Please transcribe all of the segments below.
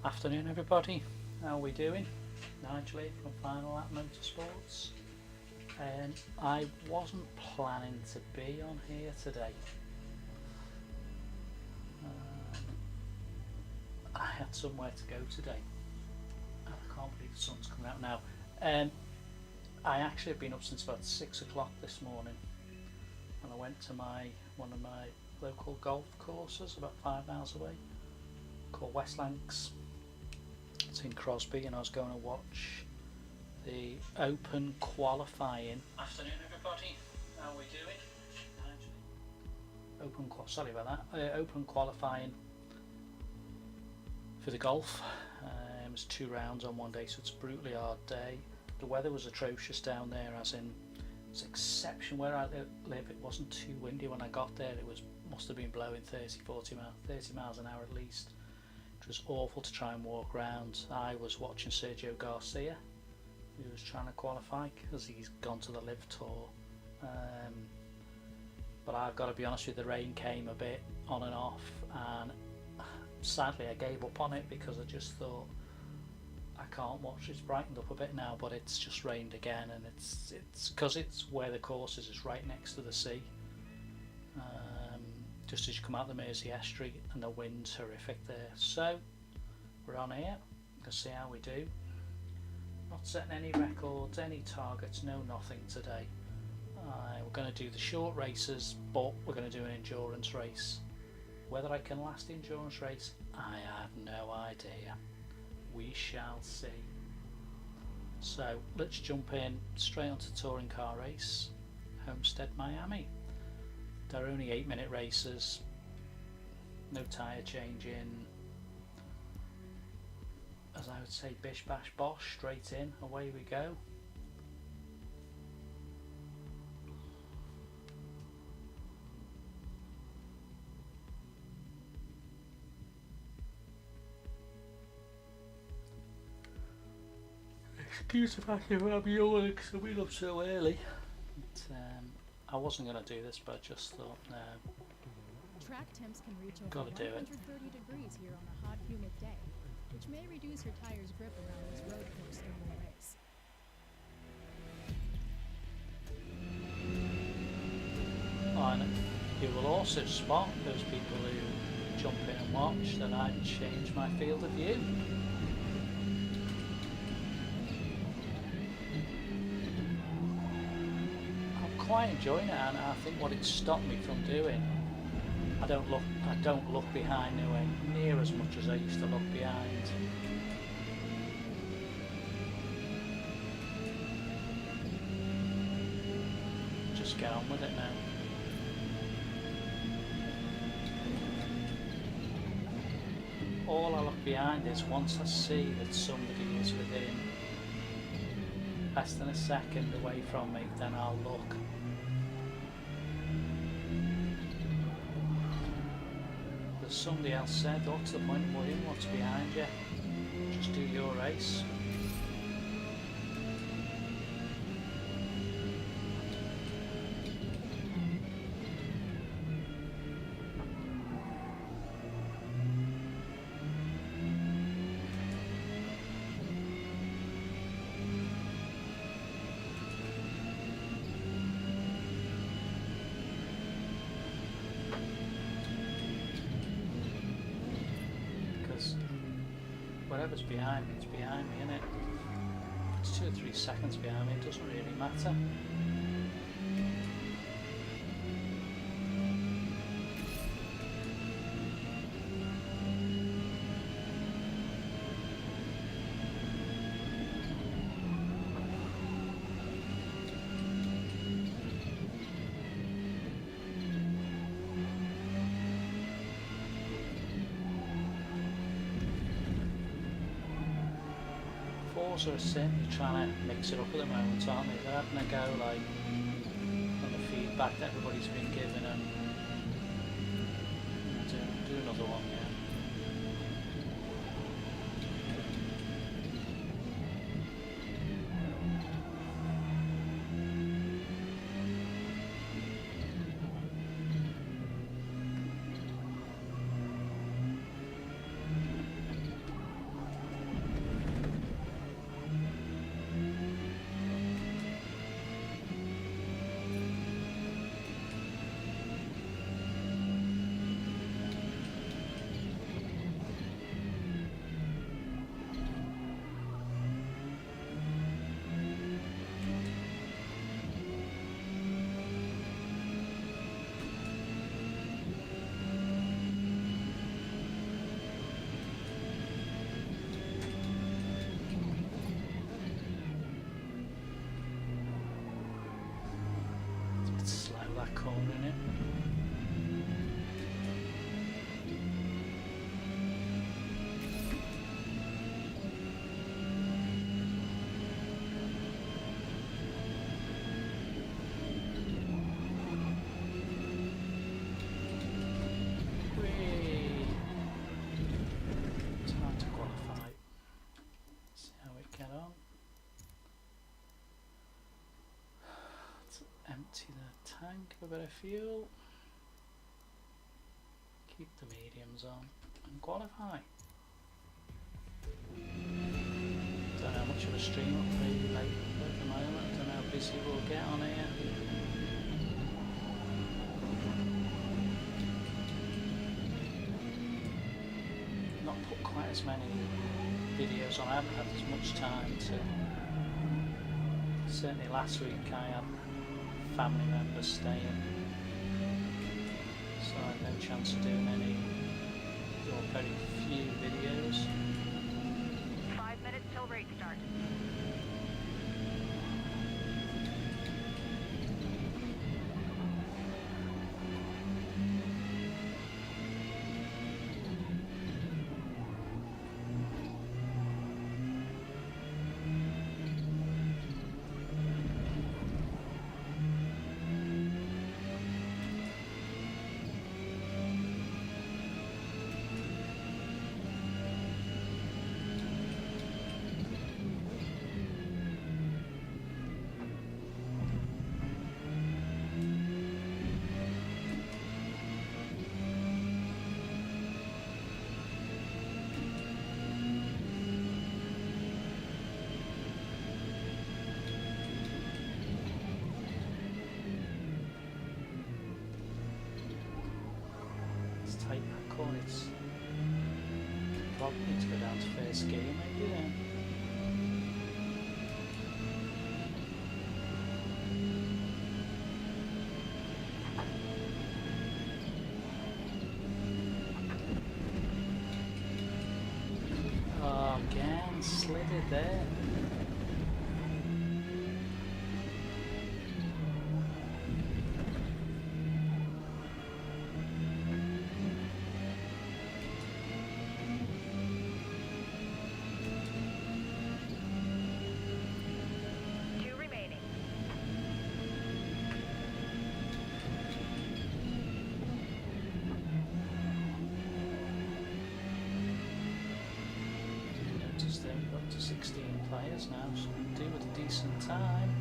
Afternoon everybody, how are we doing? Nigel here from Final Lap Motorsports. I wasn't planning to be on here today. I had somewhere to go today. And I can't believe the sun's coming out now. I actually have been up since about 6 o'clock this morning, and I went to one of my local golf courses about 5 miles away called Westlands. It's in Crosby, and I was going to watch the Open qualifying. Afternoon everybody, how are we doing? Sorry about that. Open qualifying for the golf. It was 2 rounds on one day, so it's a brutally hard day. The weather was atrocious down there, as in it's exception where I live. It wasn't too windy when I got there. It must have been blowing 30 miles an hour at least. It was awful to try and walk around. I was watching Sergio Garcia, who was trying to qualify because he's gone to the Live Tour. But I've got to be honest with you, the rain came a bit on and off, and sadly I gave up on it because I just thought, I can't watch. It's brightened up a bit now, but it's just rained again, and it's because it's where the course is. It's right next to the sea. Just as you come out the Mersey Estuary, and the wind's horrific there. So we're on here. Let's see how we do. Not setting any records, any targets, no nothing today. We're going to do the short races, but we're going to do an endurance race. Whether I can last the endurance race, I have no idea. We shall see. So let's jump in straight onto touring car race, Homestead Miami. They're only 8-minute races, no tyre changing. As I would say, bish bash bosh, straight in, away we go. Excuse if I can have your because I've been up so early. But, I wasn't going to do this, but I just thought, no. Track temps can reach over Gotta do it. 130 degrees here on a hot, humid day, which may reduce your tire's grip around this road course during the race. And you will also spot those people who jump in and watch that I've changed my field of view. Quite enjoying it, and I think what it stopped me from doing, I don't look behind nowhere near as much as I used to look behind. Just get on with it now. All I look behind is once I see that somebody is within less than a second away from me, then I'll look. Somebody else said, what's the point of worrying what's behind you? Just do your race. Whatever's behind me, it's behind me, innit? If it's 2 or 3 seconds behind me, it doesn't really matter. Forza are certainly trying to mix it up at the moment, aren't they? They're having a go like on the feedback that everybody's been given, and do another one, yeah. that corner in it. Empty the tank of a bit of fuel, keep the mediums on and qualify. Don't know how much of a stream will be late at the moment, don't know how busy we'll get on here. Not put quite as many videos on, I haven't had as much time to. Certainly last week I had family members staying, so I had no chance of doing any or very few videos. 5 minutes till race start. Tight that corner, it's probably need to go down to first gear maybe then. Oh, again, slid it there. We've got to 16 players now, so we can do with a decent time.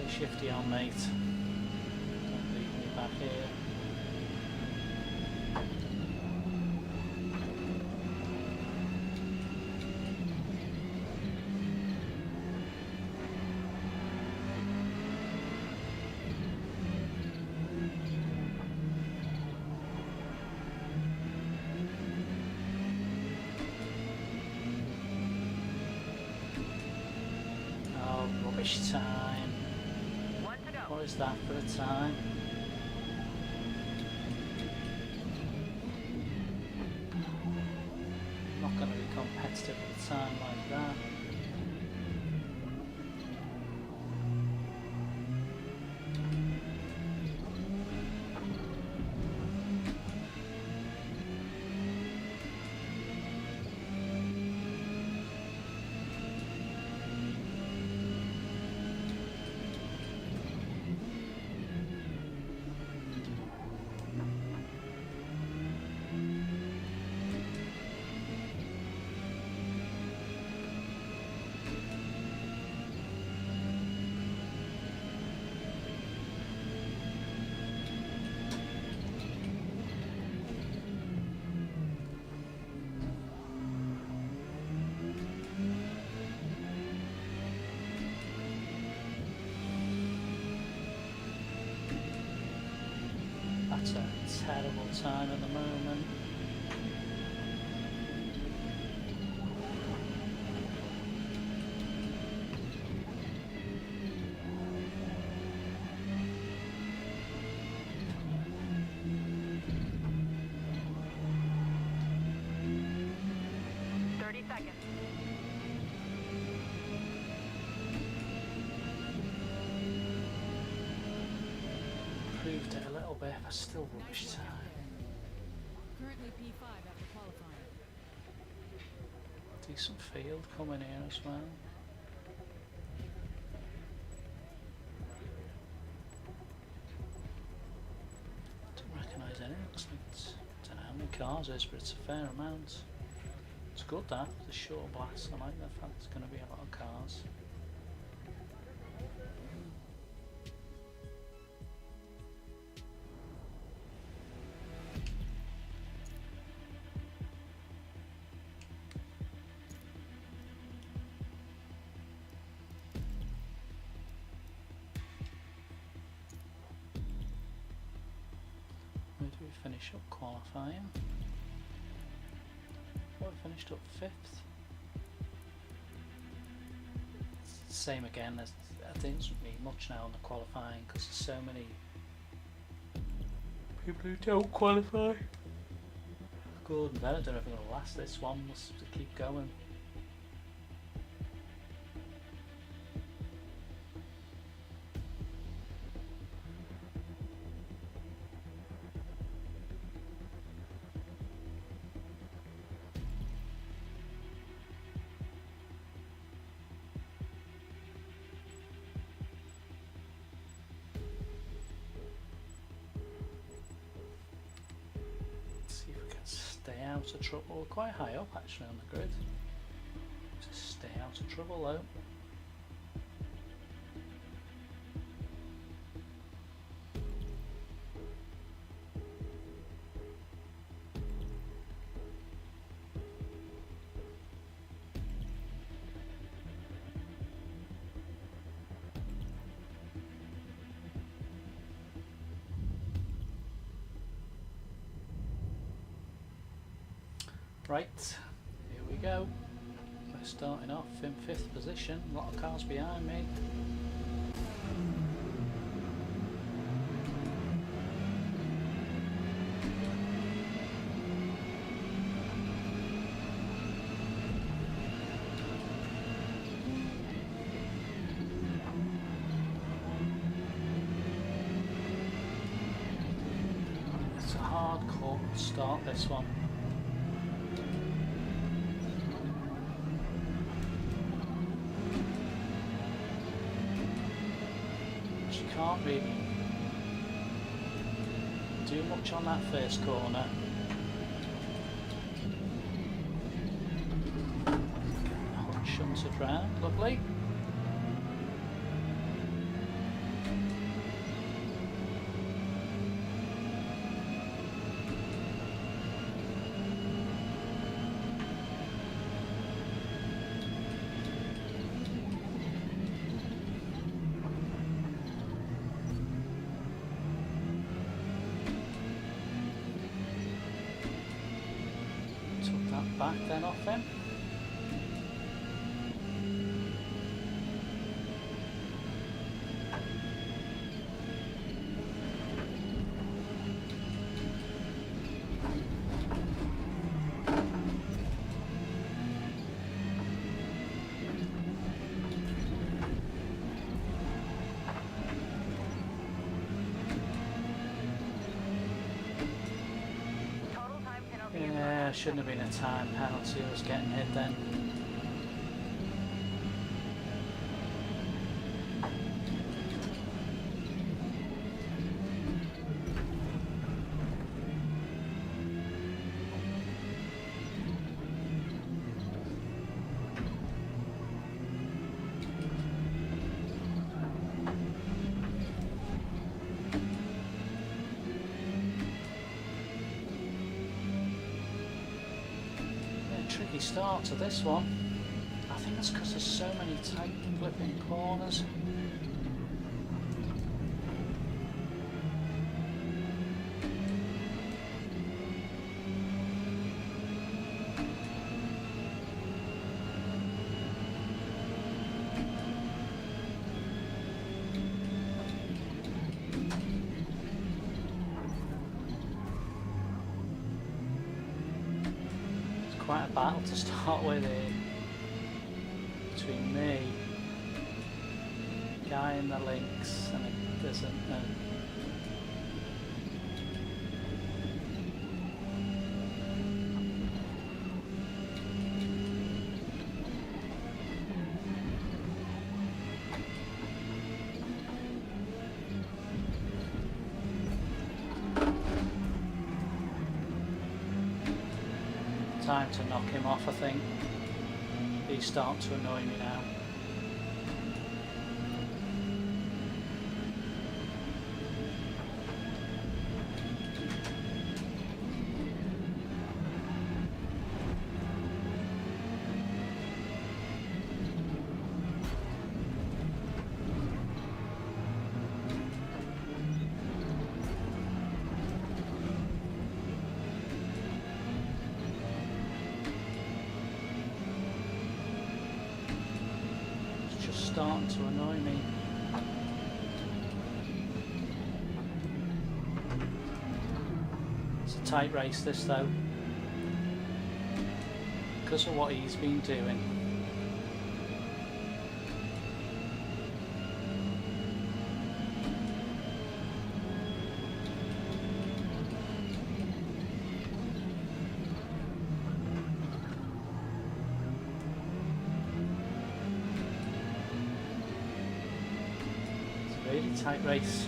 Shifty on, mate. Don't leave me back here. Oh, rubbish time. What is that for a time? Not going to be competitive at a time like that. That's a terrible time at the moment. Improved it a little bit, but still rubbish time. Currently P5 after qualifying. Decent field coming here as well. Don't recognise any. Looks like it's, I don't know how many cars it is, but it's a fair amount. It's good that, the short blast. I like the fact there's going to be a lot of cars. Where do we finish up qualifying? Well, we finished up 5th. Same again, there doesn't mean much now on the qualifying because there's so many people who don't qualify. Good and better, I don't know if we're going to last this one, we'll have to keep going. See if we can stay out of trouble. We're quite high up actually on the grid. Just stay out of trouble though. Right, here we go. We're starting off in 5th position. A lot of cars behind me. It's a hardcore start, this one. Can't really do much on that first corner. Hot shunted round, lovely. Back then off him. Yeah, shouldn't have been a time penalty. I was getting hit then. Tricky start to this one. I think it's because there's so many tight flipping corners. quite a battle to start with here between me, guy in the links, and there's a time to knock him off, I think. He's starting to annoy me now. Starting to annoy me. It's a tight race this though, because of what he's been doing. Really tight race.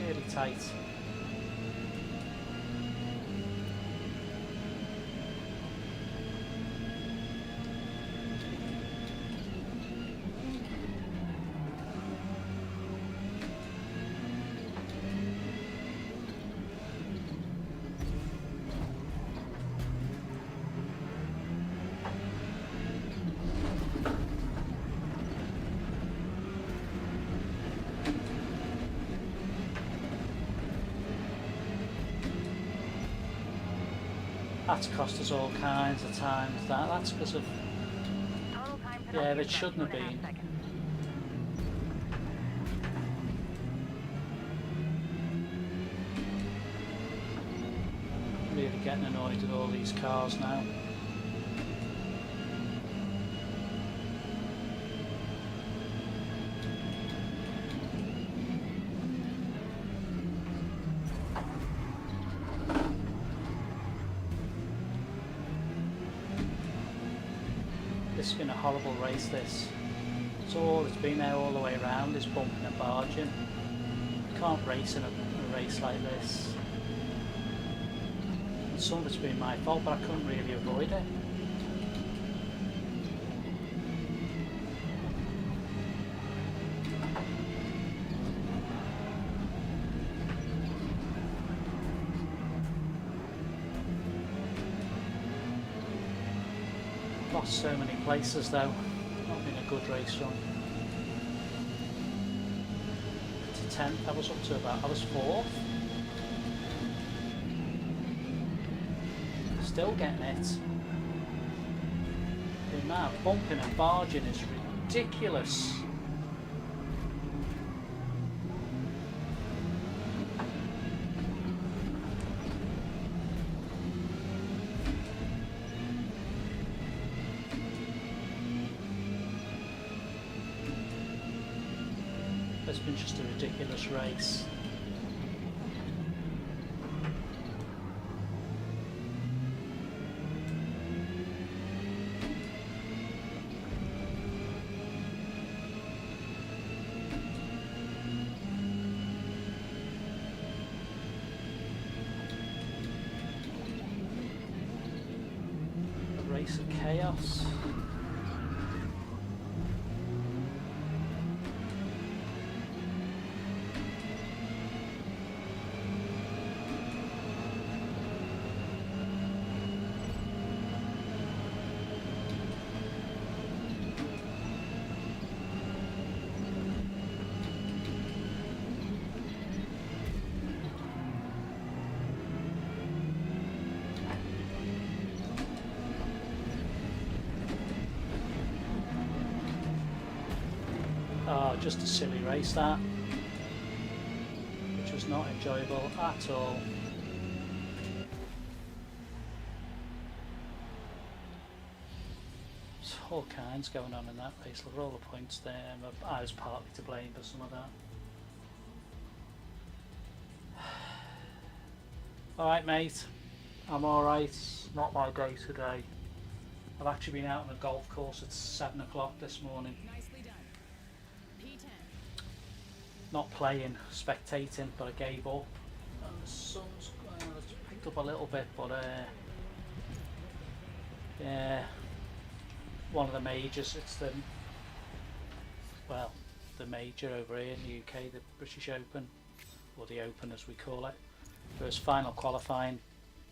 Really tight. That's cost us all kinds of times. That's because of Total time yeah, penalty it is shouldn't have 2.5 been. seconds. Really getting annoyed at all these cars now. It's been a horrible race this. It's been there all the way around, is bumping and barging. You can't race in a race like this. And some of it's been my fault, but I couldn't really avoid it. Lost so many places though. Not been a good race run. To 10th, I was up to I was 4th. Still getting it. The amount of bumping and barging is ridiculous. It's been just a ridiculous race. A race of chaos. started just a silly race that, which was not enjoyable at all. There's all kinds going on in that race. Look at all the points there. I was partly to blame for some of that. Alright mate, I'm alright, not my day today. I've actually been out on a golf course at 7 o'clock this morning. Nicely done. P10. Not playing, spectating, but I gave up. And the sun's it's picked up a little bit, but yeah, one of the majors, it's the major over here in the UK, the British Open, or the Open as we call it. First final qualifying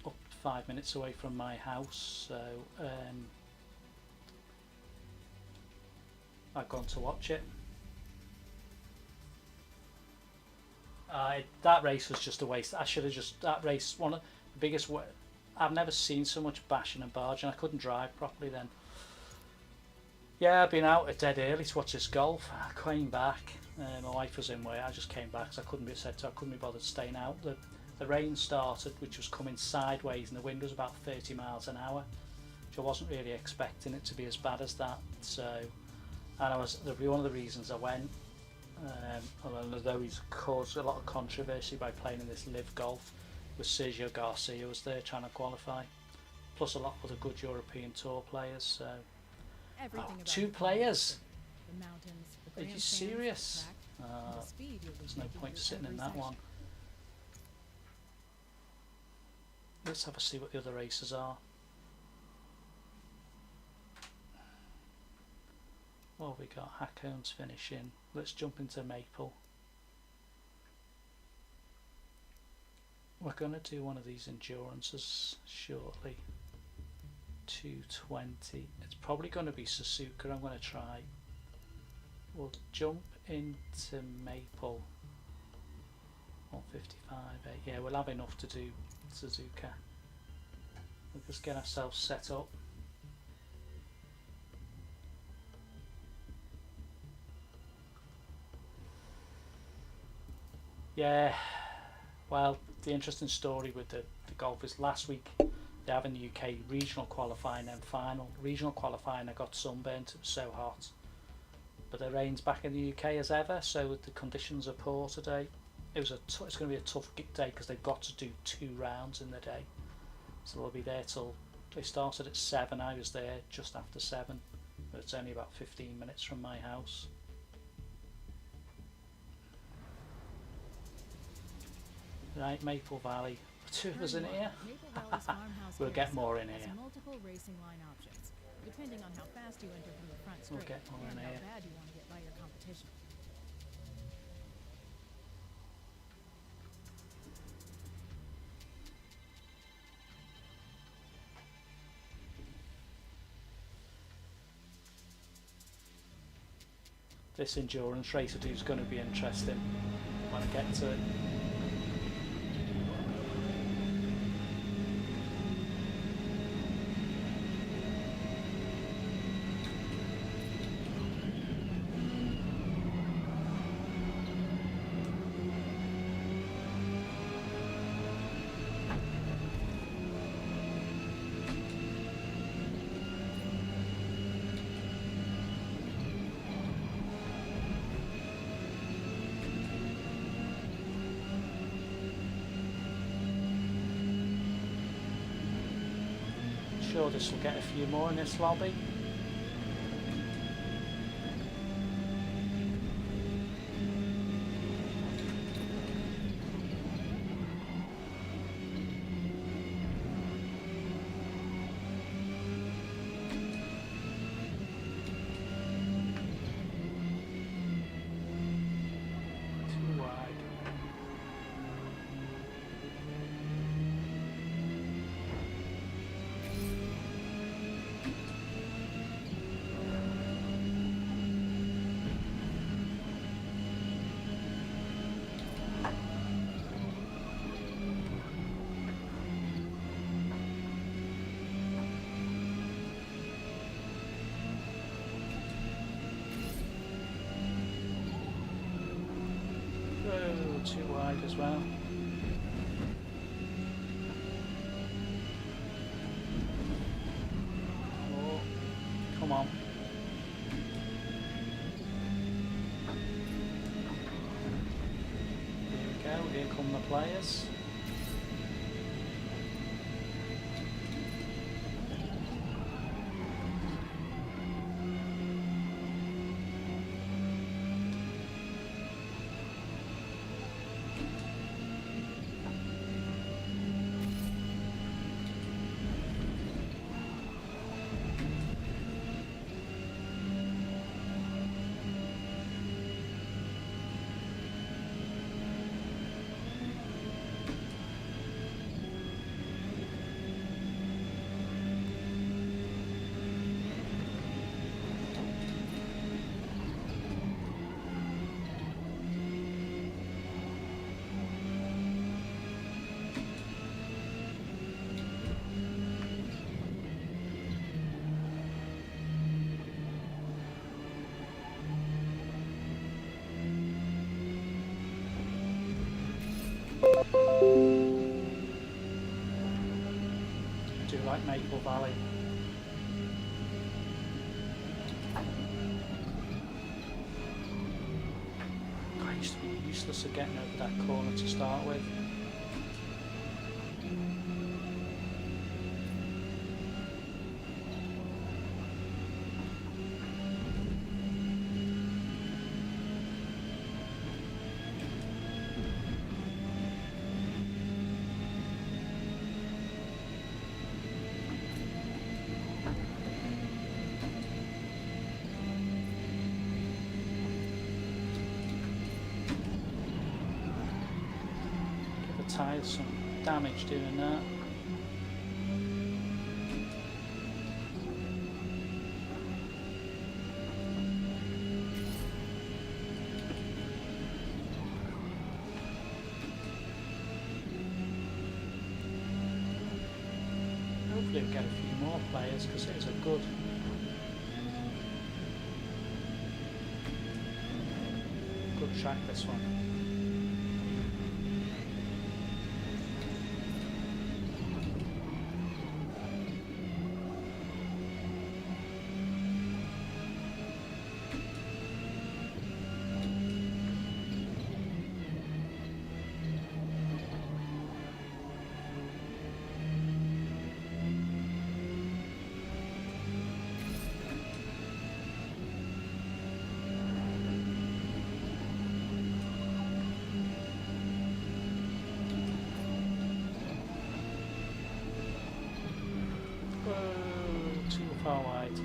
up 5 minutes away from my house, so I've gone to watch it. That race was just a waste. I should have just, that race, one of the biggest, I've never seen so much bashing and barging. I couldn't drive properly then. Yeah, I've been out at dead early to watch this golf. I came back, my wife was in work, I just came back because I couldn't be bothered staying out. The rain started, which was coming sideways, and the wind was about 30 miles an hour, which I wasn't really expecting it to be as bad as that. So, and one of the reasons I went, although he's caused a lot of controversy by playing in this live golf, was Sergio Garcia was there trying to qualify, plus a lot of the good European Tour players. So, two players. The mountains, the Are you grandstands, serious? the track, and the speed you'll be There's no taking point through sitting in every that section. one. Let's have a see what the other races are. Well, we got Hackhounds finishing. Let's jump into Maple. We're going to do one of these endurances shortly. 220. It's probably going to be Suzuka. I'm going to try. We'll jump into Maple. 155. Yeah, we'll have enough to do Suzuka. We'll just get ourselves set up. Yeah, well, the interesting story with the golf is last week they have in the UK regional qualifying and final. Regional qualifying I got sunburnt, it was so hot. But the rain's back in the UK as ever, so the conditions are poor today. It's going to be a tough day because they've got to do 2 rounds in the day. So they'll be there till, they started at 7, I was there just after 7. But it's only about 15 minutes from my house. Right, Maple Valley. 2 of us in here. Maple Valley's farmhouse We'll get carousel more in has here. multiple racing line options, depending on how fast you enter from the front We'll straight get more and in how here. bad you want to get by your competition. This endurance race I do is going to be interesting when I get to it. Sure, this will get a few more in this lobby. Too wide. too wide as well. Oh, come on. Here we go, here come the players. I do like Maple Valley. I used to be useless at getting over that corner to start with. Tyres some damage doing that. Hopefully we'll get a few more players because it's a good track, this one. Too far wide.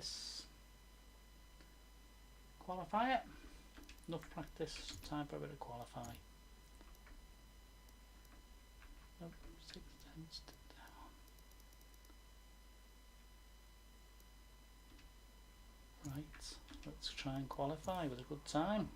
practice. Qualify it. Enough practice, time for a bit of qualify. Nope, 6 tenths down. Right, let's try and qualify with a good time.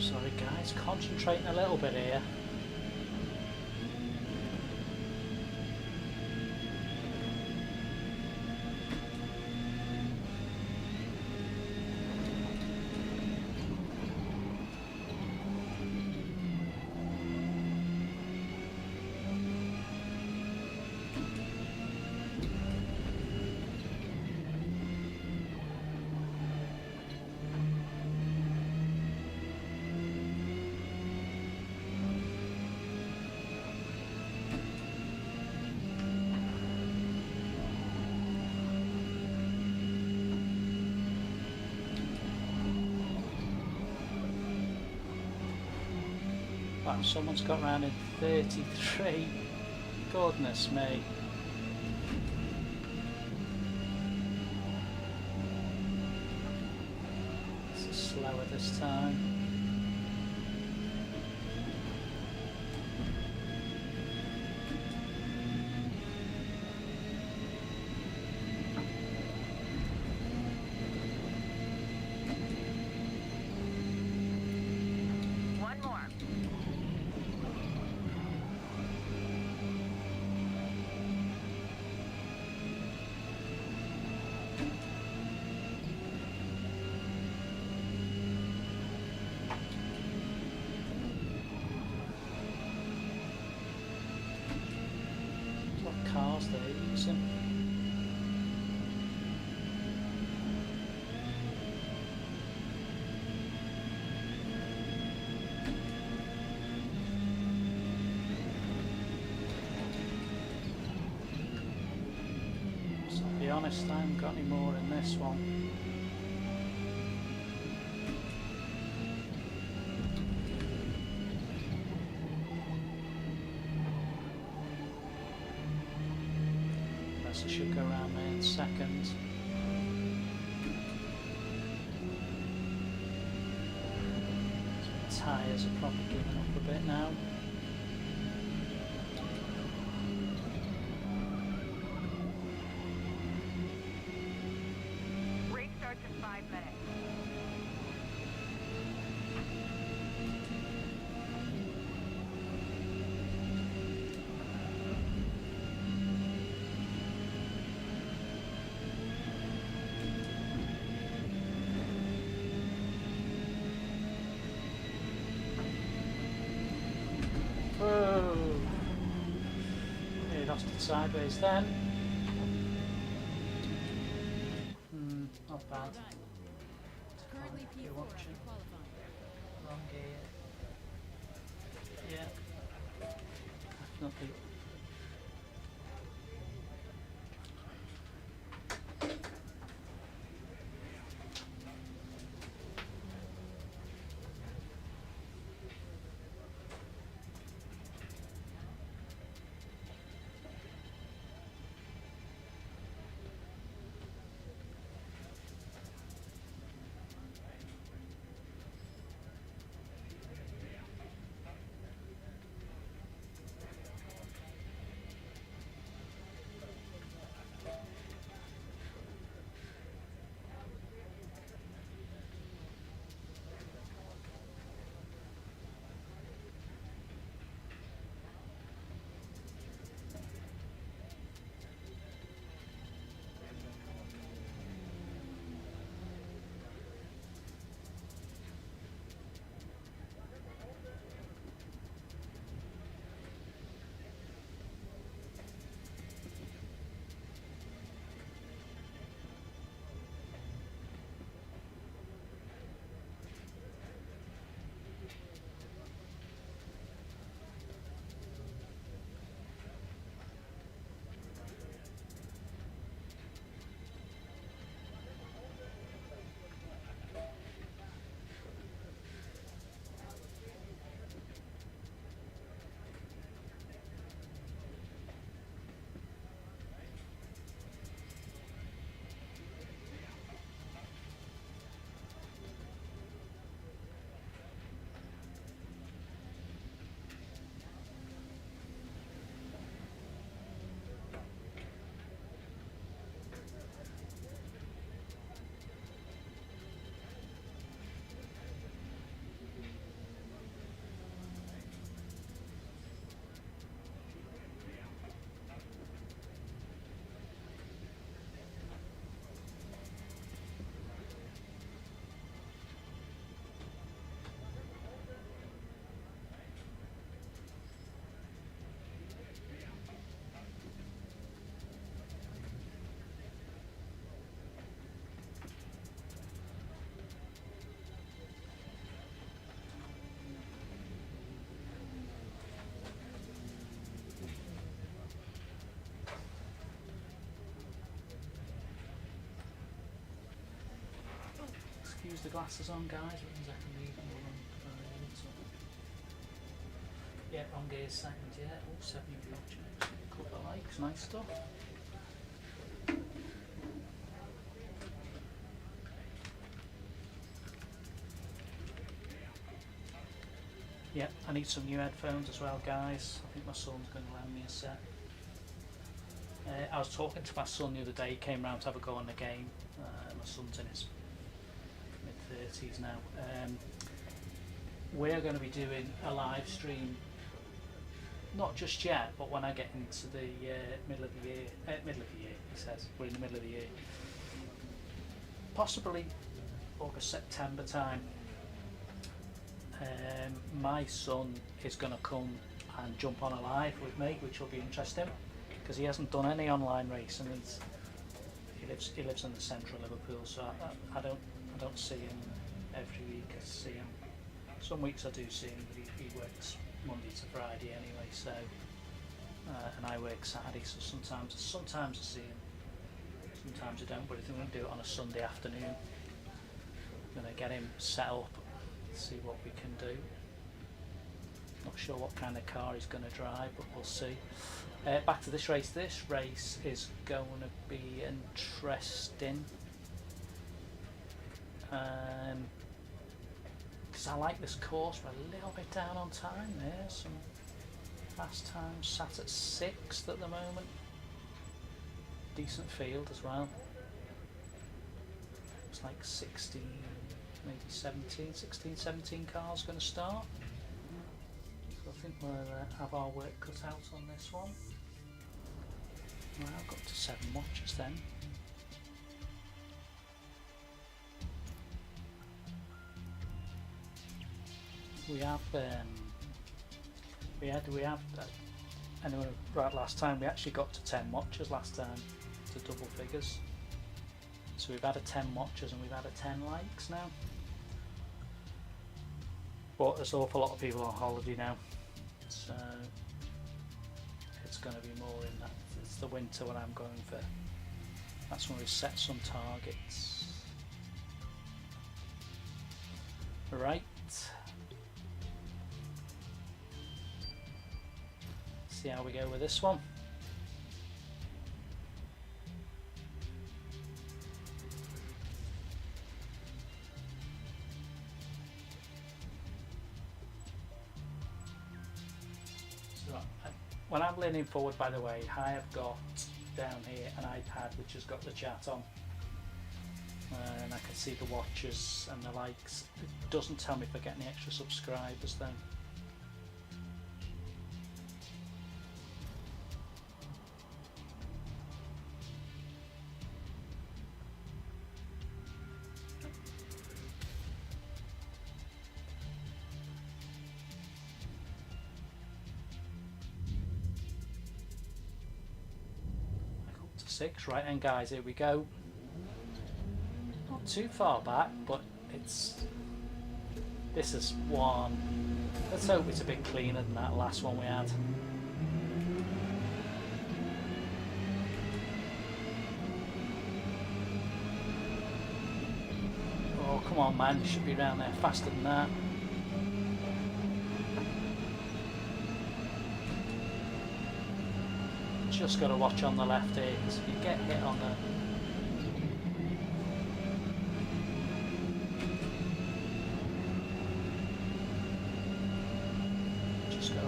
Sorry guys, concentrating a little bit here. Wow, someone's got round in 33. Goodness me. This is slower this time. Cars they're using. So to be honest, I haven't got any more in this one. I should go around there in second. So the tyres are probably giving up a bit now. Race starts in 5 minutes. crossed it sideways then. Not bad. Currently If P4 you're after watching. qualifying. Wrong gear. Yeah. Definitely. Excuse the glasses on, guys. It means I can read more on yeah, wrong gear second, yeah. Oh, 7 projects. Couple of likes, nice stuff. Yeah, I need some new headphones as well, guys. I think my son's going to lend me a set. I was talking to my son the other day. He came round to have a go on the game. My son's in his mid-30s now. We're going to be doing a live stream, not just yet, but when I get into the middle of the year, he says, we're in the middle of the year, possibly August, September time. My son is going to come and jump on a live with me, which will be interesting because he hasn't done any online racing. He lives in the central Liverpool, so I don't see him every week. I see him some weeks. I do see him, but he works Monday to Friday anyway. So and I work Saturday, so sometimes I see him, sometimes I don't. But I think we're going to do it on a Sunday afternoon. I'm going to get him set up, see what we can do. Not sure what kind of car he's going to drive, but we'll see. Back to this race. This race is going to be interesting because I like this course. We're a little bit down on time there. Some fast times sat at 6th at the moment. Decent field as well. It's like 16, maybe 17 cars going to start. So I think we'll have our work cut out on this one. Well, I've got to 7 watches then. We have Anyway, right, last time we actually got to 10 watches last time, to double figures. So we've had a 10 watches and we've had a 10 likes now. But there's an awful lot of people on holiday now, so it's going to be more in that. It's the winter when I'm going for. That's when we set some targets. Right. See how we go with this one. So, when I'm leaning forward, by the way, I have got down here an iPad which has got the chat on, and I can see the watches and the likes. It doesn't tell me if I get any extra subscribers though. Up to 6, right then guys, here we go. Not too far back, but this is one. Let's hope it's a bit cleaner than that last one we had. Oh come on man, you should be around there faster than that. Just got to watch on the left here, because if you get hit on the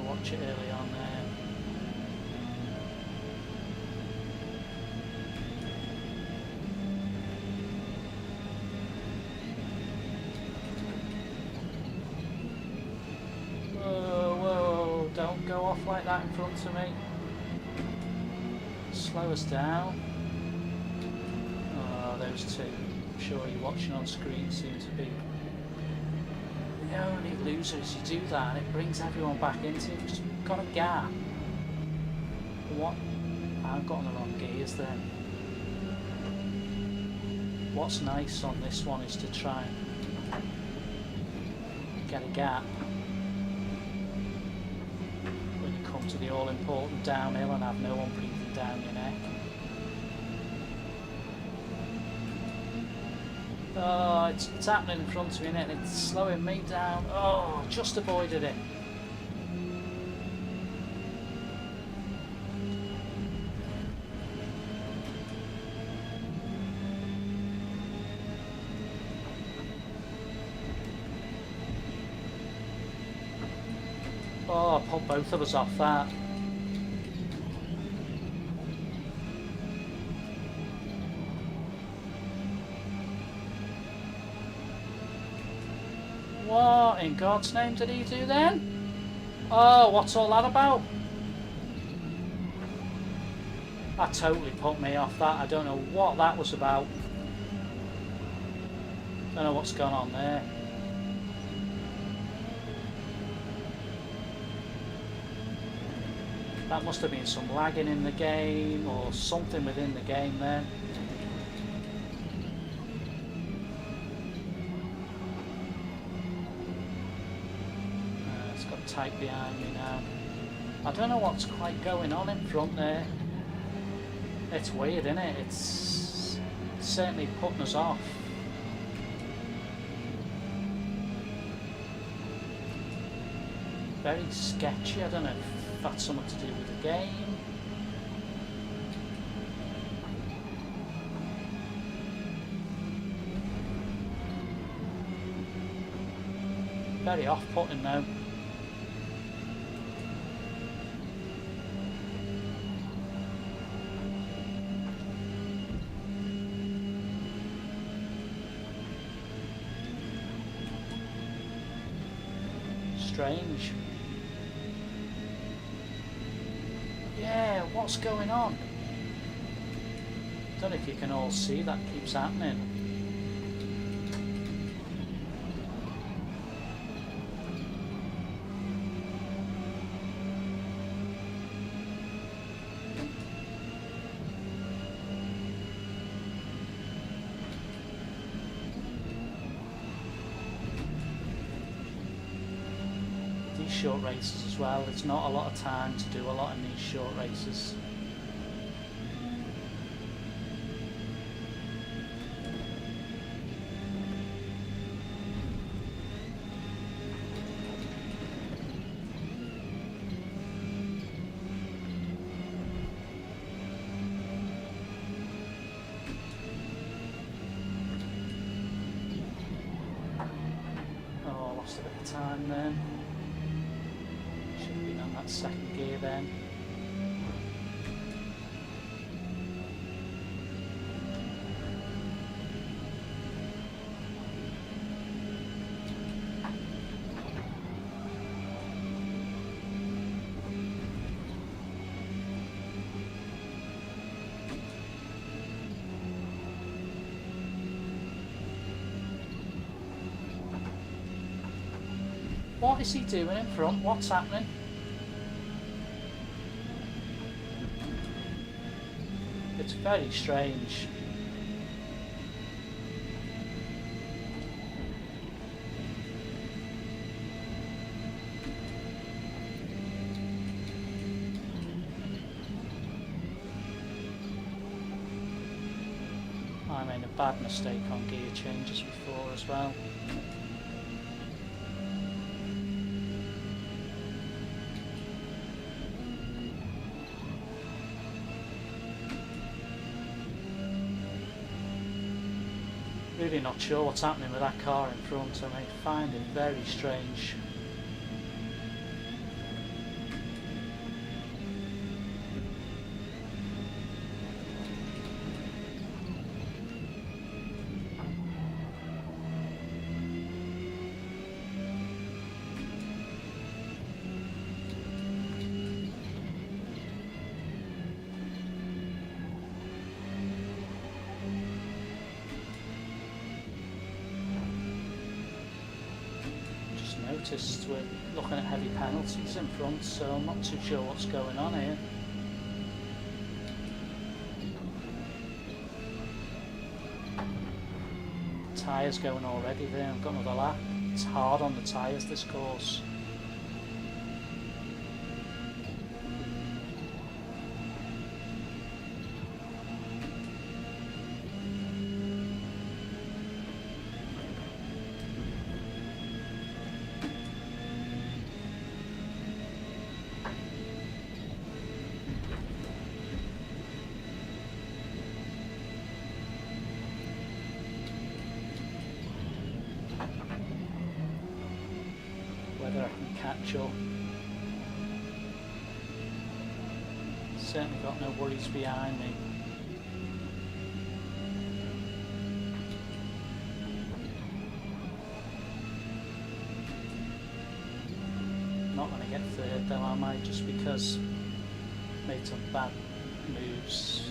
watch it early on there. Whoa, whoa, don't go off like that in front of me. Slow us down. Oh, those two, I'm sure you're watching on screen, seem to be the only losers. You do that and it brings everyone back into it. Just got a gap. What? I've got on the wrong gears then. What's nice on this one is to try and get a gap when you come to the all important downhill and have no one breathing down your neck. Oh, it's happening in front of me and it's slowing me down. Oh, just avoided it. Oh, I pulled both of us off that. What in God's name did he do then? Oh, what's all that about? That totally put me off that. I don't know what that was about. Don't know what's gone on there. That must have been some lagging in the game or something within the game there. It's got tight behind me now. I don't know what's quite going on in front there. It's weird, isn't it? It's certainly putting us off. Very sketchy. I don't know if that's something to do with the game. Very off-putting now. Strange. Yeah, what's going on? Don't know if you can all see that keeps happening. short races as well. There's not a lot of time to do a lot in these short races. Lost a bit of time then. Should have been on that second gear then. What is he doing in front? What's happening? It's very strange. I made a bad mistake on gear changes before as well. Really not sure what's happening with that car in front. I find it very strange. Noticed we're looking at heavy penalties in front, so I'm not too sure what's going on here. Tyres going already there. I've got another lap. It's hard on the tyres this course. Whether I can catch up. Certainly got no worries behind me. Not going to get third though, am I? Just because I made some bad moves,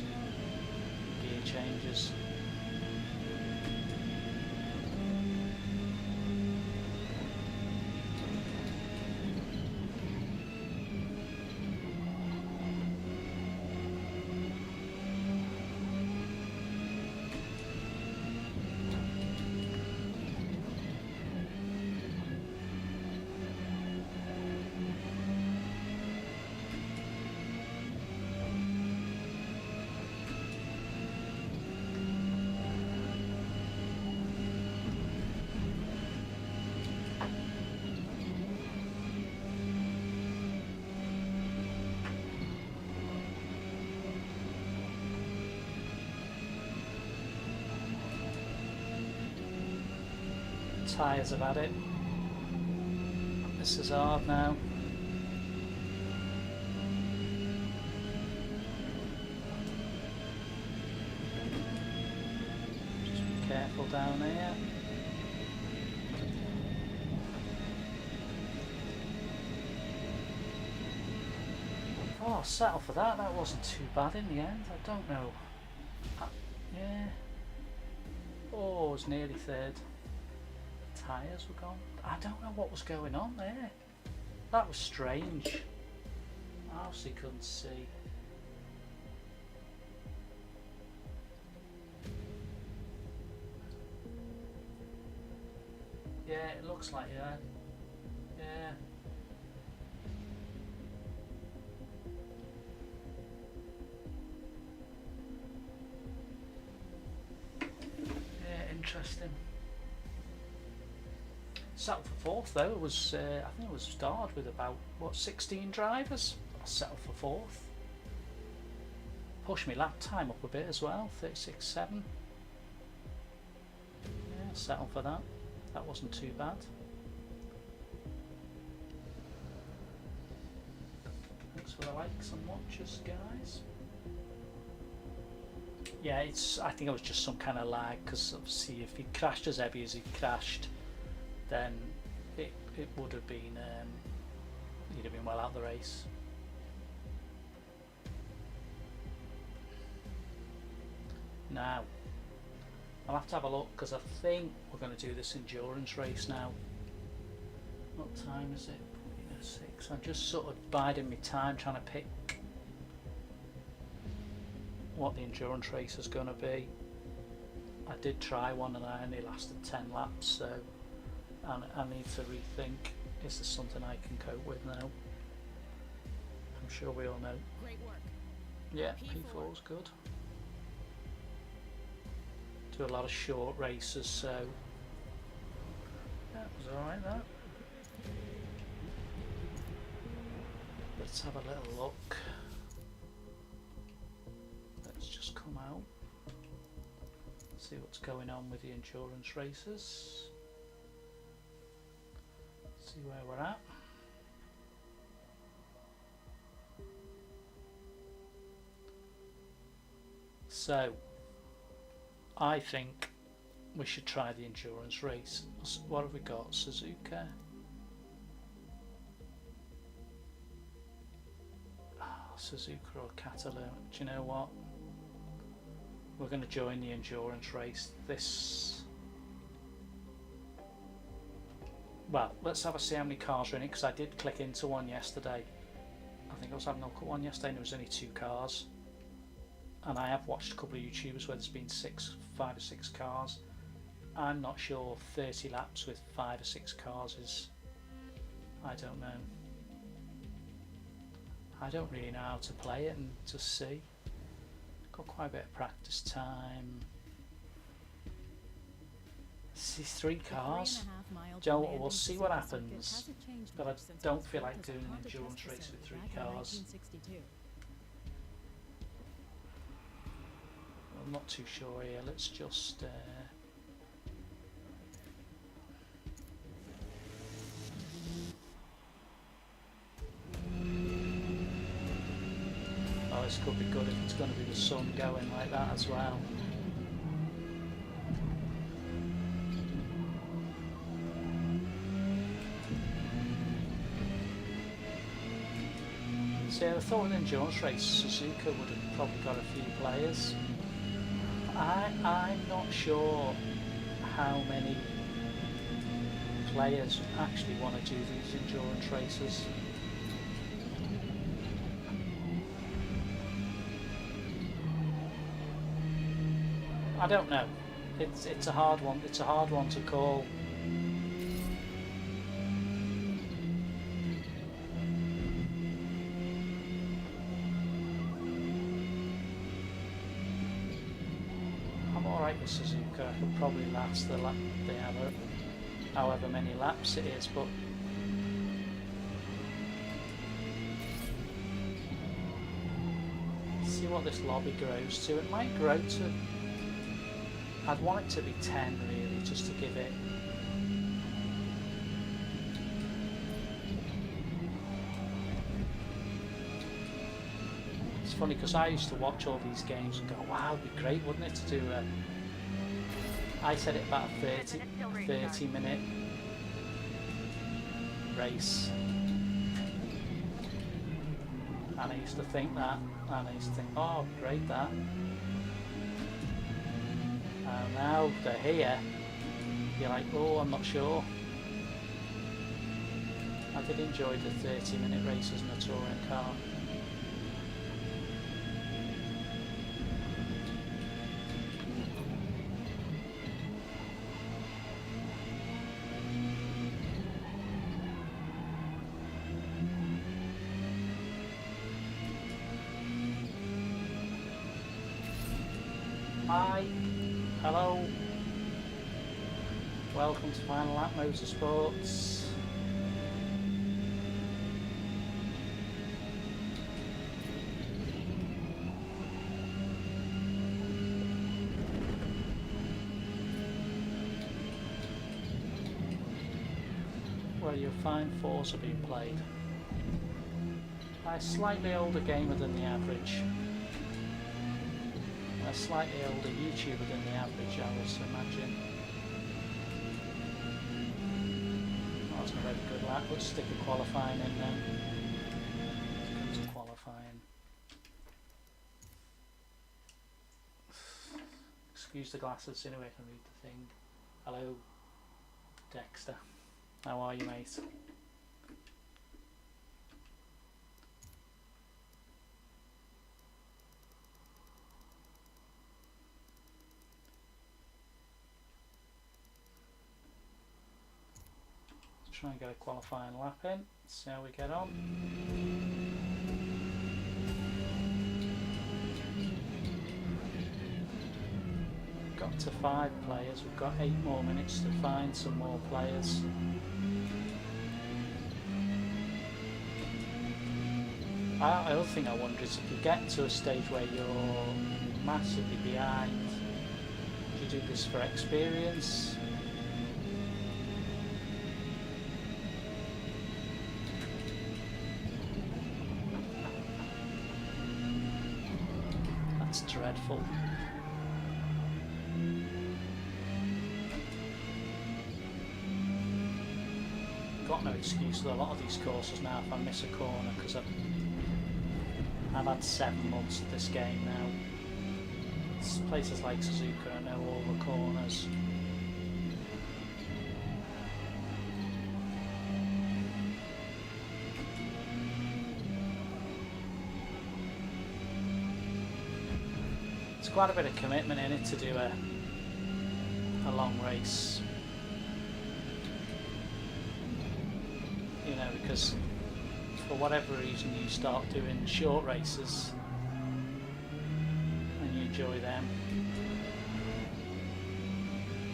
gear changes. Tyres have had it. This is hard now. Just be careful down here. Oh, settle for that. That wasn't too bad in the end. I don't know. Yeah. Oh, it was nearly third. Tyres were gone. I don't know what was going on there. That was strange. I obviously couldn't see. Yeah, it looks like, yeah. interesting. Settled for fourth though. It was I think it was started with about 16 drivers. I settled for fourth. Pushed my lap time up a bit as well, 36.7. Yeah, settled for that. That wasn't too bad. Thanks for the likes and watches, guys. Yeah, I think it was just some kind of lag, because obviously if he crashed as heavy as he crashed, then it would have been he'd have been well out of the race. Now I'll have to have a look, because I think we're going to do this endurance race now. What time is it? 6. I'm just sort of biding my time, trying to pick what the endurance race is going to be. I did try one and I only lasted 10 laps, so I need to rethink, is this something I can cope with now? I'm sure we all know. Great work. Yeah, P4 is good. Do a lot of short races, so that was alright, that. Let's have a little look. Let's just come out, see what's going on with the endurance races, see where we're at. So I think we should try the endurance race. What have we got? Suzuka. Suzuka or Catalan. Do you know what? We're going to join the endurance race. Well, let's have a see how many cars are in it, because I did click into one yesterday. I think I was having a look at one yesterday and there was only 2 cars. And I have watched a couple of YouTubers where there's been 5 or 6 cars. I'm not sure 30 laps with 5 or 6 cars is, I don't know. I don't really know how to play it and to see. Got quite a bit of practice time. See 3 cars. Joe, we'll see what happens. But I don't feel like doing an endurance race with 3 cars. I'm not too sure here. Let's just oh, this could be good if it's going to be the sun going like that as well. See, I thought an endurance race, Suzuka would have probably got a few players. I'm not sure how many players actually want to do these endurance races. I don't know. It's a hard one. It's a hard one to call. With Suzuka, I could probably last the lap, however many laps it is, but see what this lobby grows to. It might grow to, I'd want it to be 10 really, just to give it It's funny because I used to watch all these games and go, wow, it'd be great, wouldn't it, to do I said it about a 30 minute race. And I used to think that, and I used to think, oh, great that. And now they're here, you're like, oh, I'm not sure. I did enjoy the 30-minute races in a touring car. Hi, hello. Welcome to Final Lap Motorsports. Where you'll find Forza being played by a slightly older gamer than the average. A slightly older YouTuber than the average, I would imagine. That wasn't a very good lap. Let's stick a qualifying in then. Comes to qualifying. Excuse the glasses, anyway I can read the thing. Hello, Dexter. How are you, mate? Try and get a qualifying lap in, see how we get on. Got to 5 players, we've got 8 more minutes to find some more players. The other thing I wonder is if you get to a stage where you're massively behind, do you do this for experience? Dreadful. Got no excuse with a lot of these courses now if I miss a corner, because I've had 7 months of this game now. It's places like Suzuka, I know all the corners. Quite a bit of commitment in it to do a long race, you know, because for whatever reason you start doing short races and you enjoy them,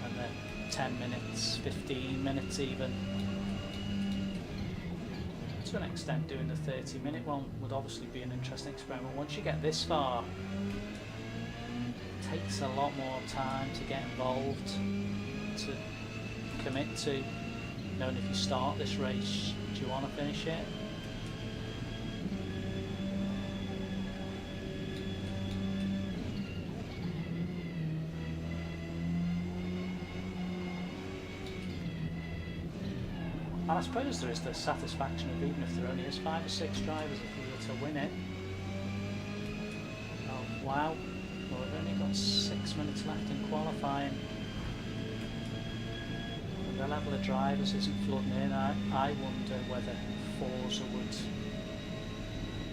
and they're 10 minutes, 15 minutes even. To an extent, doing the 30-minute one would obviously be an interesting experiment. Once you get this far, takes a lot more time to get involved, to commit to, knowing if you start this race, do you want to finish it? And I suppose there is the satisfaction of, even if there only is 5 or 6 drivers, if we were to win it. Oh wow. Well, we've only got 6 minutes left in qualifying. The level of drivers isn't flooding in. I wonder whether Forza would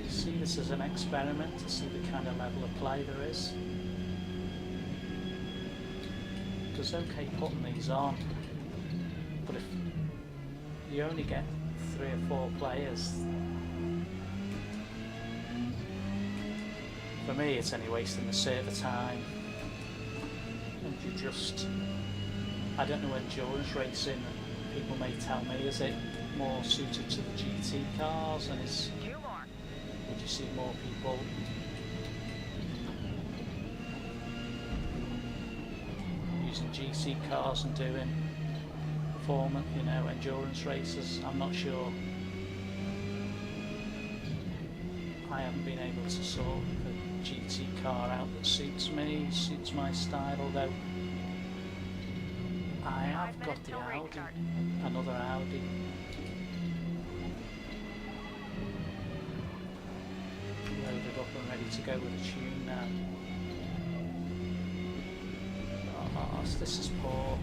see this as an experiment to see the kind of level of play there is. Because okay putting these on, but if you only get 3 or 4 players, for me it's only wasting the server time, and you just, I don't know, endurance racing, people may tell me, is it more suited to the GT cars, and would you see more people using GC cars and doing performance, you know, endurance races? I'm not sure. I haven't been able to sort a GT car out that suits me, suits my style, although I have got the Audi, another Audi. Loaded up and ready to go with a tune now. Oh, this is poor.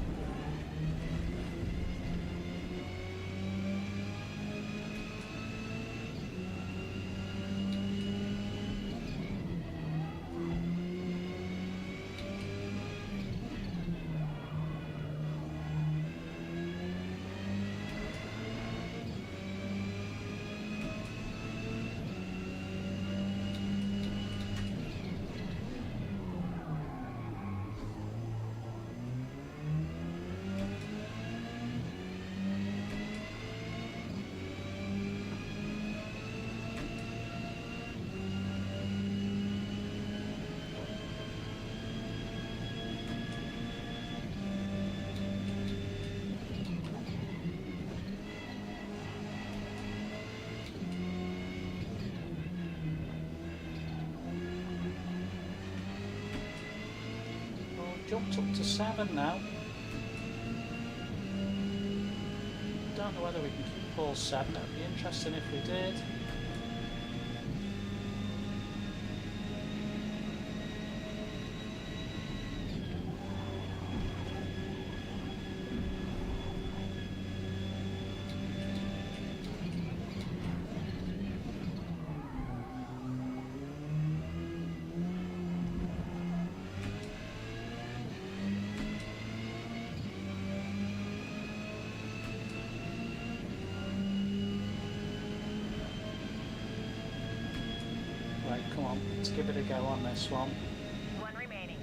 jumped up to 7 now. Don't know whether we can keep all 7. It would be interesting if we did. Right, come on, let's give it a go on this one. One remaining.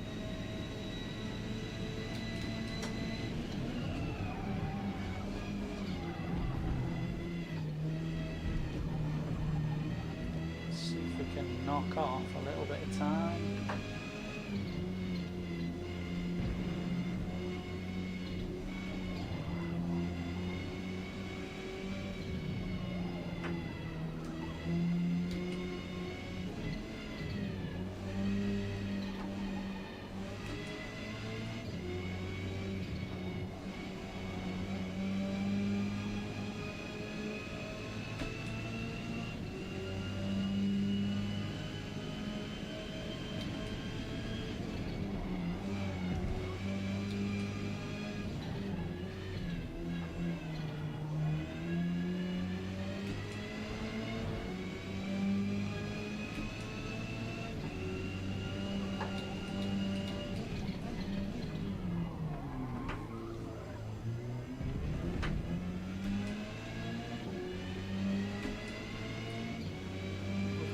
Let's see if we can knock off a little bit of time.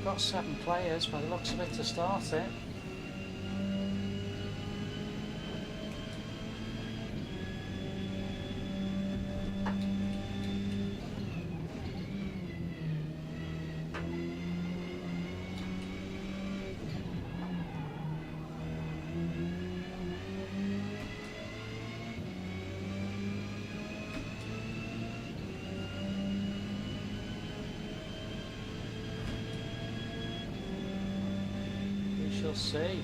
Got 7 players by the looks of it to start it. We shall see.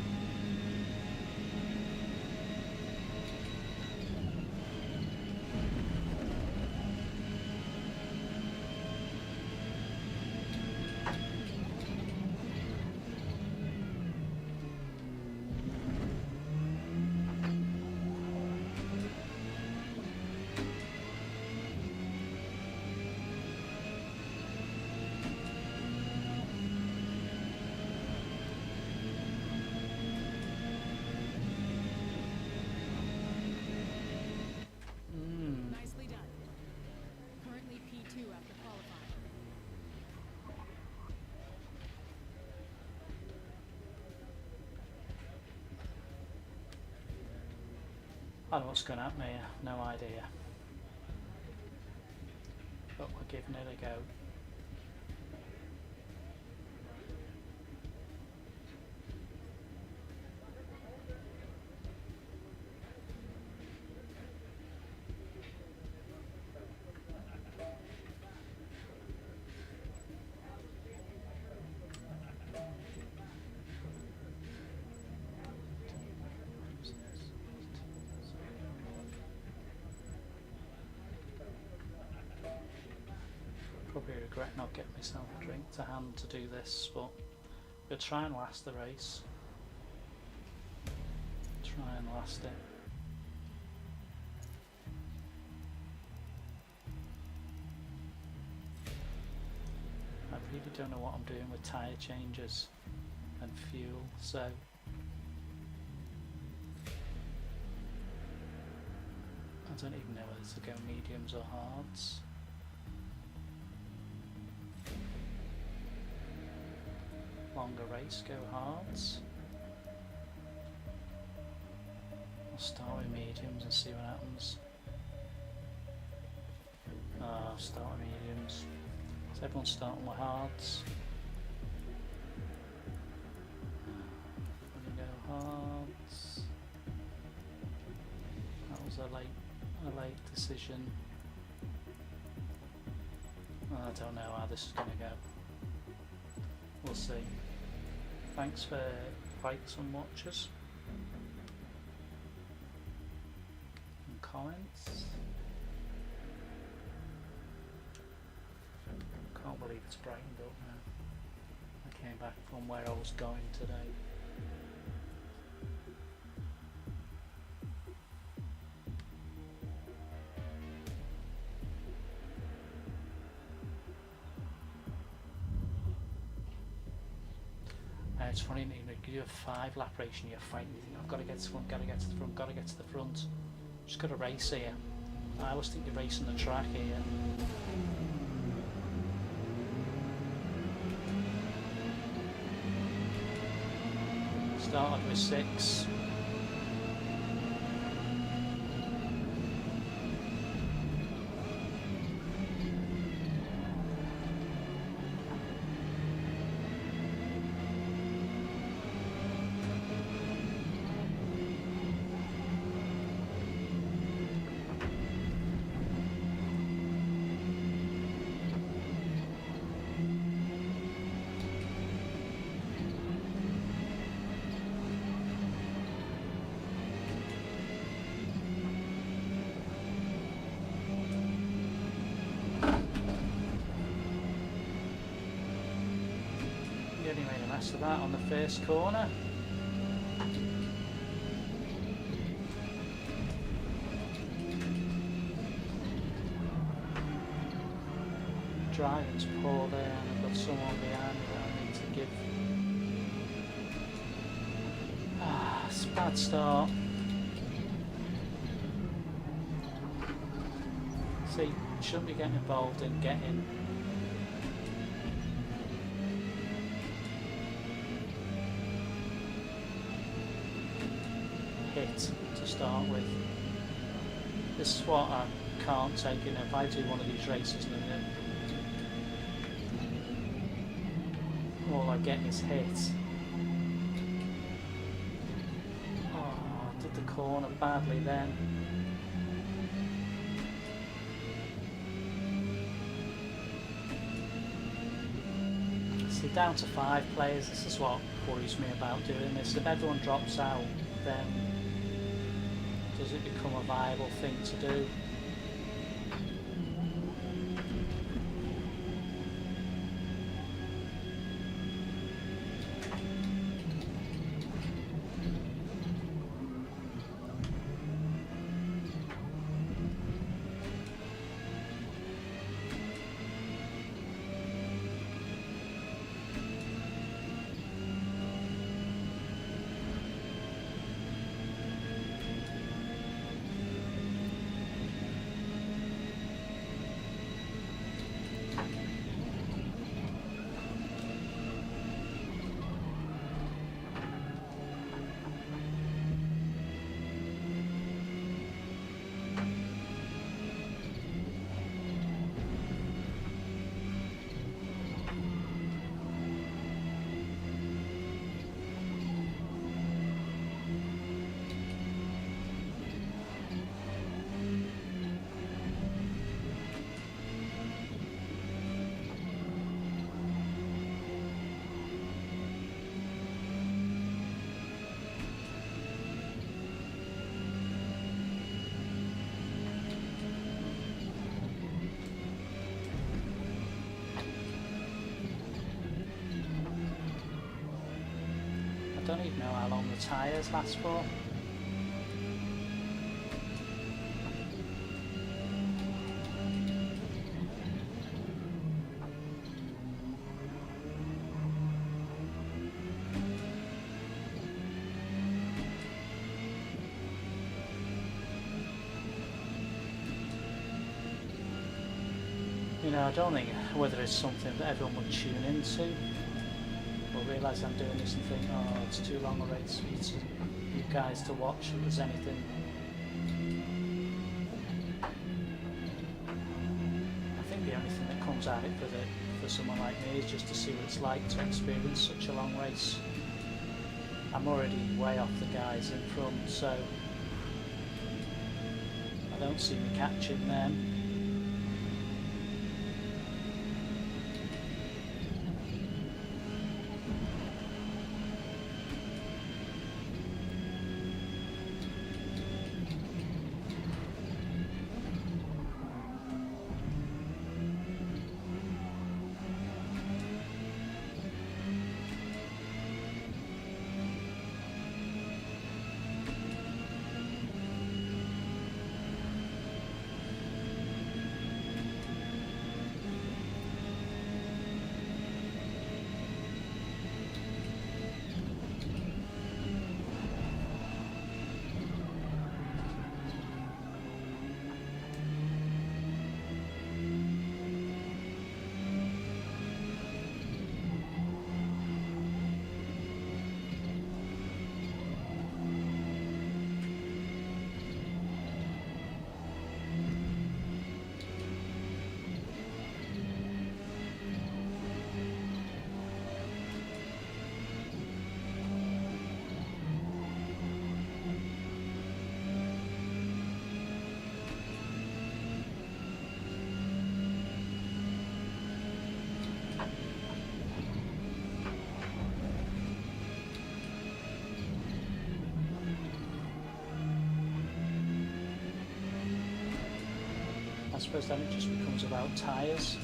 Nicely done. Currently P2 after qualifying. I don't know what's going to happen here, no idea. But we're giving it a go. Probably regret not getting myself a drink to hand to do this, but we'll try and last the race. Try and last it. I really don't know what I'm doing with tyre changes and fuel, so I don't even know whether to go mediums or hards. Longer race, go hards. I'll start with mediums and see what happens. I'll start with mediums. So everyone's starting with hards. I'm gonna go hards. That was a late decision. I don't know how this is gonna go. We'll see. Thanks for likes and watches. comments. Can't believe it's brightened up now. I came back from where I was going today. It's funny, you do a 5-lap race and you're fighting, you think, I've got to get to the front, got to get to the front, got to get to the front. Just got to race here. I always think you're racing the track here. Started with 6. Nearly made a mess of that on the first corner. Driving's poor there, and I've got someone behind me that I need to give. It's a bad start. See, shouldn't be getting involved in getting hit to start with. This is what I can't take in. If I do one of these races and then all I get is hit. Oh, I did the corner badly then. See, down to 5 players, this is what worries me about doing this. If everyone drops out, then does it become a viable thing to do? I don't even know how long the tyres last for. You know, I don't think whether it's something that everyone would tune into or realise I'm doing this and think, oh, it's too long a race for you guys to watch if there's anything. I think the only thing that comes out of it for someone like me is just to see what it's like to experience such a long race. I'm already way off the guys in front, so I don't see me catching them. suppose then it just becomes about tyres.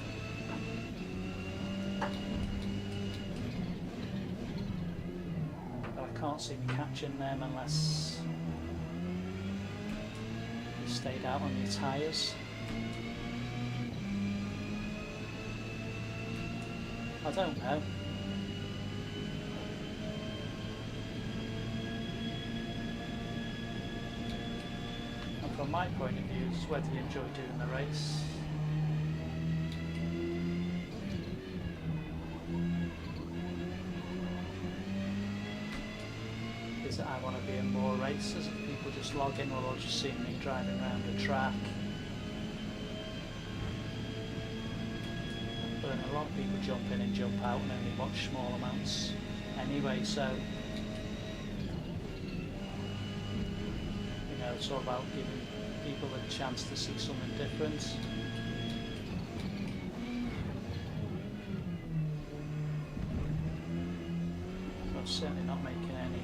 But I can't see me catching them unless you stayed out on your tyres. I don't know. And from my point of view, it's whether you enjoy doing the race. Is that I want to be in more races, if people just log in or just see me driving around a track. But a lot of people jump in and jump out and only watch small amounts anyway, so you know, it's all about giving people a chance to see something different. I'm certainly not making any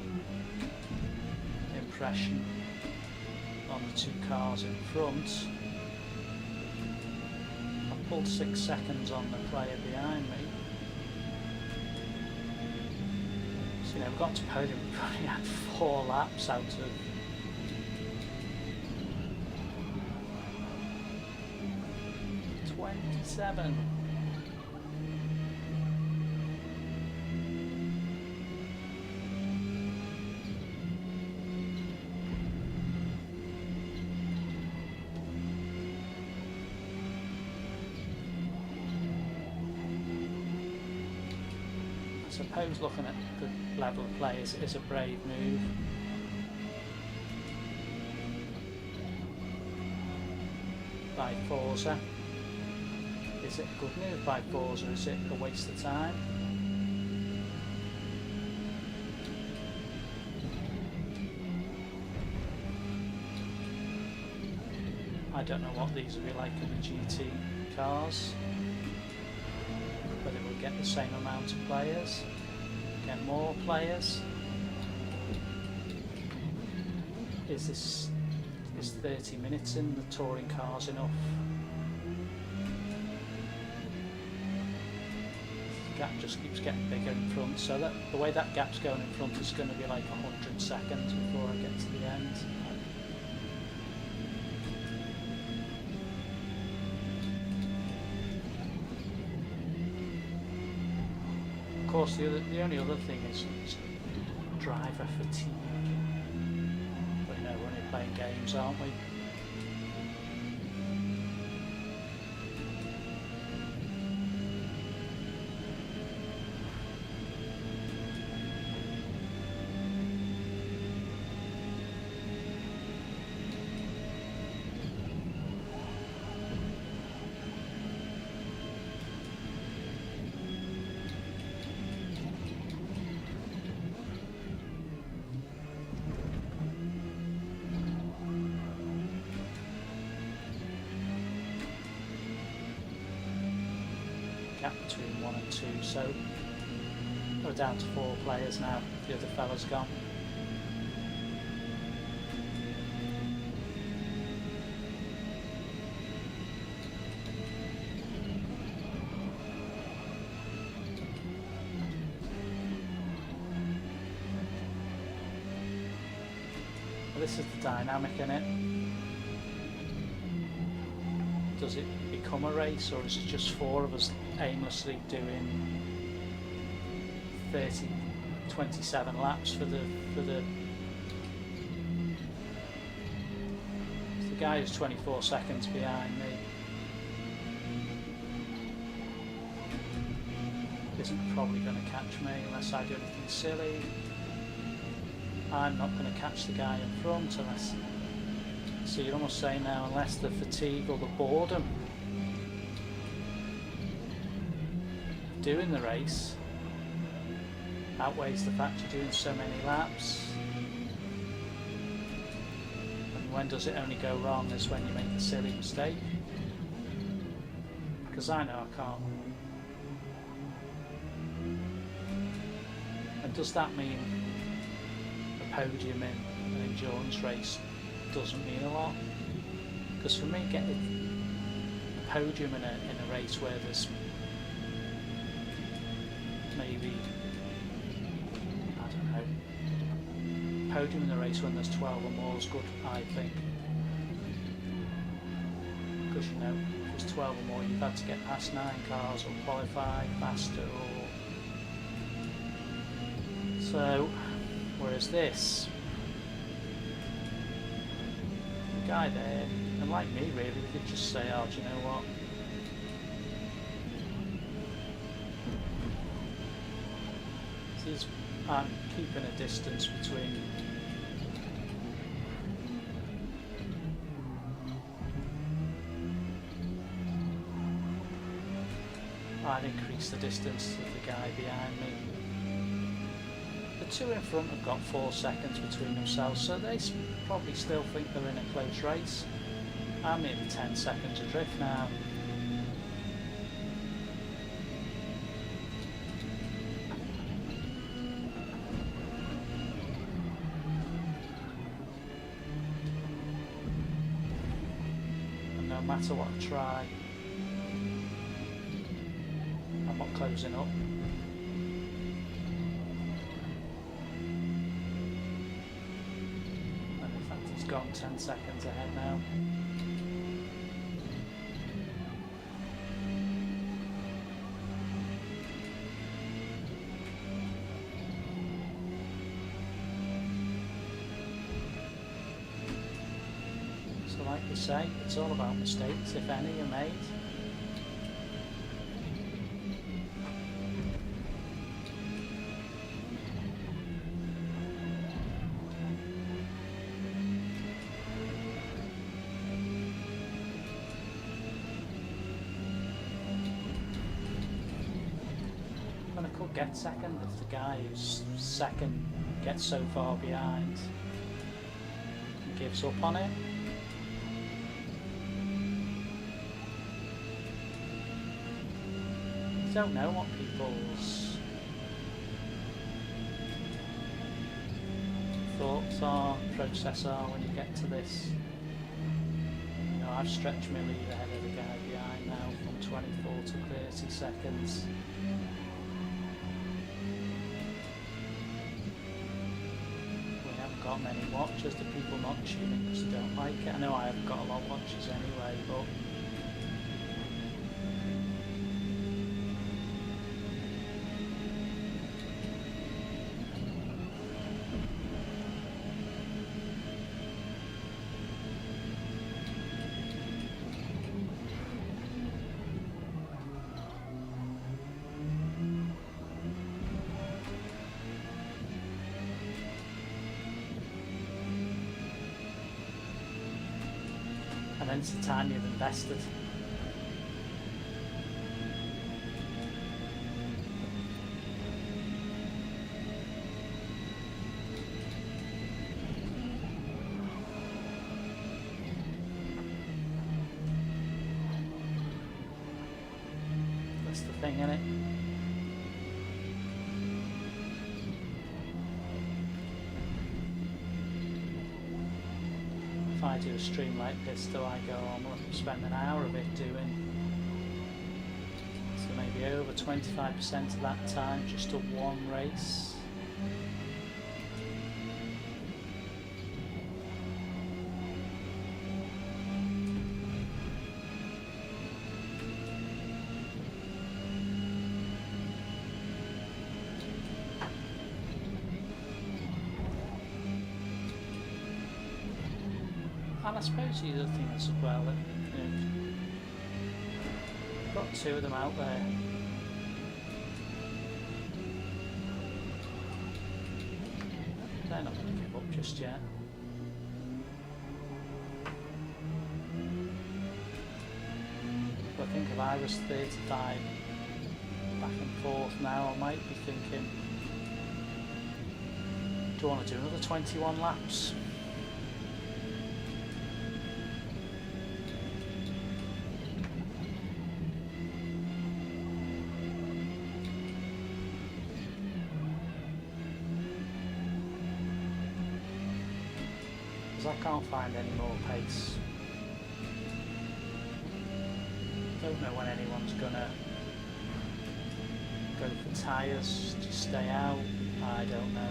impression on the two cars in front. Pulled 6 seconds on the player behind me. So you know, we've got to podium, we've probably had 4 laps out of 27. I suppose looking at the level of play is a brave move. By Forza. Is it a good move by Forza or is it a waste of time? I don't know what these will be like in the GT cars. Whether we'll get the same amount of players, get more players. Is 30 minutes in the touring cars enough? The gap just keeps getting bigger in front, so that the way that gap's going in front is going to be like 100 seconds before I get to the end. Of course, the only other thing is driver fatigue. But you know, we're only playing games, aren't we? Between 1 and 2, so we're down to 4 players now. The other fella's gone. Well, this is the dynamic in it. Does it become a race, or is it just 4 of us aimlessly doing 27 laps for the guy who's 24 seconds behind me isn't probably going to catch me unless I do anything silly. I'm not going to catch the guy in front unless, so you're almost saying now, unless the fatigue or the boredom of doing the race outweighs the fact you're doing so many laps. And when does it only go wrong is when you make a silly mistake. Because I know I can't. And does that mean a podium in an endurance race doesn't mean a lot? Because for me, podium in a race where there's maybe, I don't know, podium in a race when there's 12 or more is good, I think. Because you know, if there's 12 or more, you've had to get past 9 cars or qualify faster, or so. Whereas this, the guy there, and like me really, they could just say, oh, do you know what? I'm keeping a distance between I'd increase the distance of the guy behind me. The two in front have got 4 seconds between themselves, so they probably still think they're in a close race. I'm maybe 10 seconds adrift now. And no matter what I try, I'm not closing up. And in fact he's gone 10 seconds ahead now. So like you say, it's all about mistakes, if any, are made. And I could get second if the guy who's second gets so far behind and gives up on it. I don't know what people's thoughts are, process are when you get to this. You know, I've stretched my lead ahead of the guy behind now from 24 to 30 seconds. We haven't got many watchers. The people not tuning because they don't like it. I know I haven't got a lot of watchers anyway, but and then it's the time you've invested. That's the thing, innit? If I do a stream like this, do I go on, well, spend an hour of it doing, so maybe over 25% of that time just to one race. And I suppose the other thing is as well that, you know, you've got 2 of them out there. They're not going to give up just yet. But I think if I was 35 back and forth now, I might be thinking, do I want to do another 21 laps? I can't find any more pace. Don't know when anyone's gonna go for tyres to stay out. I don't know.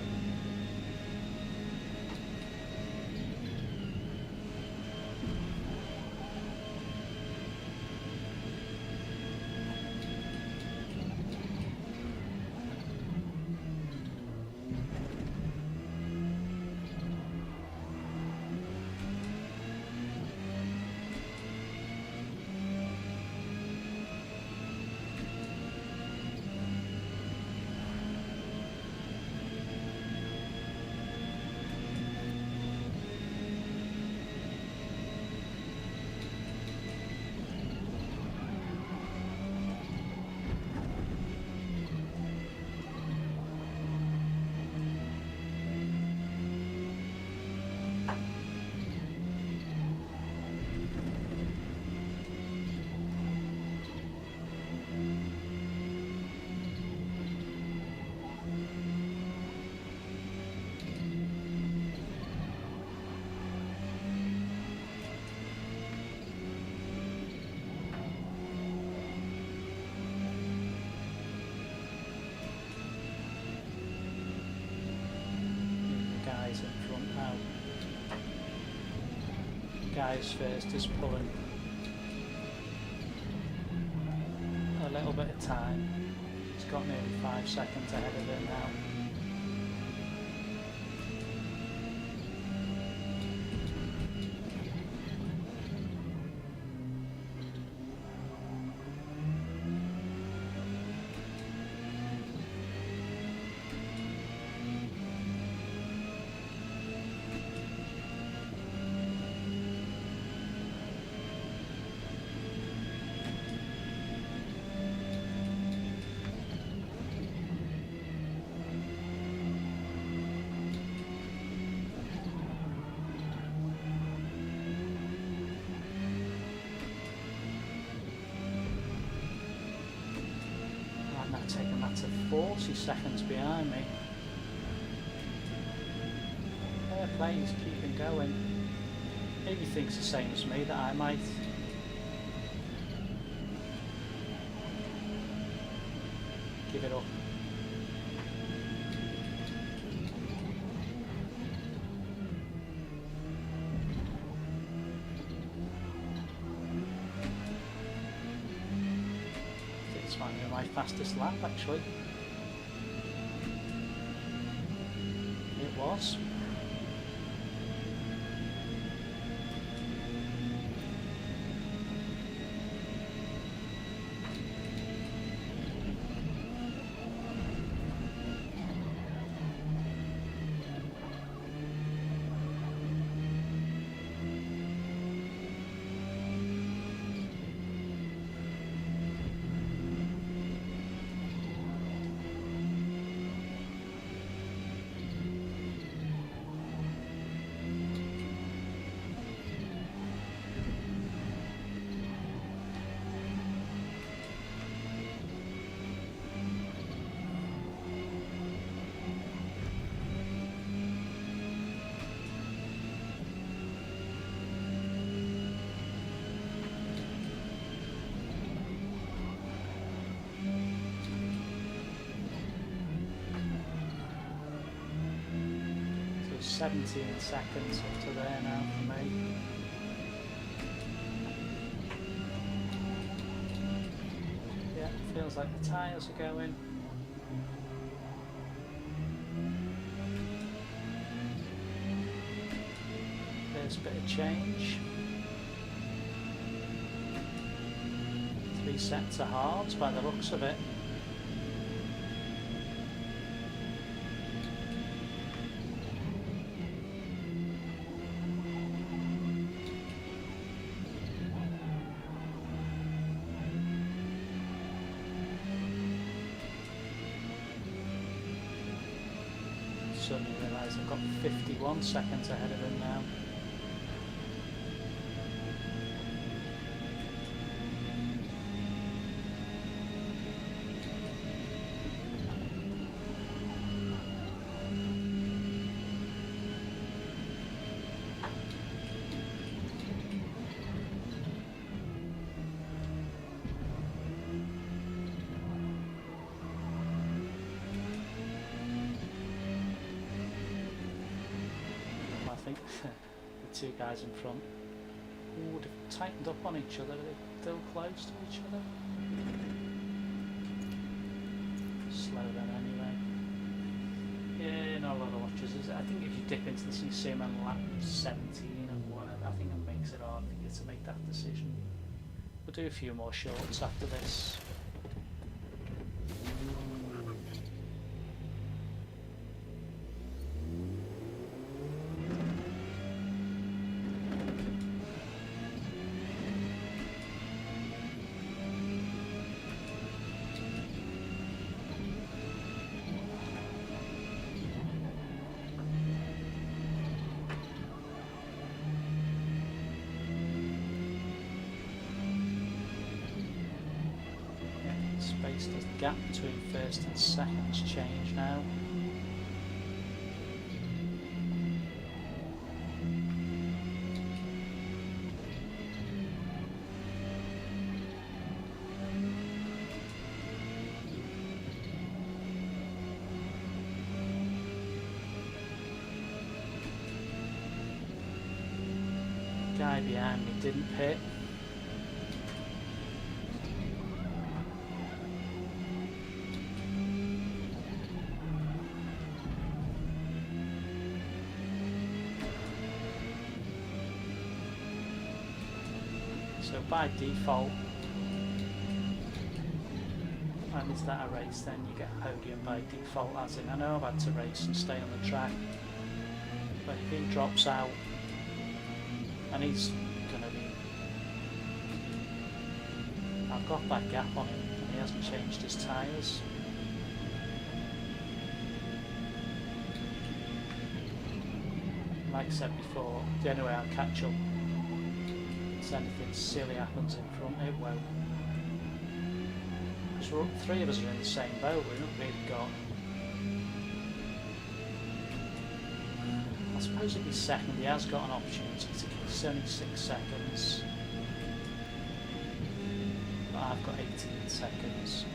In front now. Guys first is pulling a little bit of time. He's got nearly 5 seconds ahead of him now. Taking that to 40 seconds behind me. Fair play, he's keeping going. Maybe he thinks the same as me, that I might. Give it up. My fastest lap actually. It was. So 17 seconds up to there now for me. Yeah, feels like the tyres are going. There's a bit of change. 3 sets of hards by the looks of it. Suddenly realise I've got 51 seconds ahead of him now. point. The two guys in front. Ooh, they've tightened up on each other. They're still close to each other. Slow then anyway. Yeah, not a lot of watches. I think if you dip into this and you see them on lap 17 and whatever, I think it makes it hard for you to make that decision. We'll do a few more shorts after this. Space, the gap between first and second's change now. Guy behind me didn't pit. So by default, and is that a race then? You get a podium by default, as in I know I've had to race and stay on the track, but if he drops out, and he's going to be, I've got that gap on him and he hasn't changed his tyres. Like I said before, the only way I'll catch up is anything silly happens in front, it won't. Because three of us are in the same boat, we've not really got... I suppose if he's second, he has got an opportunity to keep. It's only 6 seconds. But I've got 18 seconds.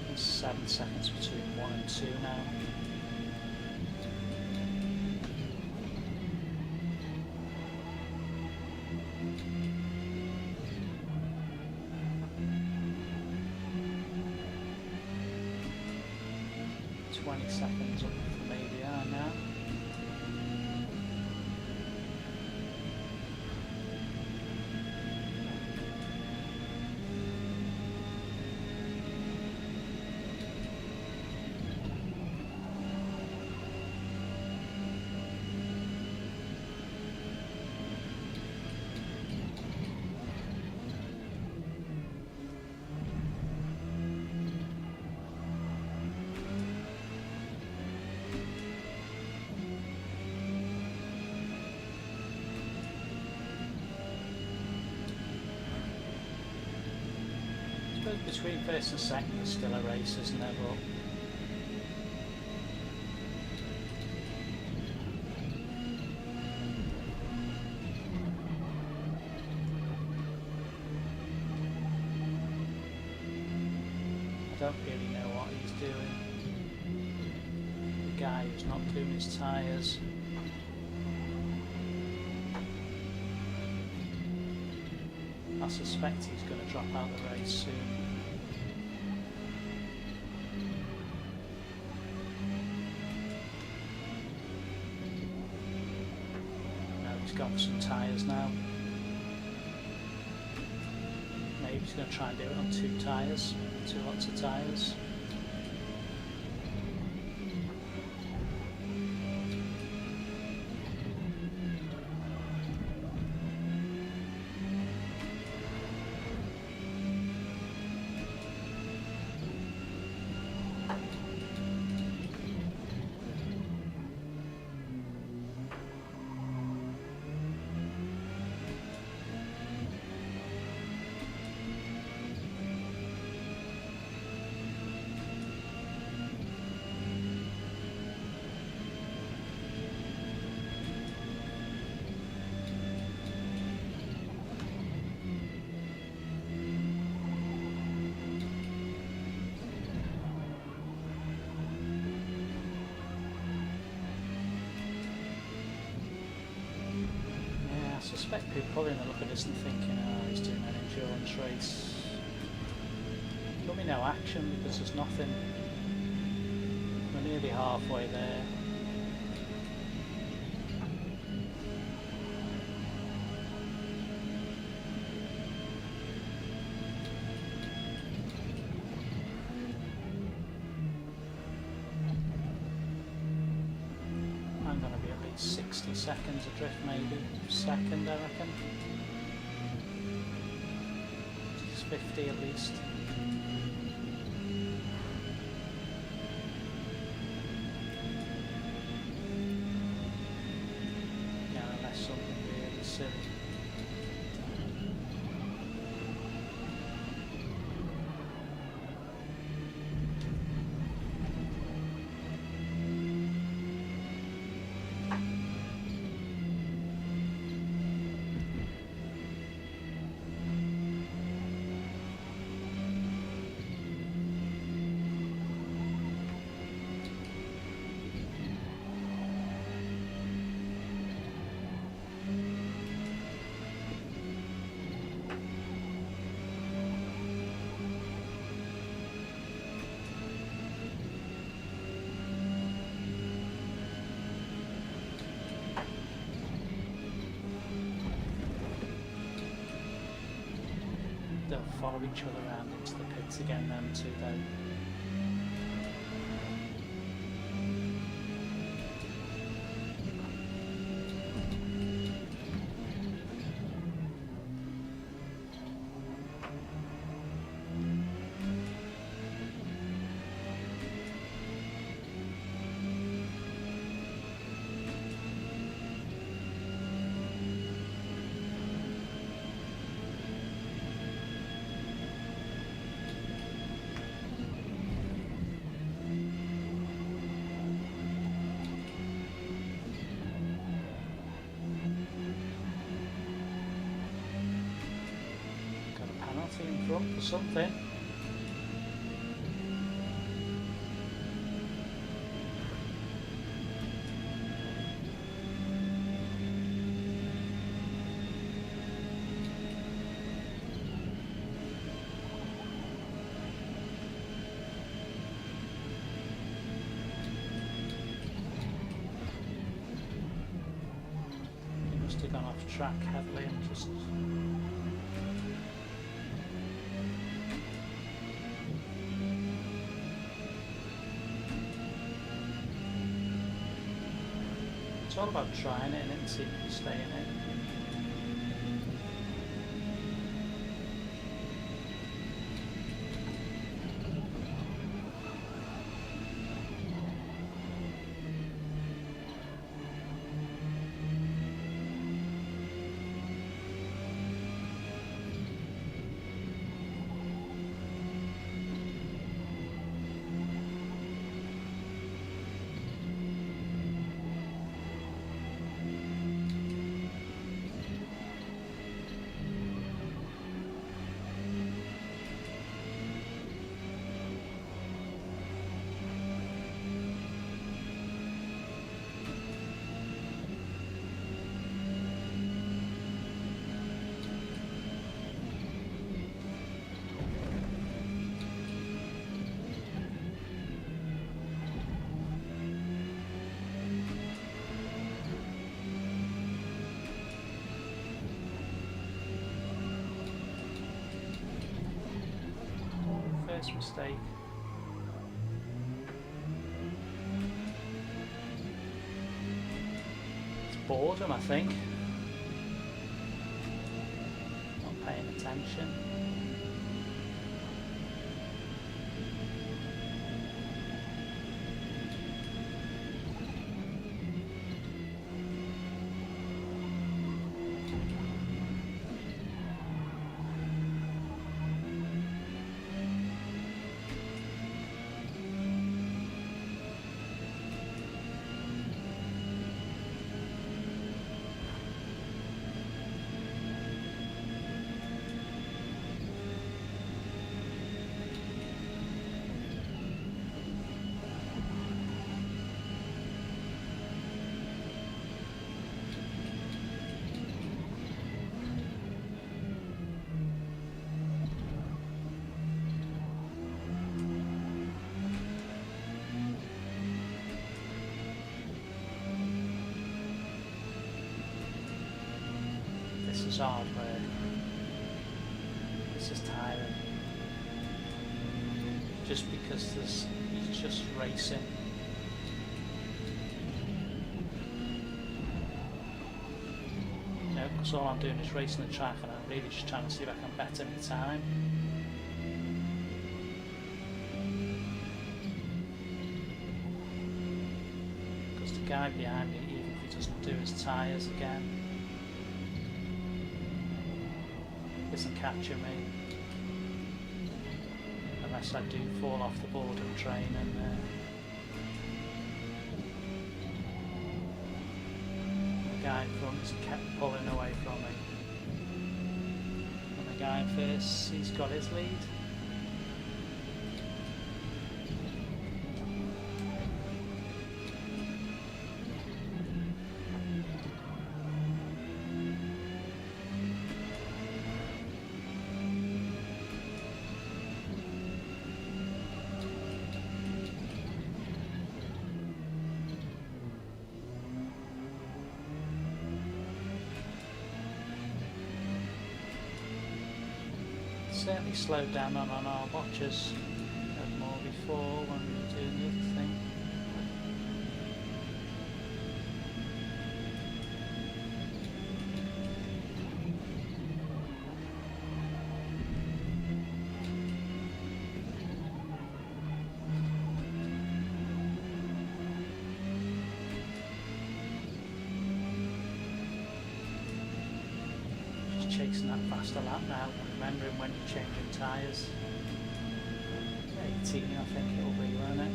There's 7 seconds between 1 and 2 now. Seconds up from ABR now. between first and second there's still a race, isn't there? But I don't really know what he's doing. The guy who's not doing his tyres. I suspect he's going to drop out the race soon. No, he's got some tyres now. Maybe he's going to try and do it on 2 tyres, 2 lots of tyres. I suspect people are probably going to look at this and thinking, oh, he's doing an endurance race. There'll be no action because there's nothing. We're nearly halfway there. I'm going to be at least 60 seconds adrift, maybe. Second, I reckon. 50 at least. Yeah, unless something really silly. They'll follow each other around into the pits again, them two though. In front or something. He must have gone off track heavily and just it's all about trying it and see if you stay in it. first mistake. It's boredom, I think. Not paying attention. This is hard work. This is tiring. Just because he's just racing. Because all I'm doing is racing the track and I'm really just trying to see if I can better my time. Because the guy behind me, even if he doesn't do his tyres again, isn't catching me unless I do fall off the boredom train and the guy in front has kept pulling away from me, and the guy in first, he's got his lead. Certainly slowed down on our watches more before when we were doing the other thing. Just chasing that faster lap now. Remembering when you're changing tyres. 18 I think it'll be, won't it?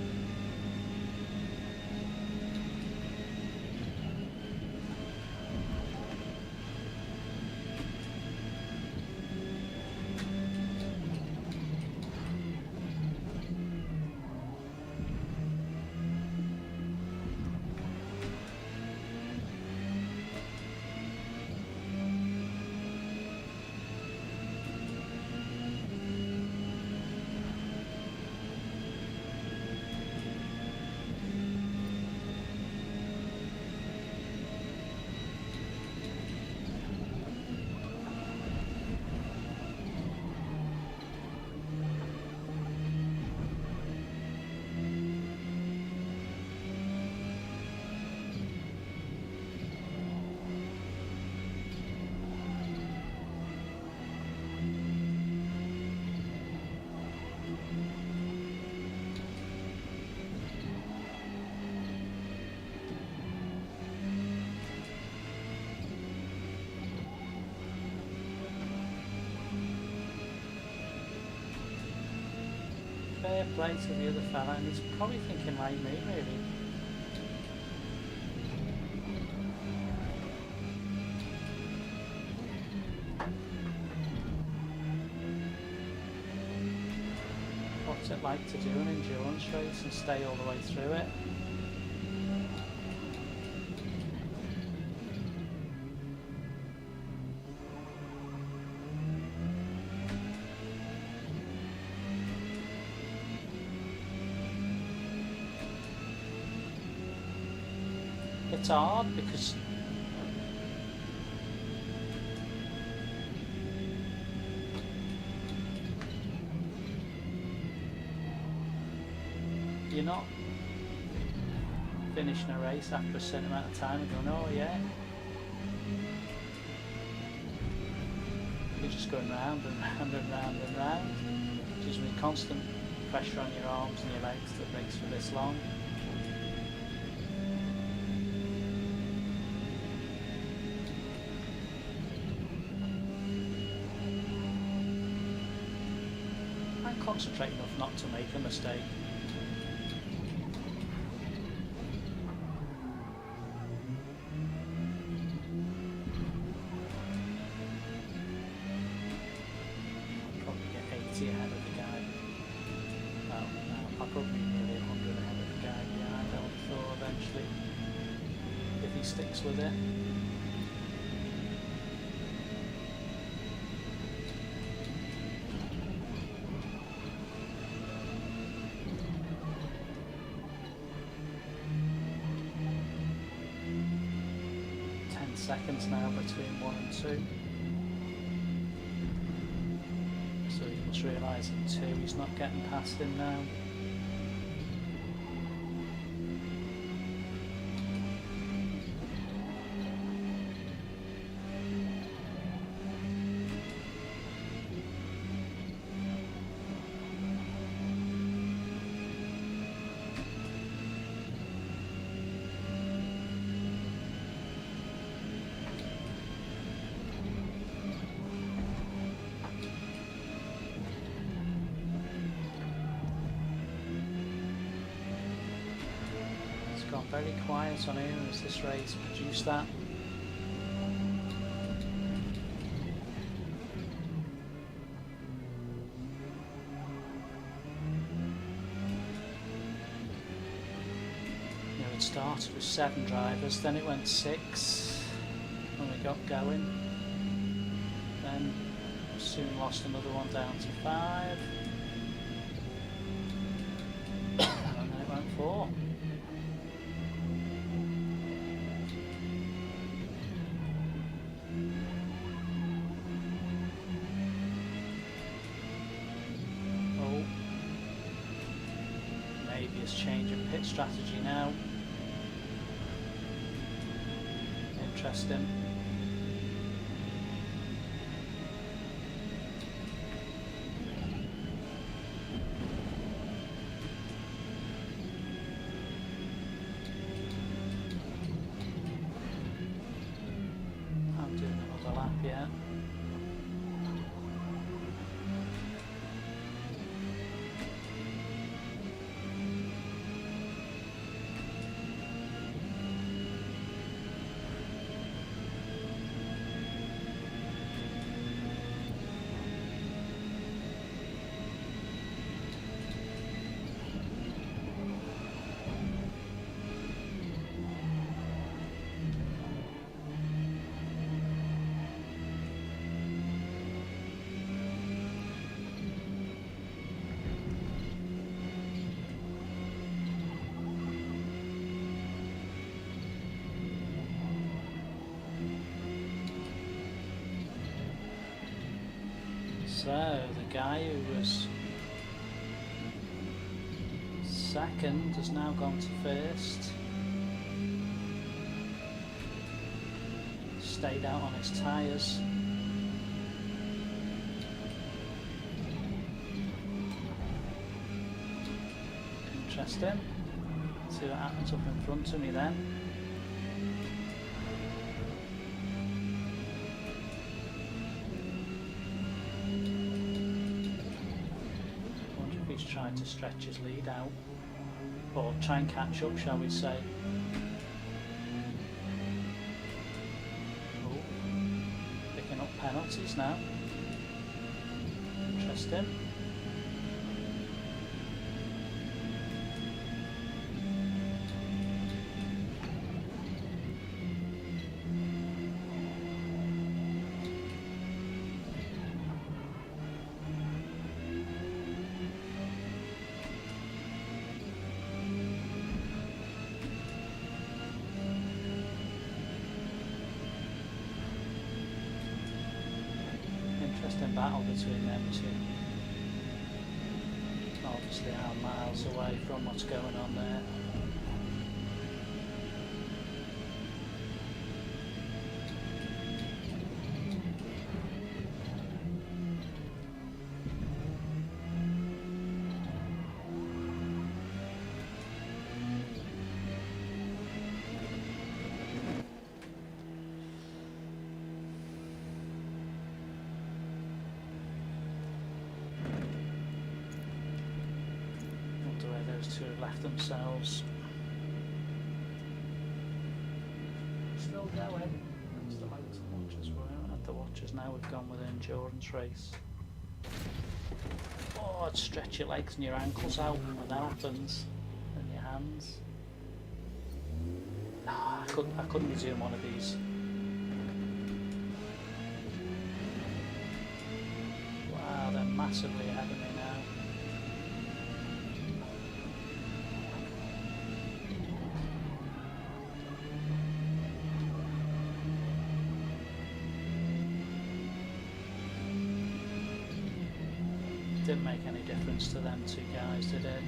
Fair play to the other fella, and he's probably thinking like me really. What's it like to do an endurance race and stay all the way through it? It's hard because you're not finishing a race after a certain amount of time and going, oh yeah. You're just going round and round and round and round. Just with constant pressure on your arms and your legs that makes for this long. And concentrate enough not to make a mistake. Probably get 80 ahead of the guy. No, I'll probably be nearly 100 ahead of the guy behind, I would have thought eventually, if he sticks with it. Seconds now between 1 and 2. So he must realise at 2 he's not getting past him now. Gone very quiet on here as this race produced that. You know, it started with 7 drivers, then it went 6 when we got going. Then soon lost another one down to 5. And then it went 4. Maybe it's changing pit strategy now. Interesting. I'm doing another lap, yeah. So the guy who was second has now gone to first. Stayed out on his tyres. Interesting. See what happens up in front of me then. He's trying to stretch his lead out, or try and catch up, shall we say. Oh, picking up penalties now. Interesting. Interesting battle between them two. Obviously obviously are miles away from what's going on there. To have left themselves. Still going. Still out to the watches. We're at the watches now. We've gone with an endurance race. Oh, I'd stretch your legs and your ankles out when that happens, and your hands. No, I couldn't be doing one of these. Wow, they're massively ahead of me now. Didn't make any difference to them two guys, did it?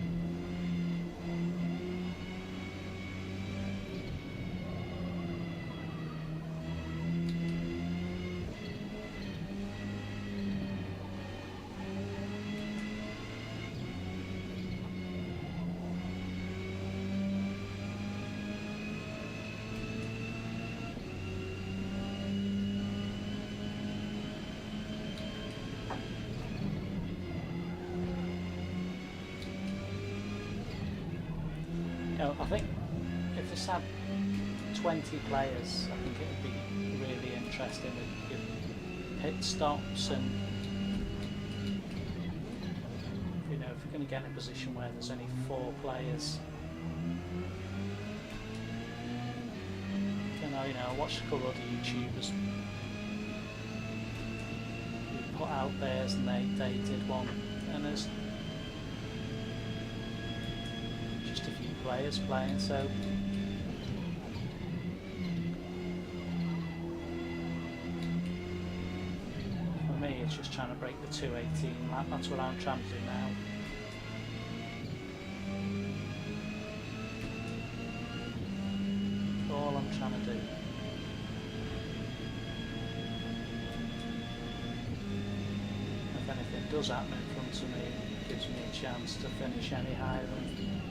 I think if this had 20 players, I think it would be really interesting with pit stops and, you know, if you're going to get in a position where there's only 4 players. You know, I watched a couple of other YouTubers who put out theirs and they did one, and there's players playing, so for me it's just trying to break the 218. That's what I'm trying to do now. All I'm trying to do. If anything does happen in front of me, it gives me a chance to finish any higher than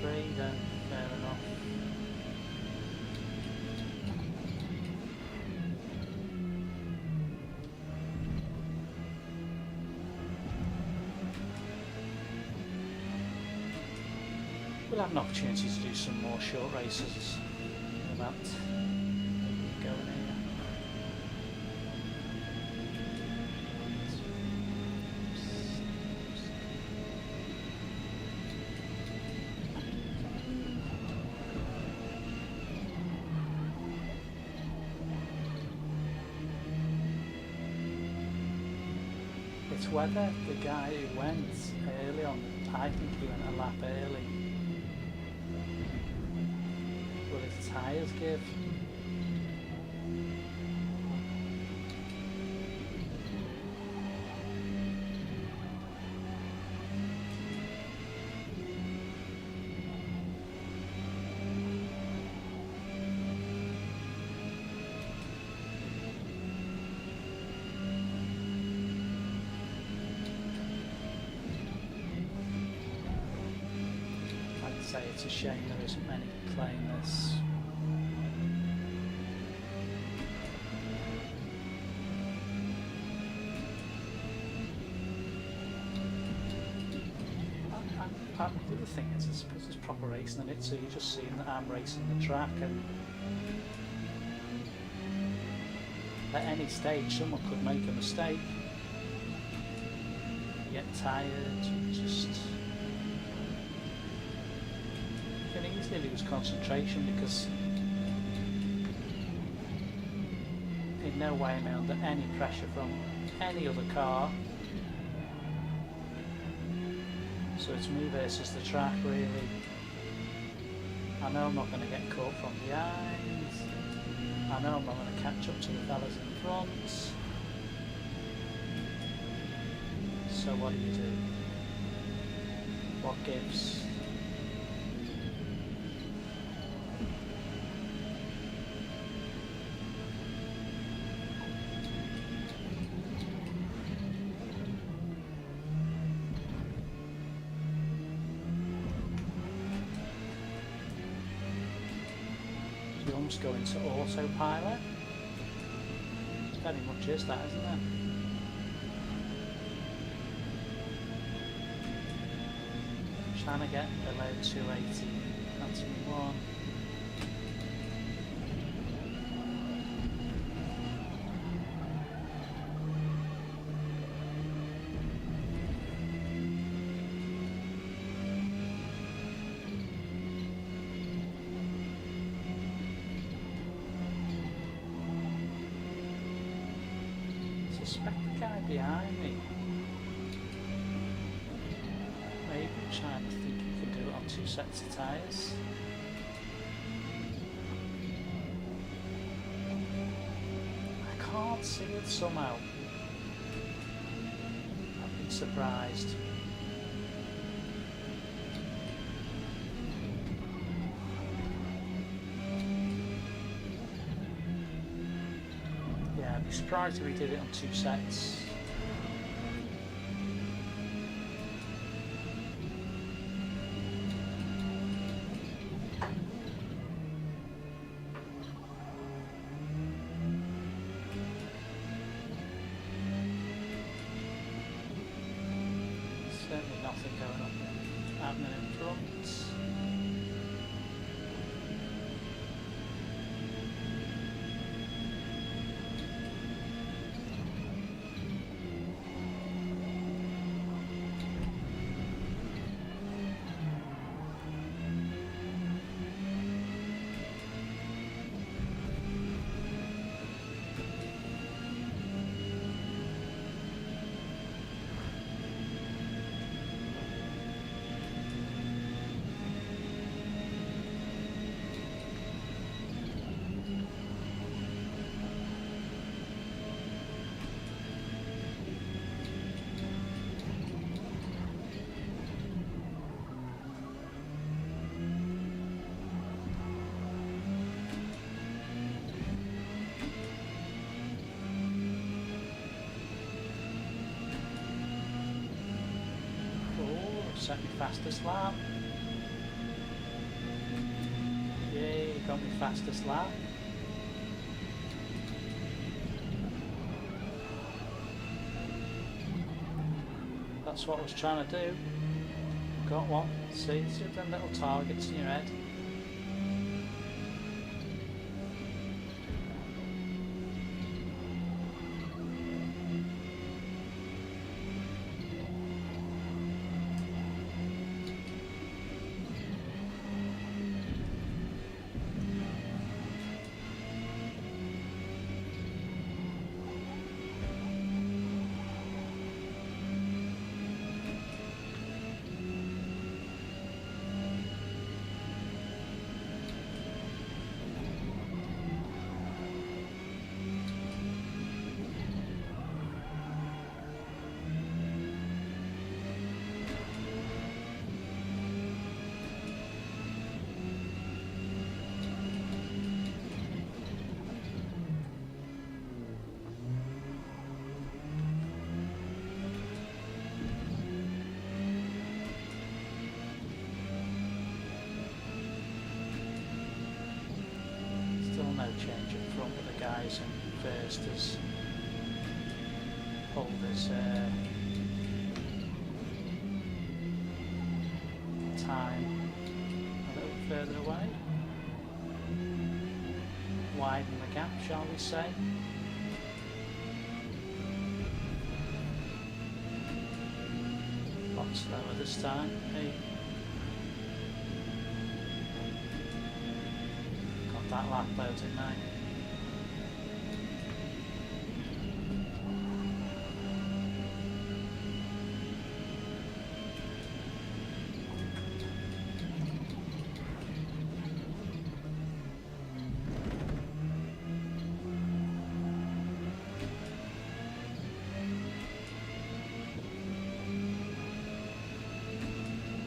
3, then fair enough. We'll have an opportunity to do some more short races in about going here. It's whether the guy who went early on, I think he went a lap early. Will his tyres give? It's a shame there isn't many playing this. The other thing is, I suppose it's proper racing in it, so you're just seeing that I'm racing the track, and at any stage someone could make a mistake. You get tired, you just easily lose concentration, because in no way am I under any pressure from any other car, so it's me versus the track really. I know I'm not going to get caught from behind, I know I'm not going to catch up to the fellas in front, so So what do you do? What gives? You almost go into autopilot. It very much is that, isn't it? Trying to get below 280. That's one. I suspect the guy behind me. Maybe trying to think you can do it on 2 sets of tyres. I can't see it somehow. I've been surprised. Yeah, I'd be surprised if we did it on 2 sets. Certainly nothing going on happening in front. Set me fastest lap. Yay, got me fastest lap. That's what I was trying to do. Got one. See them little targets in your head. Change up front with the guys in first as pull this time a little further away, widen the gap, shall we say. A lot slower this time. Hey. That lap though, didn't I?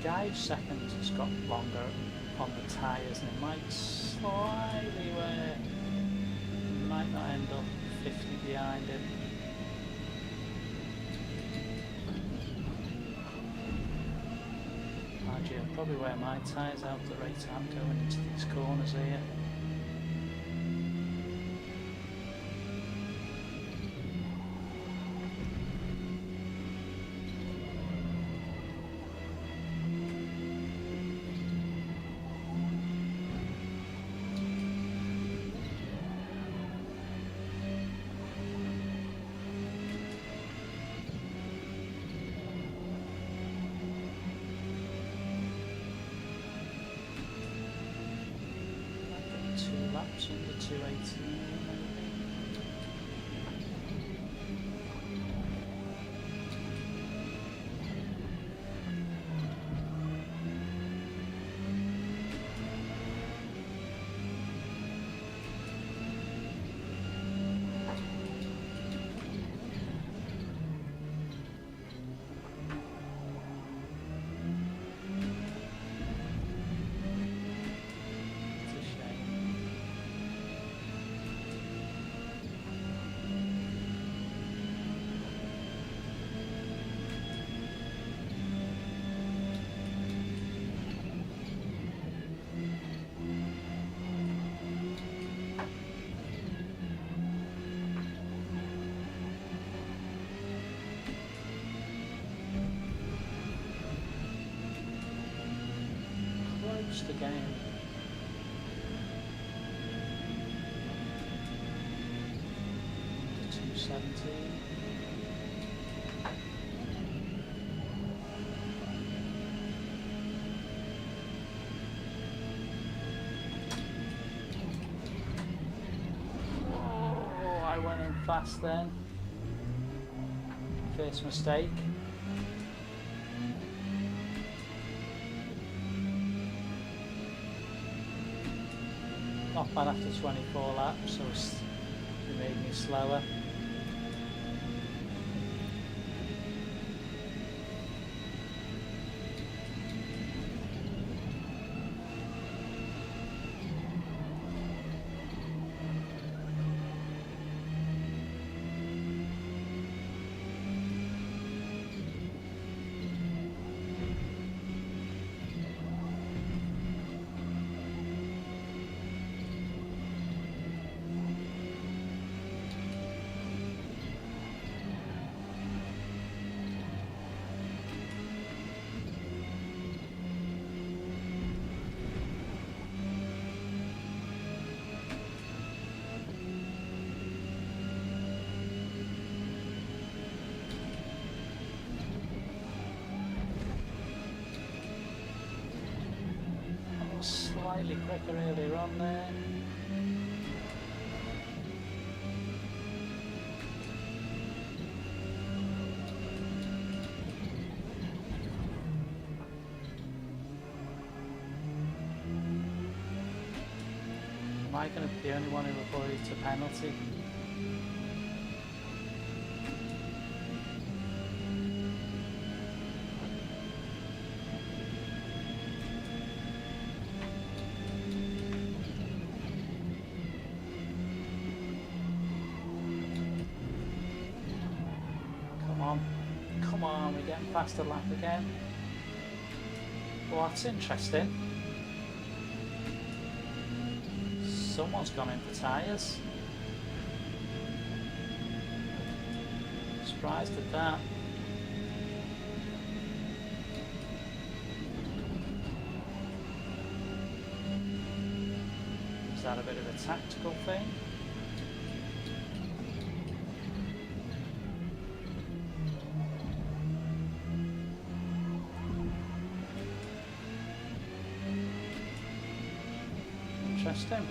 Guy's second has got longer on the tyres and it might slightly wear. Might not end up 50 behind him. I'll probably wear my tyres out at the rate I'm going into these corners here. Laps under 218 again. Under 270. Oh, I went in fast then. First mistake. Not bad after 24 laps, so it made me slower. Slightly quicker earlier on there. Am I going to be the only one who avoids a penalty? Come on, we're getting faster lap again. Well, that's interesting. Someone's gone in for tyres. Surprised at that. Is that a bit of a tactical thing? Interesting.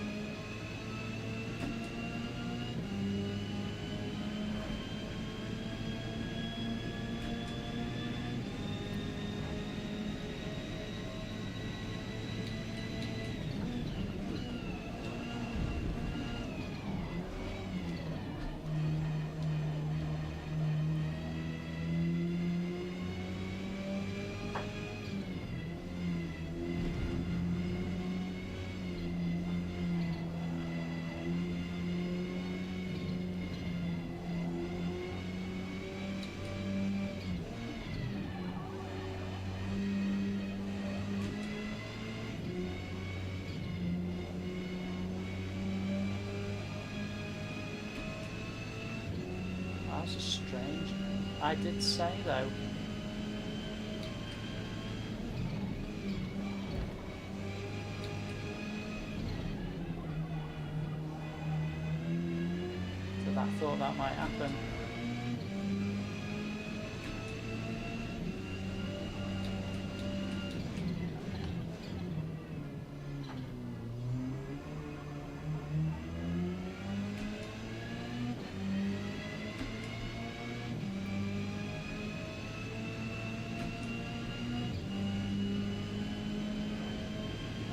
I did say though. That I thought that might happen.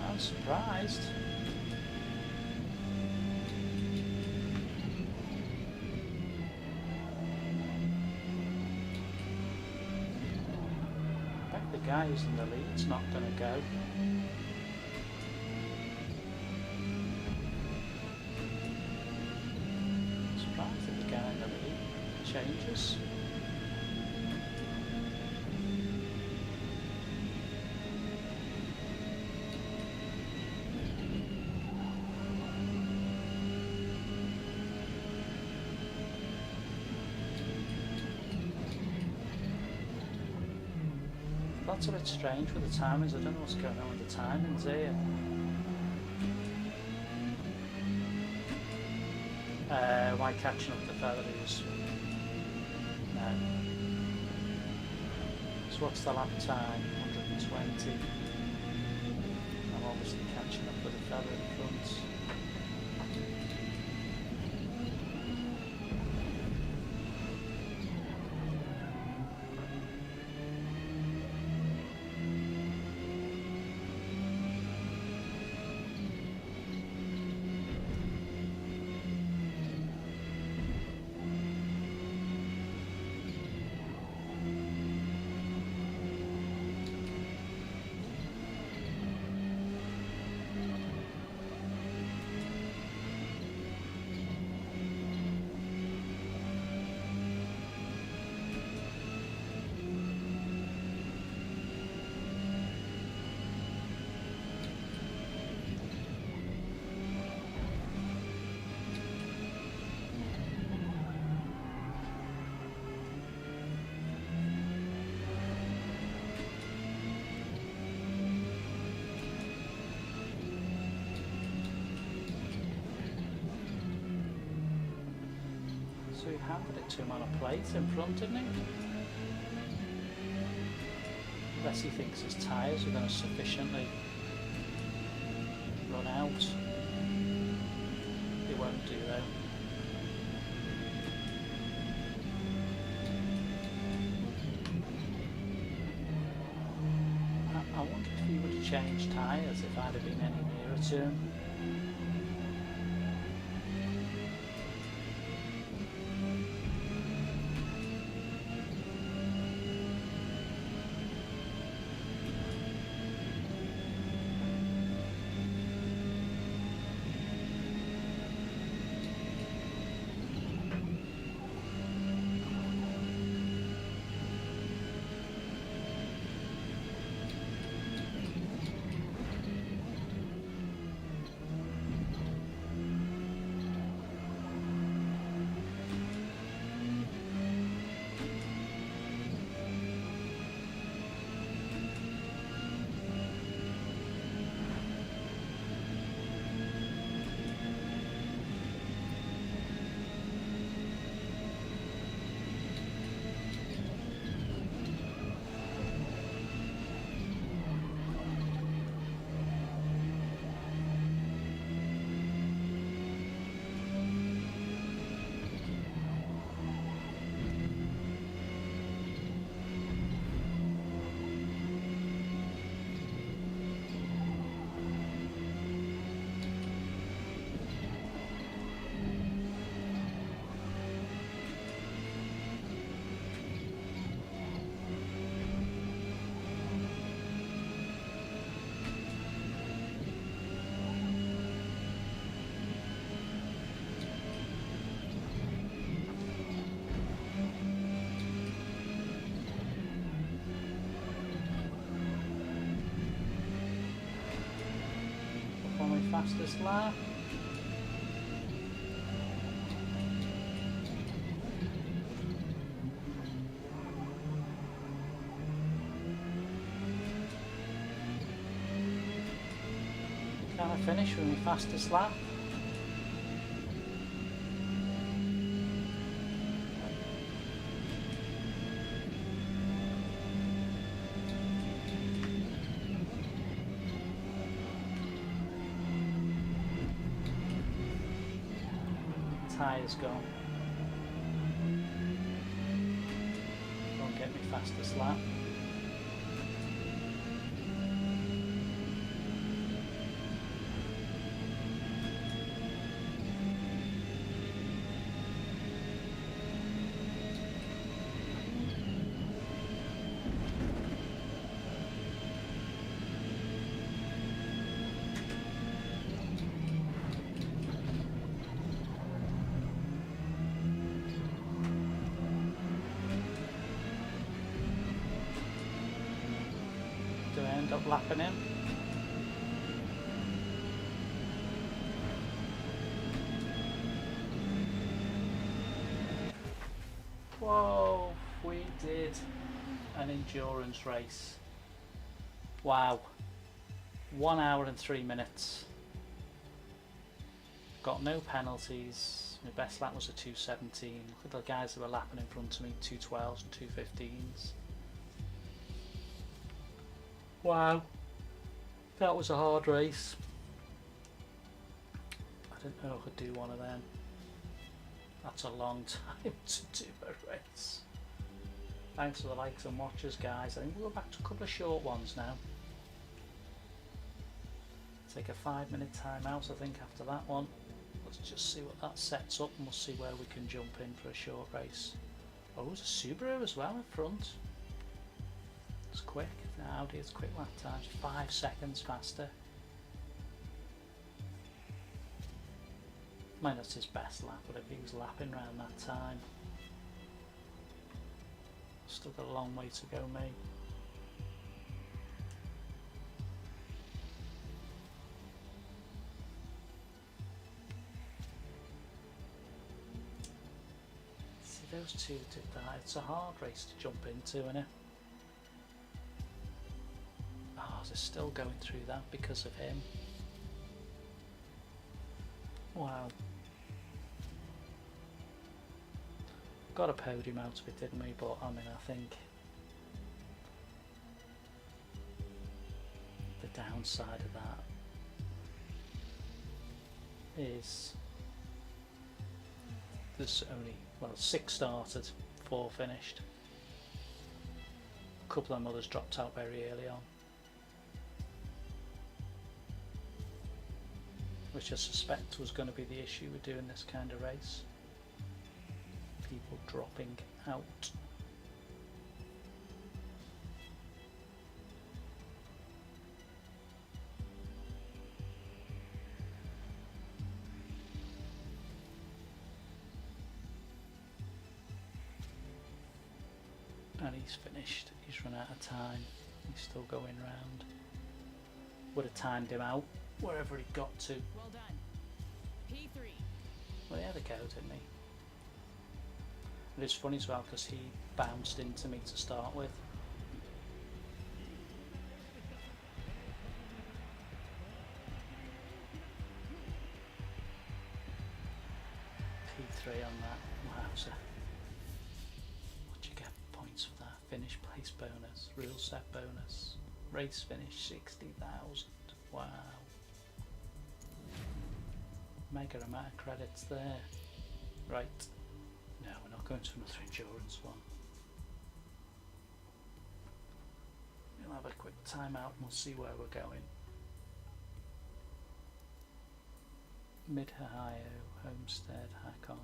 I'm surprised. I bet the guy who's in the lead's not going to go. I'm surprised that the guy in the lead changes. That's a bit strange with the timings. I don't know what's going on with the timings here. Am I catching up the feathers? No. So what's the lap time? 120. I'm obviously catching up with the feather in front. So he handed it to him on a plate in front, didn't he? Unless he thinks his tyres are going to sufficiently run out. They won't do though. I wonder if he would have changed tyres if I'd have been any nearer to him. Fastest lap. Can I finish with my fastest lap? Tyre's gone. Don't get me fastest lap. Do I end up lapping him? Whoa, we did an endurance race. Wow. 1 hour and 3 minutes. Got no penalties. My best lap was a 2:17. Look at the guys that were lapping in front of me, 2:12s and 2:15s. Wow, that was a hard race. I didn't know I could do one of them. That's a long time to do a race. Thanks for the likes and watches, guys. I think we'll go back to a couple of short ones now. Take a 5-minute time out, I think, after that one. Let's just see what that sets up and we'll see where we can jump in for a short race. Oh, there's a Subaru as well in front. It's quick. The Audi is quick lap times, 5 seconds faster. Might not his best lap, but if he was lapping around that time. Still got a long way to go, mate. See, those two did that. It's a hard race to jump into, isn't it? Oh, they're still going through that because of him. Wow. Got a podium out of it, didn't we? But I mean, I think the downside of that is there's only, well, 6 started, 4 finished. A couple of them others dropped out very early on, which I suspect was going to be the issue with doing this kind of race. People dropping out. And he's finished. He's run out of time. He's still going round. Would have timed him out wherever he got to. Well done. P3. Well, he had a go, didn't he? And it's funny as well because he bounced into me to start with. P3 on that. Wowza. What do you get points for that? Finish place bonus, rule set bonus, race finish 60,000. Wow. Mega amount of credits there. Right. No, we're not going to another endurance one. We'll have a quick time out and we'll see where we're going. Mid-Ohio, Homestead, Hakon.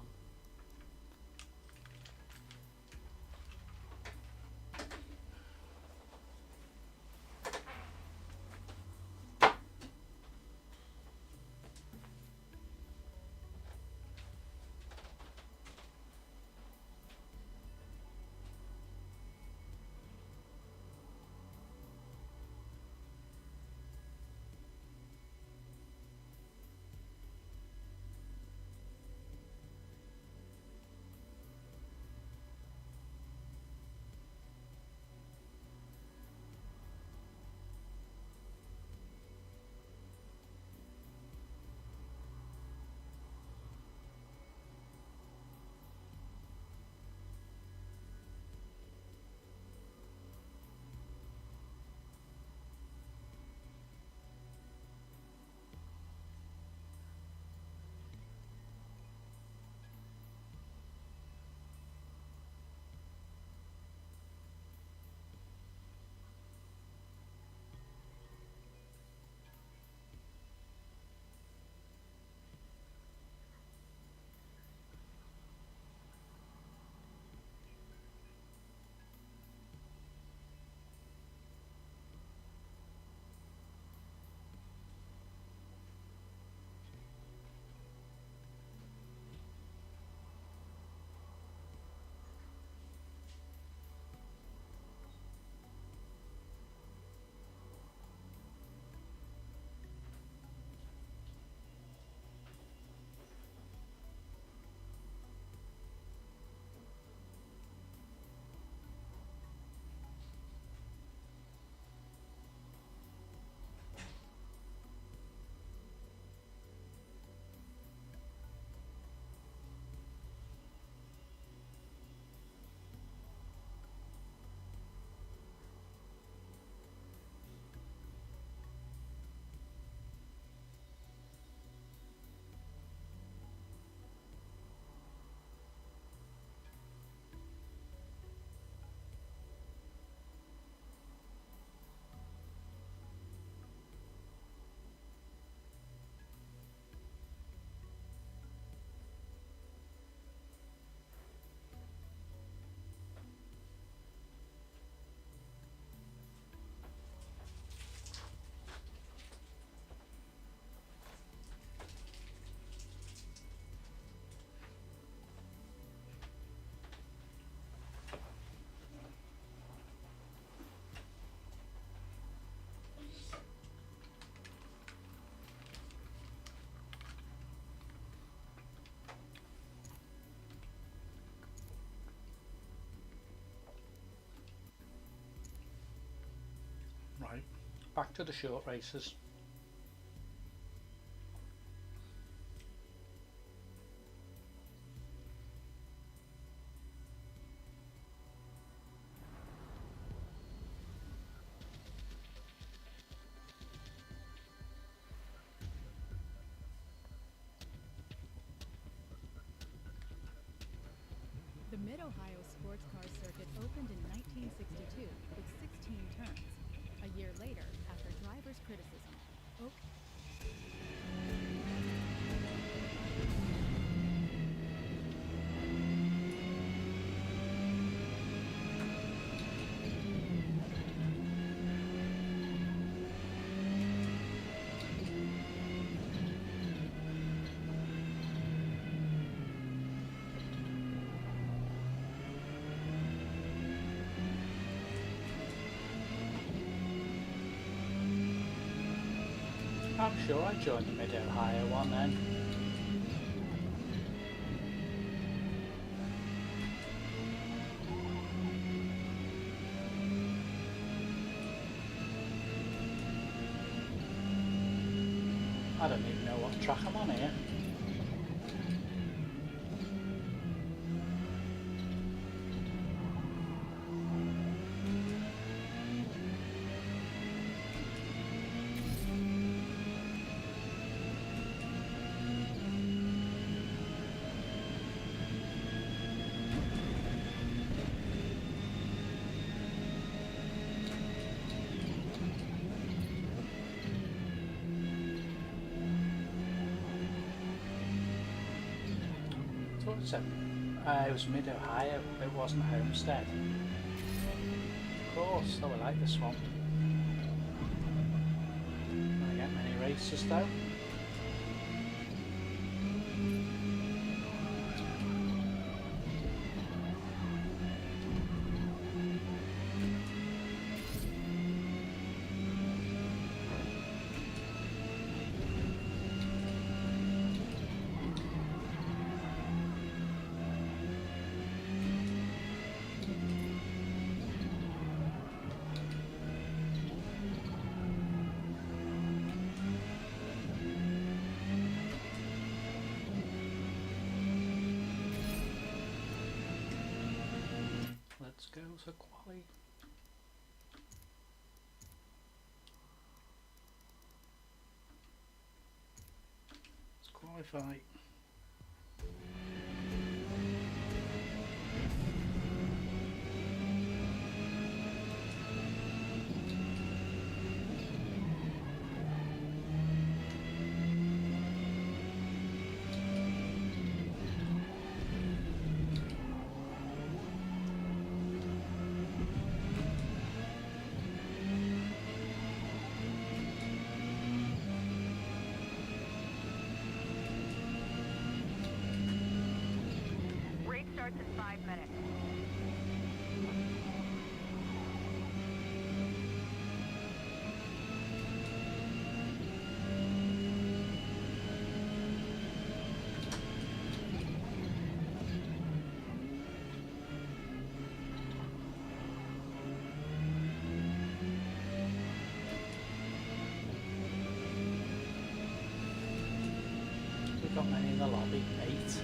Right, back to the short races. The Mid-Ohio Sports Car Circuit opened in 1962 with 16 turns. A year later, after drivers' criticism, Oak I'm sure I joined the Mid-Ohio one then. I don't even know what track I'm on here. What was it? It was Mid-Ohio, it wasn't Homestead. Of course, though I like this one. Don't get many races though. Let's go to quali. Let's qualify. Race starts in 5 minutes. We've got many in the lobby, 8.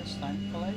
cars, thankfully.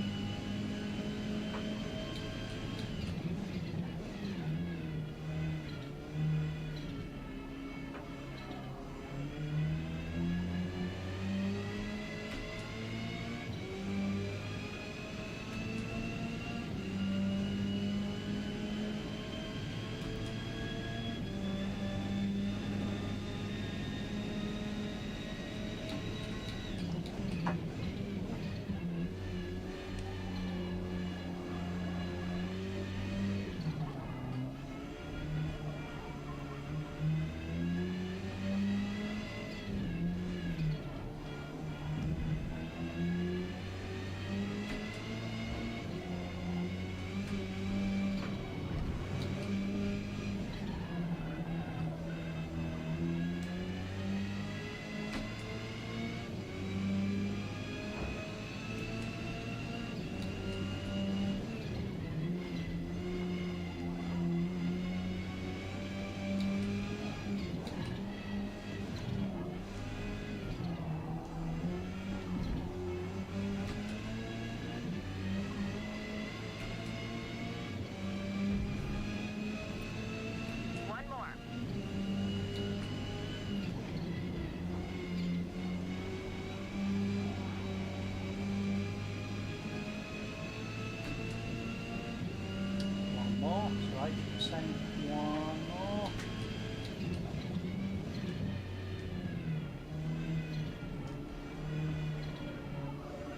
One more. One more. So I keep saying one more.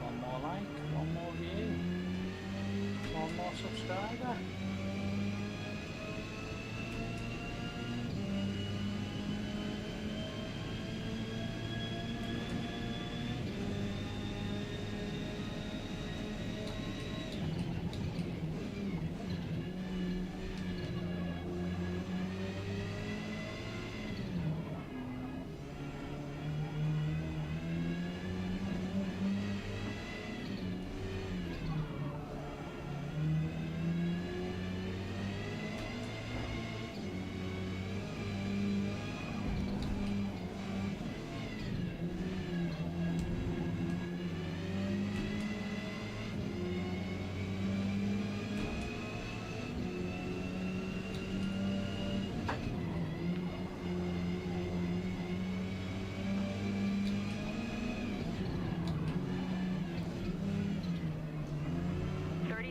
One more like, one more view, one more subscriber.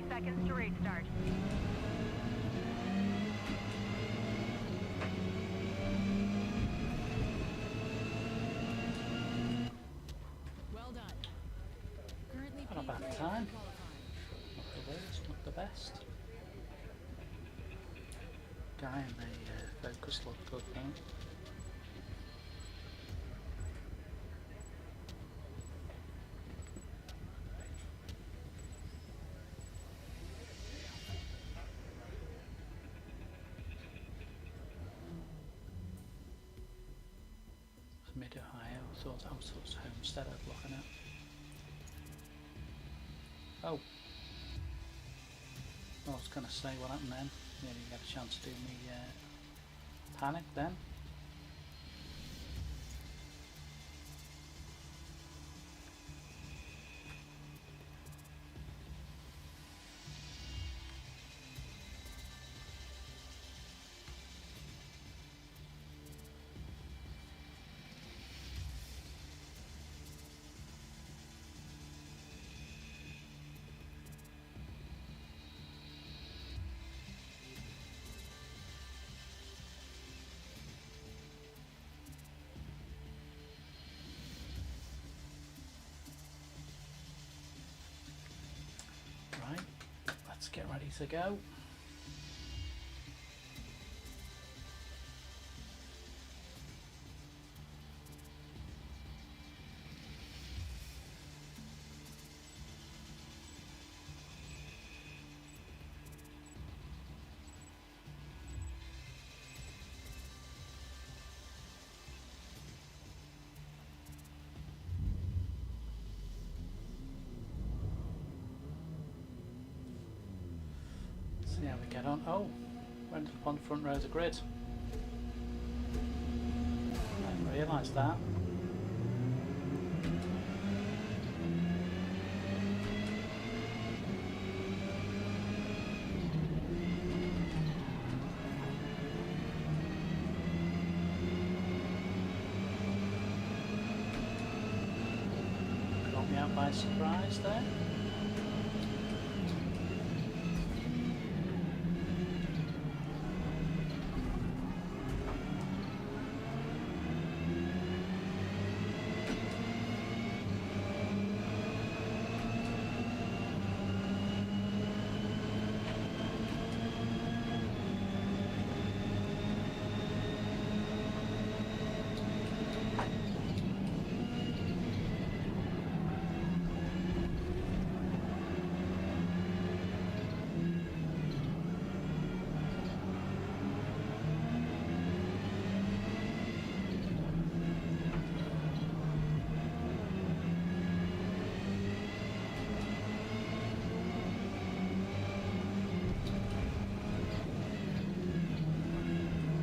Seconds to restart. Well done. Currently Not a bad P3 time. qualifying. Not the worst, not the best. Guy in the focus looked good though. Mid-Ohio, thought that was Homestead I was looking at. Oh. I was going to say what happened then. Yeah, didn't get a chance to do me panic then. Right, let's get ready to go. See how we get on. Oh, went up on the front row of the grid. I didn't realise that. me out by surprise there.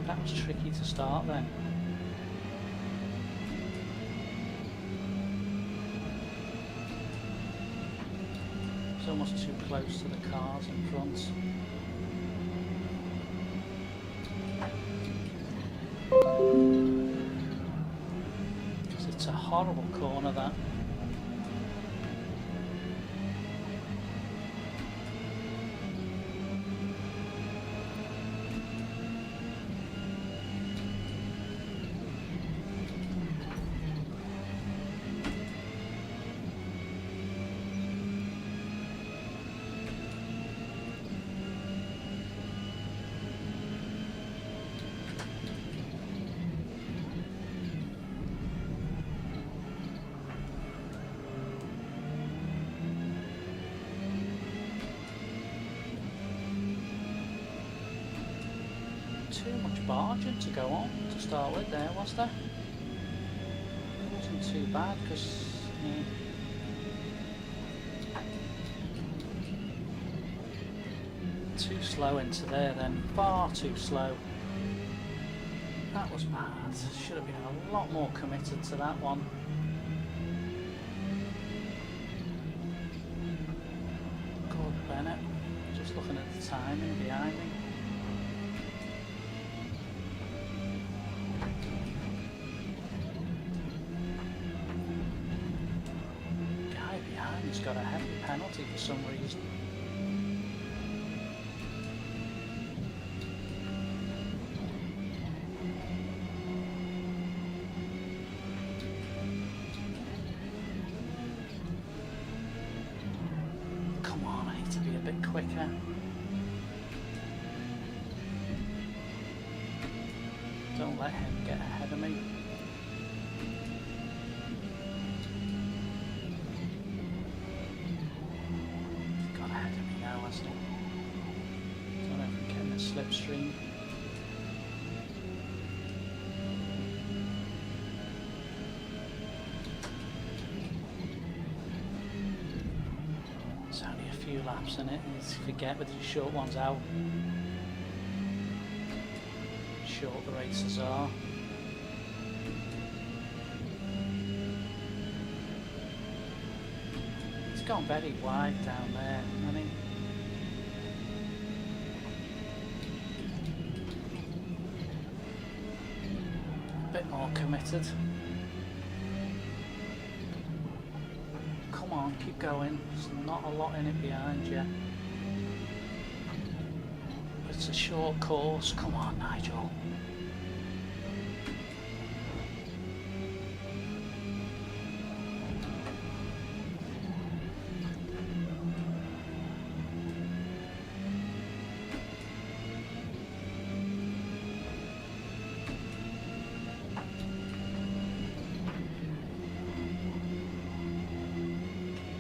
That was tricky to start then. It's almost too close to the cars in front. Because it's a horrible corner, that. Too much barging to go on to start with there, was there? It wasn't too bad because too slow into there then, far too slow. That was bad. Should have been a lot more committed to that one. Good Bennett, just looking at the timing behind me. He's got a heavy penalty for some reason. Come on, I need to be a bit quicker. Don't let him get ahead of me. Don't know if I'm getting a slipstream. There's only a few laps in it, and you forget with the short ones how short the races are. It's gone very wide down there. I mean, a bit more committed. Come on, keep going. There's not a lot in it behind you. It's a short course. Come on, Nigel.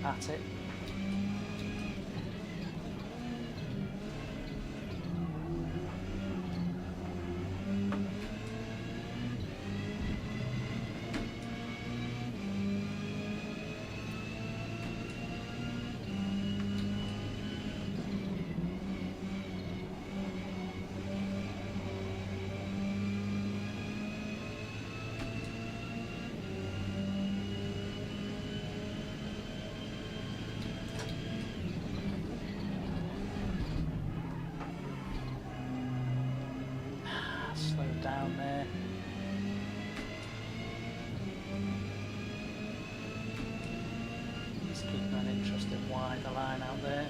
That's it. by the line out there.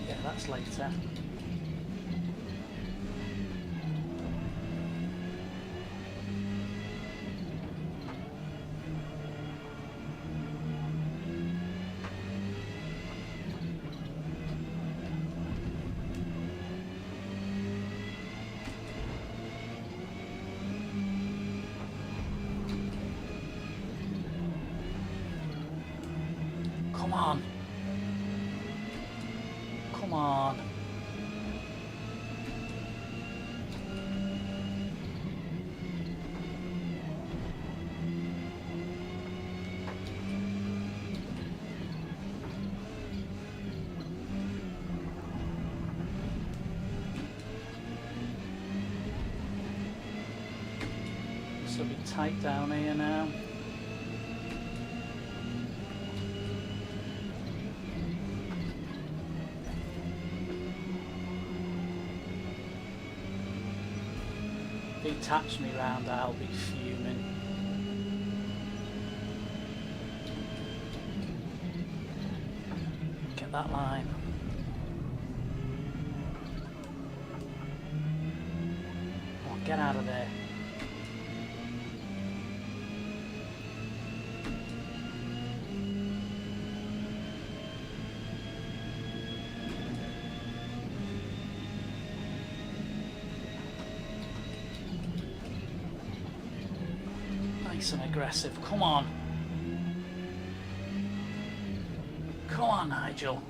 Yeah, that's later. Come on. Come on. This will be tight down here now. If he taps me round, I'll be fuming. Get that line. Oh, get out of there. Nice and aggressive. Come on. Come on, Nigel.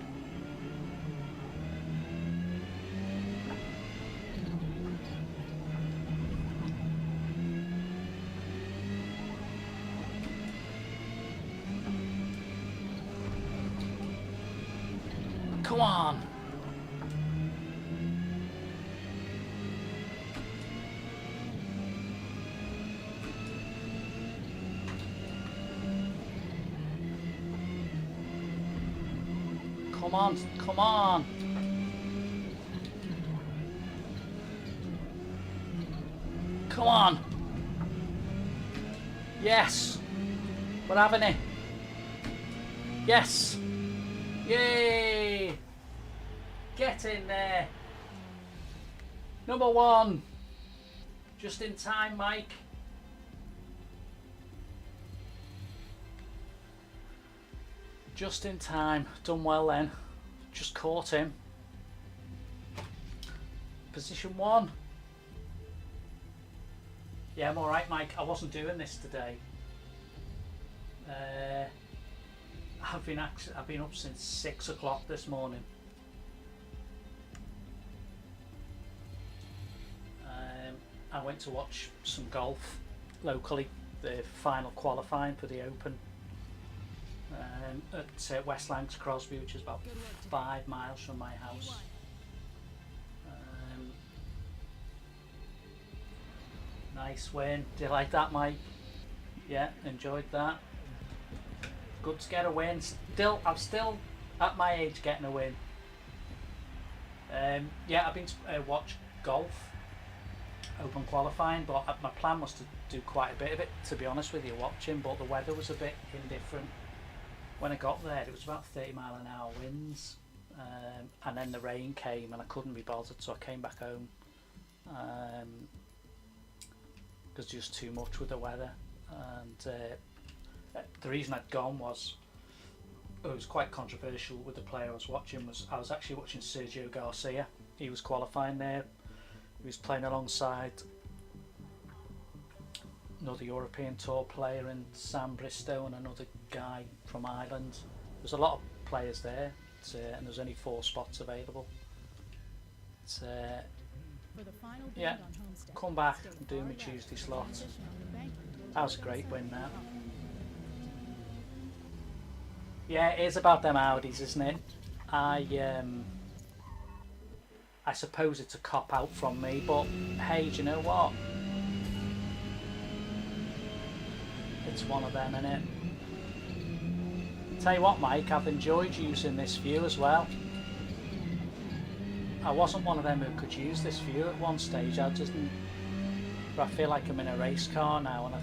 Come on. Come on, come on. Come on. Yes. We're having it. Yes. Yay. Get in there. Number one. Just in time, Mike. Just in time. Done well then. Just caught him. Position one. Yeah, I'm alright, Mike. I wasn't doing this today. I've been up since 6 o'clock this morning. I went to watch some golf locally, the final qualifying for the Open at West Lancs Crosby, which is about 5 miles from my house. Nice win. Did you like that, Mike? Yeah, enjoyed that. Good to get a win. I'm still at my age getting a win. Yeah, I've been to watch golf Open qualifying, but my plan was to do quite a bit of it, to be honest with you, watching, but the weather was a bit indifferent. When I got there, it was about 30-mile-an-hour winds, and then the rain came and I couldn't be bothered, so I came back home because just too much with the weather. And the reason I'd gone was, it was quite controversial with the player I was watching. I was actually watching Sergio Garcia. He was qualifying there. He was playing alongside another European Tour player and Sam Bristow and another guy from Ireland. There's a lot of players there, and there's only 4 spots available. Yeah, come back and do my Tuesday slot. That was a great win, that. Yeah, it is about them Audis, isn't it? I suppose it's a cop-out from me, but hey, do you know what? It's one of them, innit? Tell you what, Mike, I've enjoyed using this view as well. I wasn't one of them who could use this view at one stage. I but I feel like I'm in a race car now, and I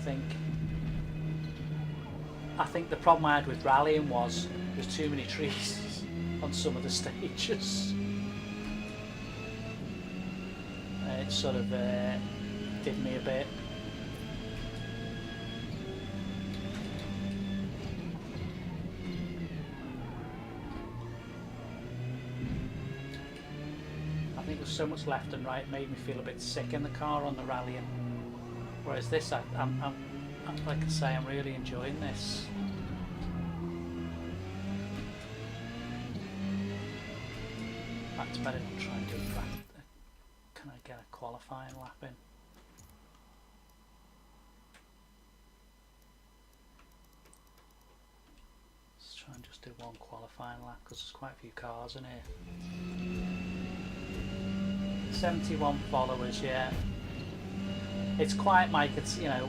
think the problem I had with rallying was there's too many trees on some of the stages. It sort of did me a bit. I think there's so much left and right, it made me feel a bit sick in the car on the rallying. Whereas this, I'm like I say, I'm really enjoying this. That's better than try and do that. Can I get a qualifying lap in? Let's try and just do one qualifying lap because there's quite a few cars in here. 71 followers, yeah. It's quiet, Mike. It's, you know,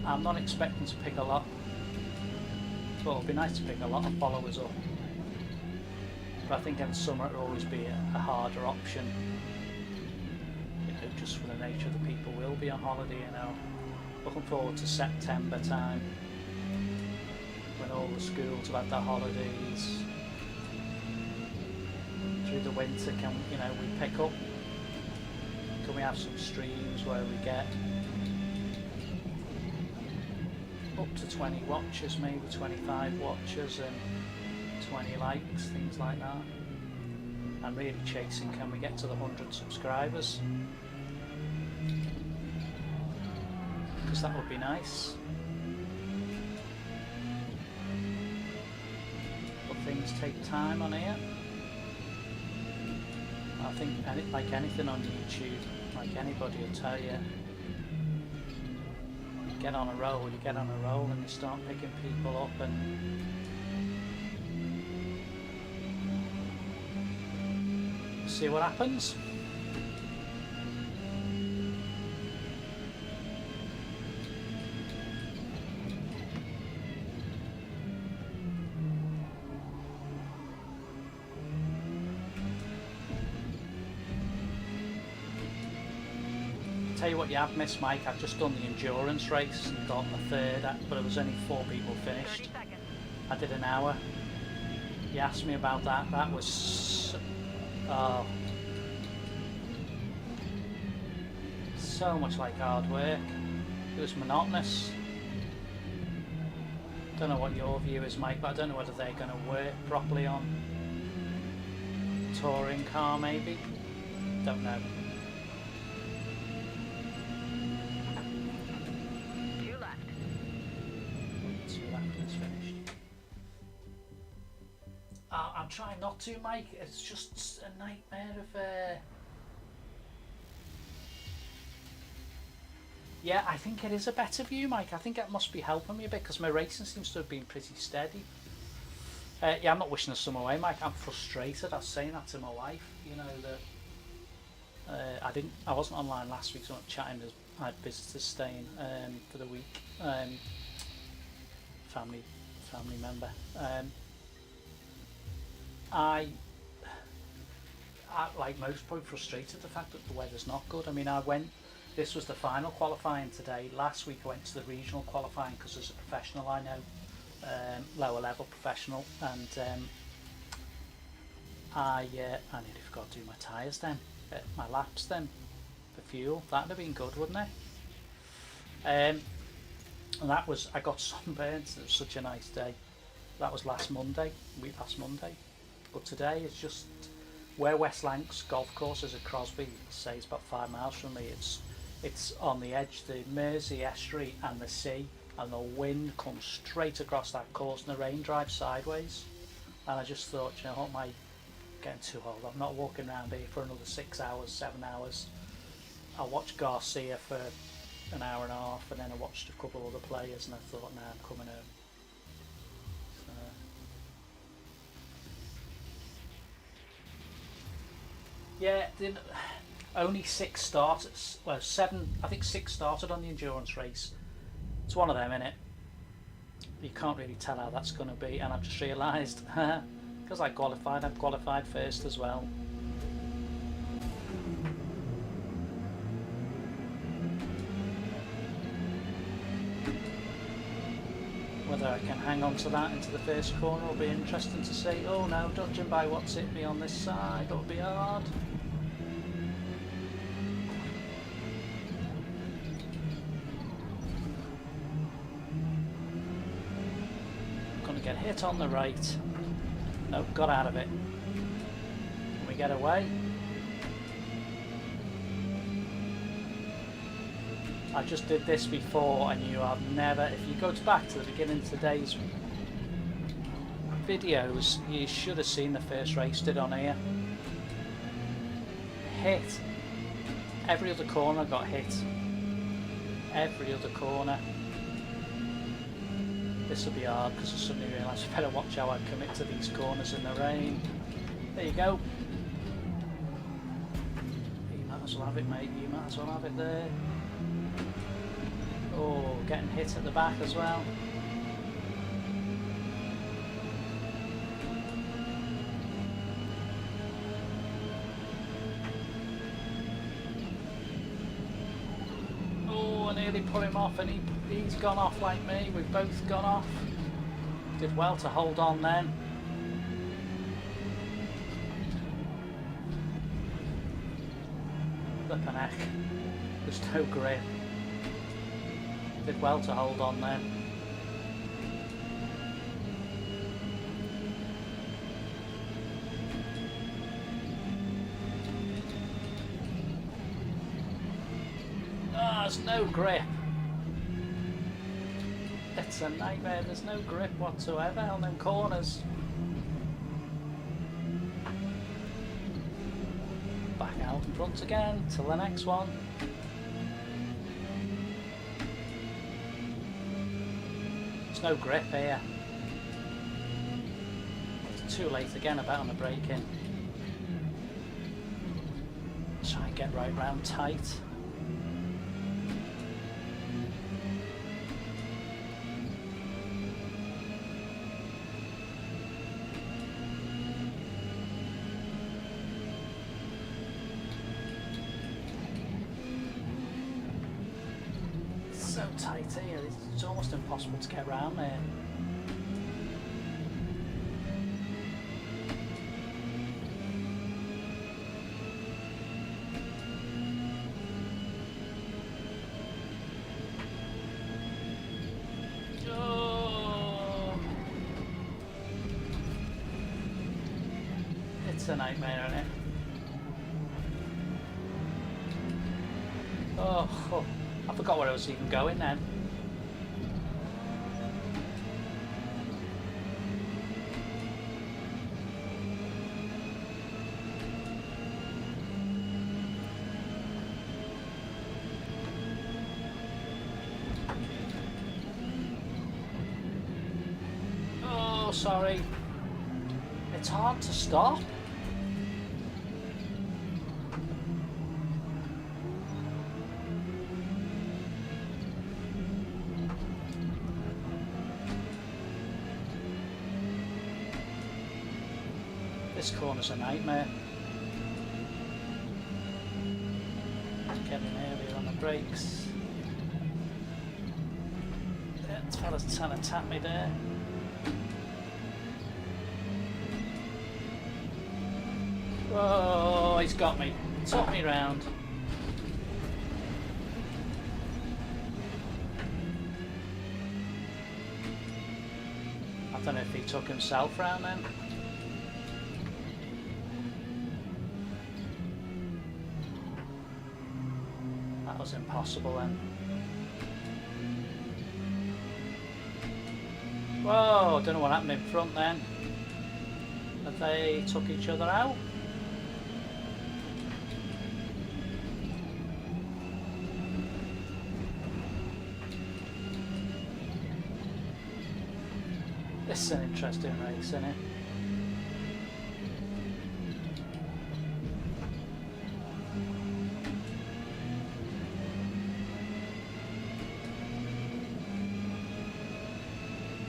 I'm not expecting to pick a lot. Well, it'll be nice to pick a lot of followers up. But I think in summer it'll always be a harder option. You know, just for the nature of the people will be on holiday, you know. Looking forward to September time, when all the schools have had their holidays. Through the winter, can you know, we pick up? Can we have some streams where we get up to 20 watchers, maybe 25 watchers and 20 likes, things like that? I'm really chasing, can we get to the 100 subscribers? Because that would be nice. But things take time on here. I think, like anything on YouTube, like anybody will tell you, you get on a roll and you start picking people up and see what happens. Tell you what you have missed, Mike. I've just done the endurance race and got a third, but it was only 4 people finished. I did an hour. You asked me about that. That was so much like hard work. It was monotonous. Don't know what your view is, Mike, but I don't know whether they're going to work properly on touring car, maybe. Don't know. 2 left. 2 left is finished. I'm trying not to, Mike. It's just a nightmare of. Yeah, I think it is a better view, Mike. I think it must be helping me a bit because my racing seems to have been pretty steady. Yeah, I'm not wishing the summer away, Mike. I'm frustrated. I was saying that to my wife. You know that I wasn't online last week, so I'm chatting. I had visitors staying for the week. Family member. I like most probably frustrated the fact that the weather's not good. I mean, this was the final qualifying today. Last week I went to the regional qualifying because there's a professional I know, lower level professional, and I nearly forgot to do my tyres then, my laps then, for fuel. That'd have been good, wouldn't it? And that was, I got sunburned. It was such a nice day. That was last Monday. But today is just where West Lancs golf course is at Crosby. Say it's about 5 miles from me. It's on the edge, the Mersey estuary and the sea, and the wind comes straight across that course, and the rain drives sideways. And I just thought, you know what, am I getting too old? I'm not walking around here for another 6 hours, 7 hours. I watched Garcia for an hour and a half, and then I watched a couple other players, and I thought, nah, I'm coming home. So, yeah, only 6 starters. Well, 7. I think 6 started on the endurance race. It's one of them, innit? You can't really tell how that's going to be, and I've just realised because I qualified first as well. Whether I can hang on to that into the first corner will be interesting to see. Oh no, judging by what's hit me on this side, it'll be hard. Gonna get hit on the right. Nope, got out of it. Can we get away? I just did this before and you have never, if you go back to the beginning of today's videos, you should have seen the first race did on here. Hit. Every other corner got hit. Every other corner. This will be hard because I suddenly realised I better watch how I commit to these corners in the rain. There you go. You might as well have it, mate. You might as well have it there. Oh, getting hit at the back as well. Oh, I nearly put him off and he's gone off like me. We've both gone off. Did well to hold on then. Flippin' heck. There's no grip. Did well to hold on then. Ah, there's no grip. It's a nightmare, there's no grip whatsoever on them corners. Back out in front again till the next one. No grip here. It's too late again about on the braking. Try and get right round tight. So tight here, it's almost impossible to get around there. Oh. It's a nightmare, isn't it? Oh. I forgot where I was even going then. Oh, sorry. It's hard to stop. This corner's a nightmare. Getting earlier on the brakes. That fella's trying to tap me there. Whoa, he's got me. Took me round. I don't know if he took himself round then. That was impossible then. Whoa, don't know what happened in front then. Have they took each other out? This is an interesting race, isn't it?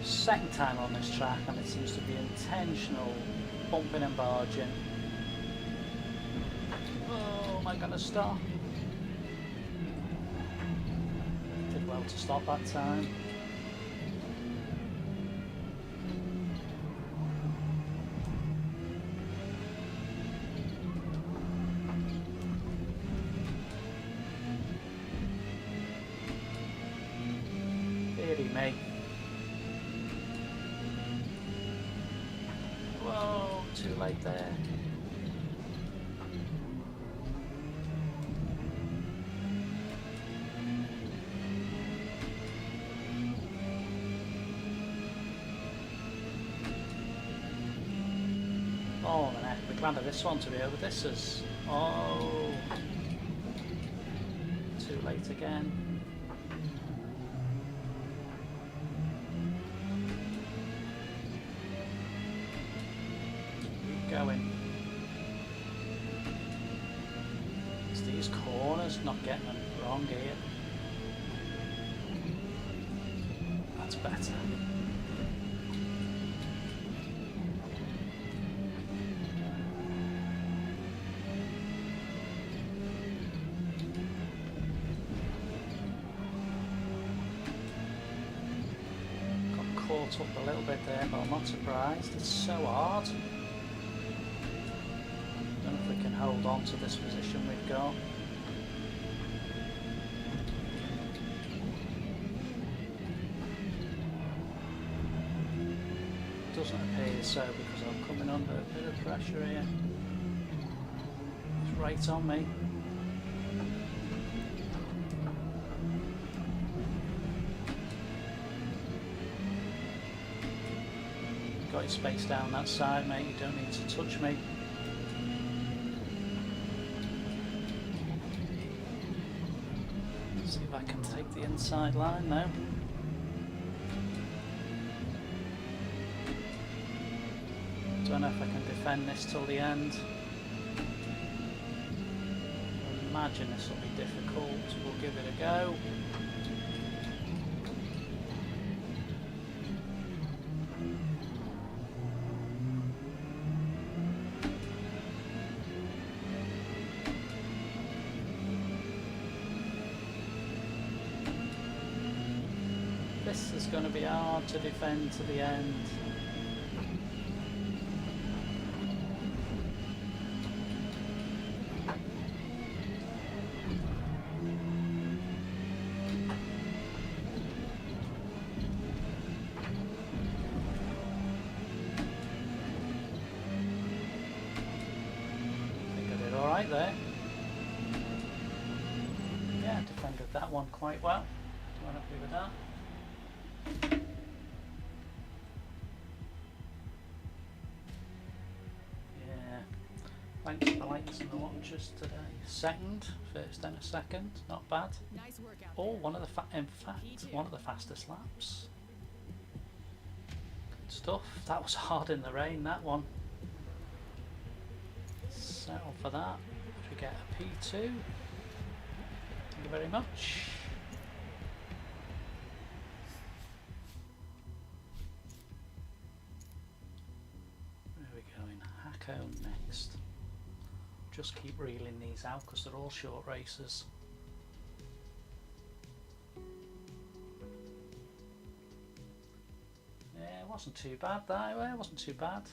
Second time on this track and it seems to be intentional bumping and barging. Oh, am I going to stop? Did well to stop that time. me. Whoa, too late there. Oh, man, I'd be glad of this one to be over. This is... Oh... Too late again. Keep going. It's these corners, not getting them wrong here. That's better. Caught up a little bit there, but I'm not surprised. It's so hard. Don't know if we can hold on to this position we've got. Doesn't appear so because I'm coming under a bit of pressure here. It's right on me. Got your space down that side, mate. You don't need to touch me. See if I can take the inside line now. Don't know if I can defend this till the end. I imagine this will be difficult. We'll give it a go. This is going to be hard to defend to the end. I think I did alright there. Yeah, defended that one quite well. I'm happy with that. Yeah, thanks for likes and the watches today. Second, first and a second, not bad. Nice work out Oh, there. one of the in fact, one of the fastest laps. Good stuff. That was hard in the rain, that one. Settle for that. We get a P2. Thank you very much. Next. Just keep reeling these out because they're all short races. Yeah, it wasn't too bad that way, it wasn't too bad.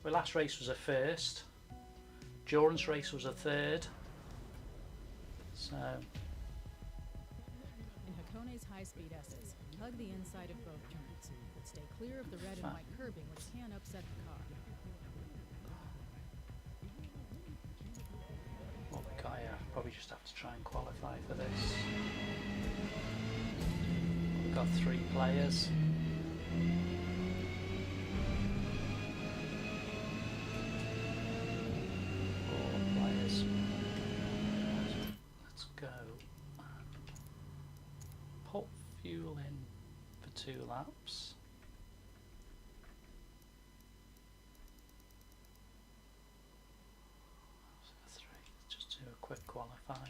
The last race was a first. Jordan's race was a third. So In Hakone's high-speed S's, hug the inside of both turns, but stay clear of the red and white curbing which can upset the car. what we got here, probably just have to try and qualify for this. We've got 3 players. Let's go and put fuel in for 2 laps. So 3, just do a quick qualify.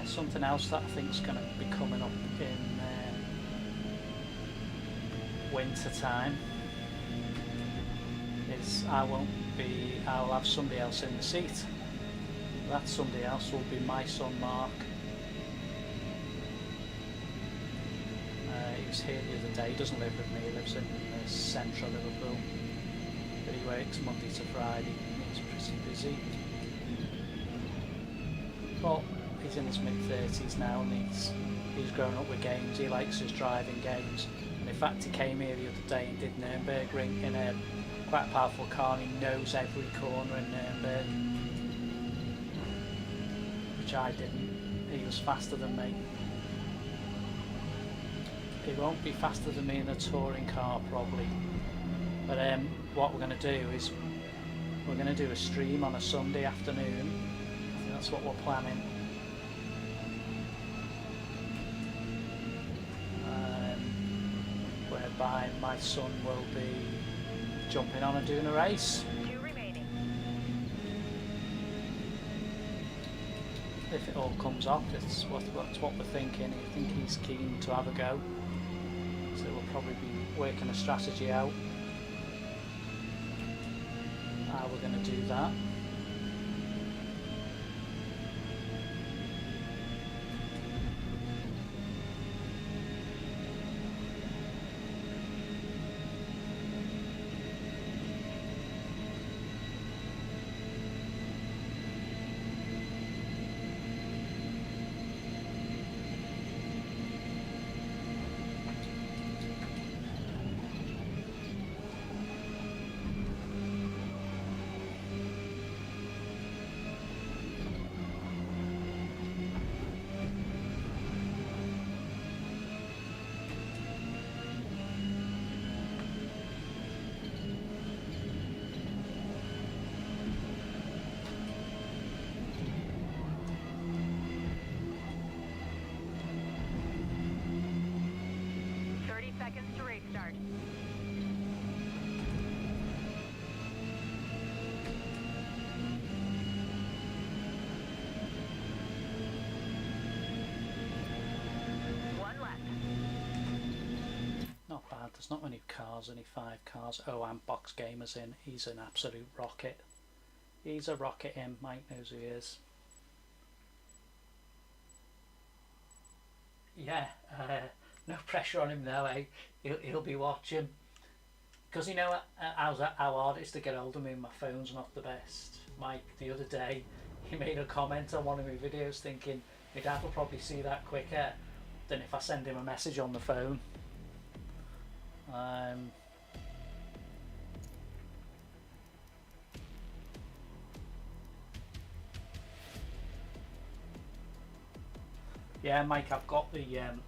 something else that I think is going to be coming up in winter time is I'll have somebody else in the seat. That somebody else will be my son Mark. He was here the other day. He doesn't live with me, he lives in central Liverpool, but he works Monday to Friday. He's pretty busy, but he's in his mid-30s now, and he's grown up with games. He likes his driving games, and in fact he came here the other day and did Nürburgring in a quite a powerful car, and he knows every corner in Nürburg, which I didn't. He was faster than me. He won't be faster than me in a touring car probably, but what we're going to do is we're going to do a stream on a Sunday afternoon. I think that's what we're planning. Whereby my son will be jumping on and doing a race. 2 remaining. If it all comes off, it's what we're thinking. I think he's keen to have a go. So we'll probably be working a strategy out how we're going to do that. Seconds to race start. One left. Not bad, there's not many cars, only 5 cars. Oh, and Box Gamer's in. He's an absolute rocket. He's a rocket, him. Mike knows who he is. Yeah, no pressure on him though, eh? He'll be watching, because you know how hard it is to get hold of me. My phone's not the best. Mike the other day, he made a comment on one of my videos thinking my dad will probably see that quicker than if I send him a message on the phone. Yeah, Mike, I've got the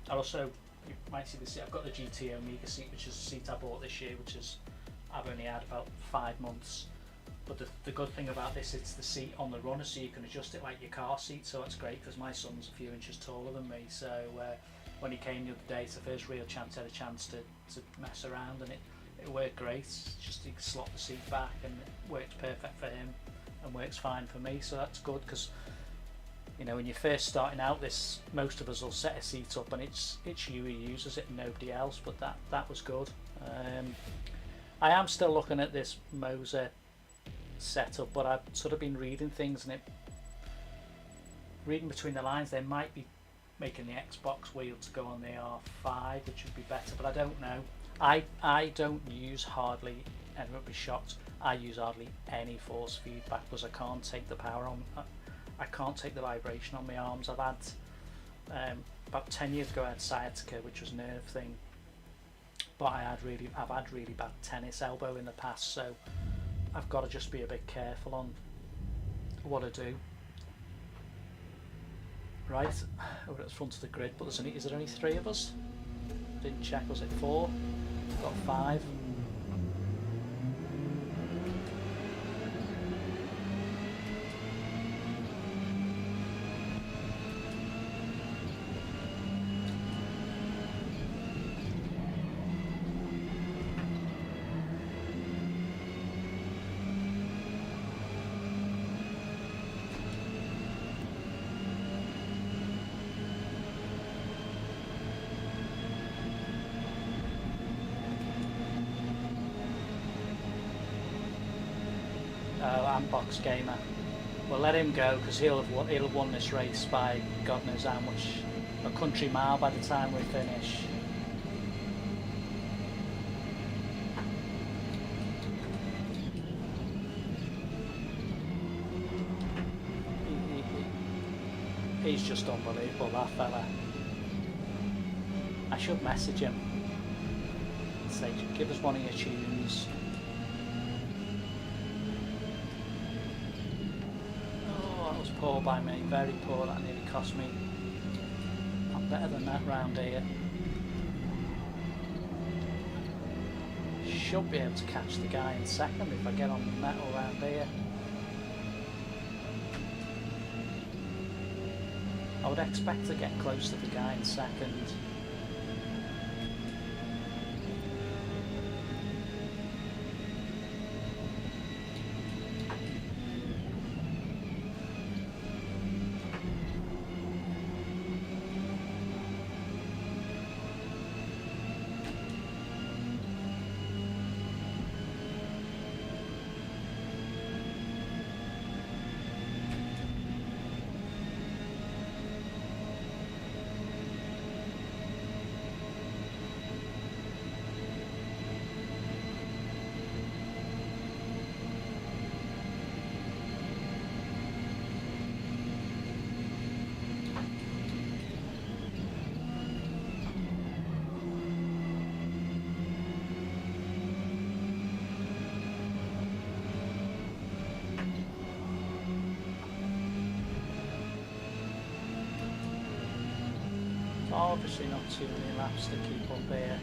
also, you might see the seat, I've got the GT Omega seat, which is a seat I bought this year, which is I've only had about 5 months. But the good thing about this, it's the seat on the runner, so you can adjust it like your car seat, so it's great because my son's a few inches taller than me. So when he came the other day, it's the first real chance I had a chance to mess around, and it worked great. It's just you can slot the seat back and it works perfect for him and works fine for me, so that's good. Because you know, when you're first starting out, most of us will set a seat up and it's you who uses it and nobody else, but that was good. I am still looking at this Moser setup, but I've sort of been reading things, and reading between the lines, they might be making the Xbox wheel to go on the R5, which would be better, but I don't know. I don't use hardly, everyone would be shocked, I use hardly any force feedback because I can't take the power on. I can't take the vibration on my arms. I've had about 10 years ago I had sciatica, which was a nerve thing, but I've had really bad tennis elbow in the past, so I've got to just be a bit careful on what I do. Right, we're at the front of the grid, but is there only 3 of us? Didn't check, was it 4? Got 5. Ambox Gamer. We'll let him go because he'll have won this race by God knows how much, a country mile by the time we finish. He's just unbelievable, that fella. I should message him. Say, give us one of your tunes. Oh, that was poor by me, very poor. That nearly cost me. I'm better than that round here. Should be able to catch the guy in second if I get on the metal round here. I would expect to get close to the guy in second. Obviously not too many laps to keep up here.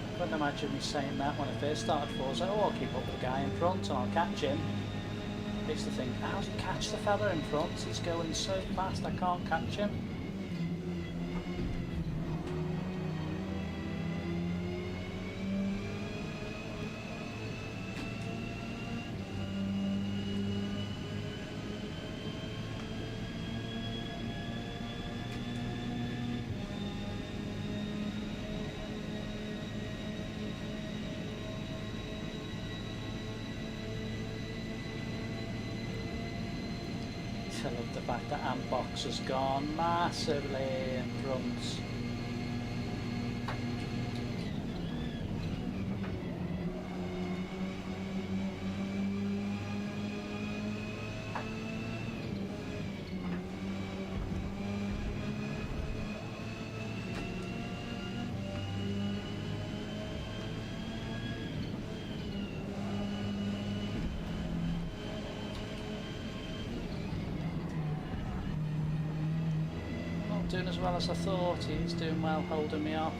I couldn't imagine me saying that when I first started Forza. Oh, I'll keep up with the guy in front and I'll catch him. It's the thing, how do you catch the fella in front? He's going so fast I can't catch him. I love the fact that Ambox has gone massively in front. Doing as well as I thought. He's doing well holding me off.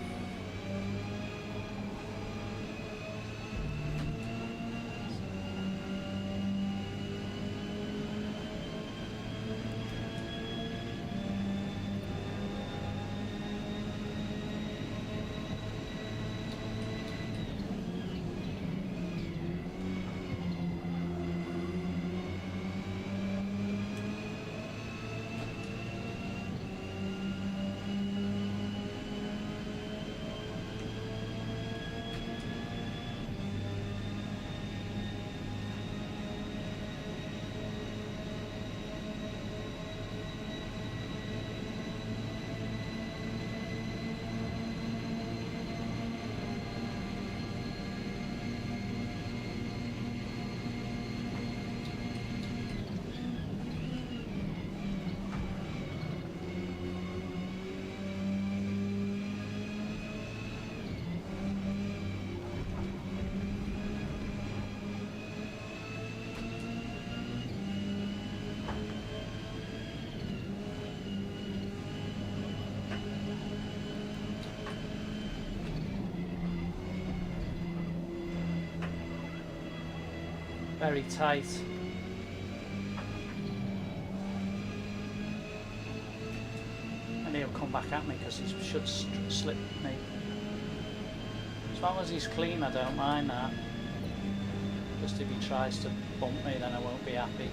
Very tight. And he'll come back at me because he should slip me. He's As long as he's clean, I don't mind that. Just if he tries to bump me, then I won't be happy.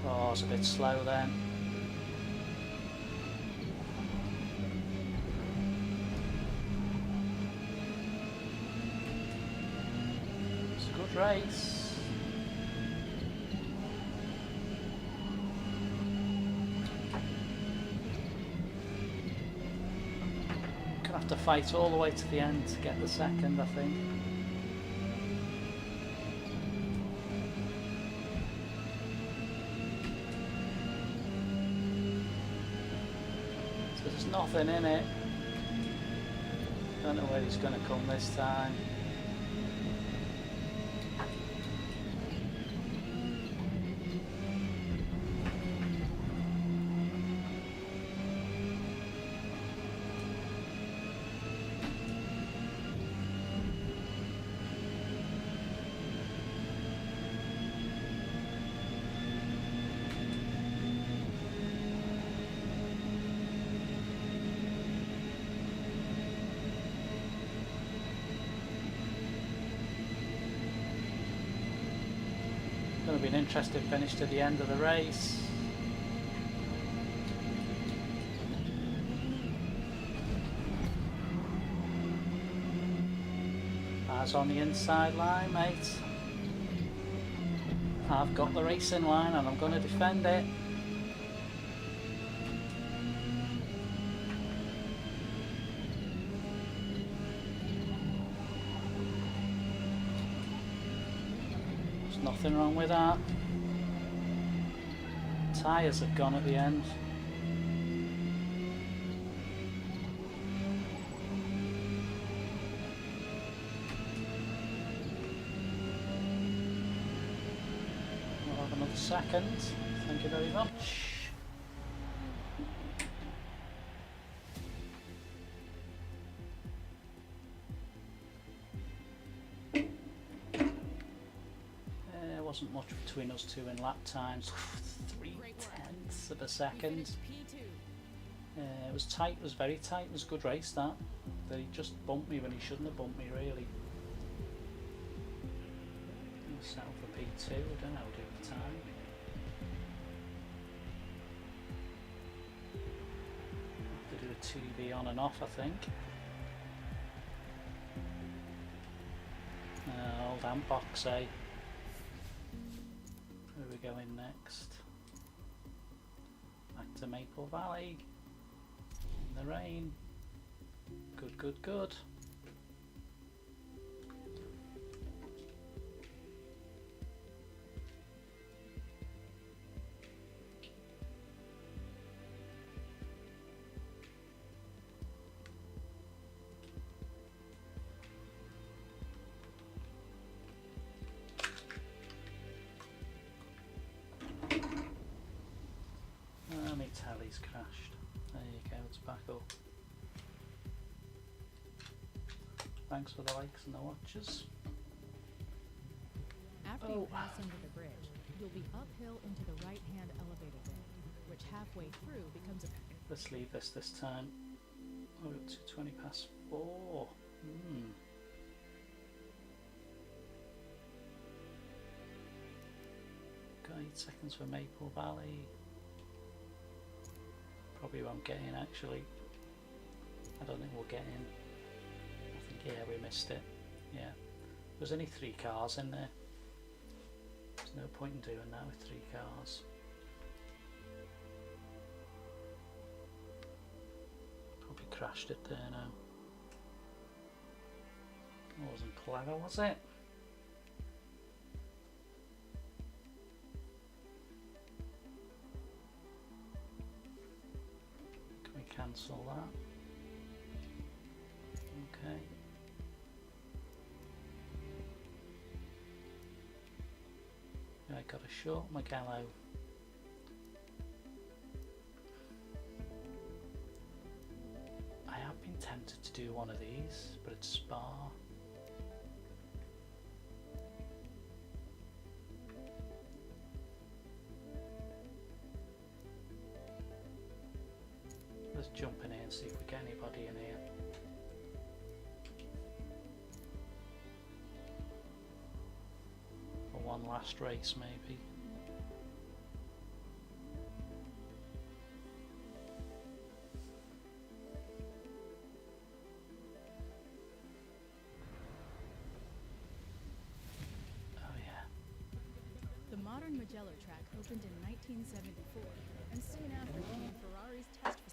Oh, it's a bit slow then. It's a good race. Gonna have to fight all the way to the end to get the second, I think. There's nothing in it. Don't know where he's going to come this time. Going to be an interesting finish to the end of the race. As on the inside line, mate. I've got the racing line and I'm going to defend it. Nothing wrong with that. Tyres have gone at the end. We'll have another second. Thank you very much. Wasn't much between us two in lap times. 3/10 of a second. It was tight, it was very tight, it was a good race that. But he just bumped me when he shouldn't have bumped me really. Set up for P2, I don't know how to do the time. Have to do a 2B on and off, I think. Old amp box, eh? Where are we going next? Back to Maple Valley. In the rain. Good, good, good. Tally's crashed. There you go, it's back up. Thanks for the likes and the watches. After you pass under the bridge, you'll be uphill into the right-hand elevator bay, which halfway through becomes a... Let's leave this time. Oh, we're at 20 past 4. Got 8 seconds for Maple Valley. Probably won't get in actually. I don't think we'll get in. I think, yeah, we missed it. Yeah. There's only 3 cars in there. There's no point in doing that with 3 cars. Probably crashed it there now. That wasn't clever, was it? cancel that. Okay. I got a short Mugello. I have been tempted to do one of these, but it's Spa. Let's jump in here and see if we get anybody in here. For one last race maybe. Oh yeah. The modern Mugello track opened in 1974, and soon after came Ferrari's test facility.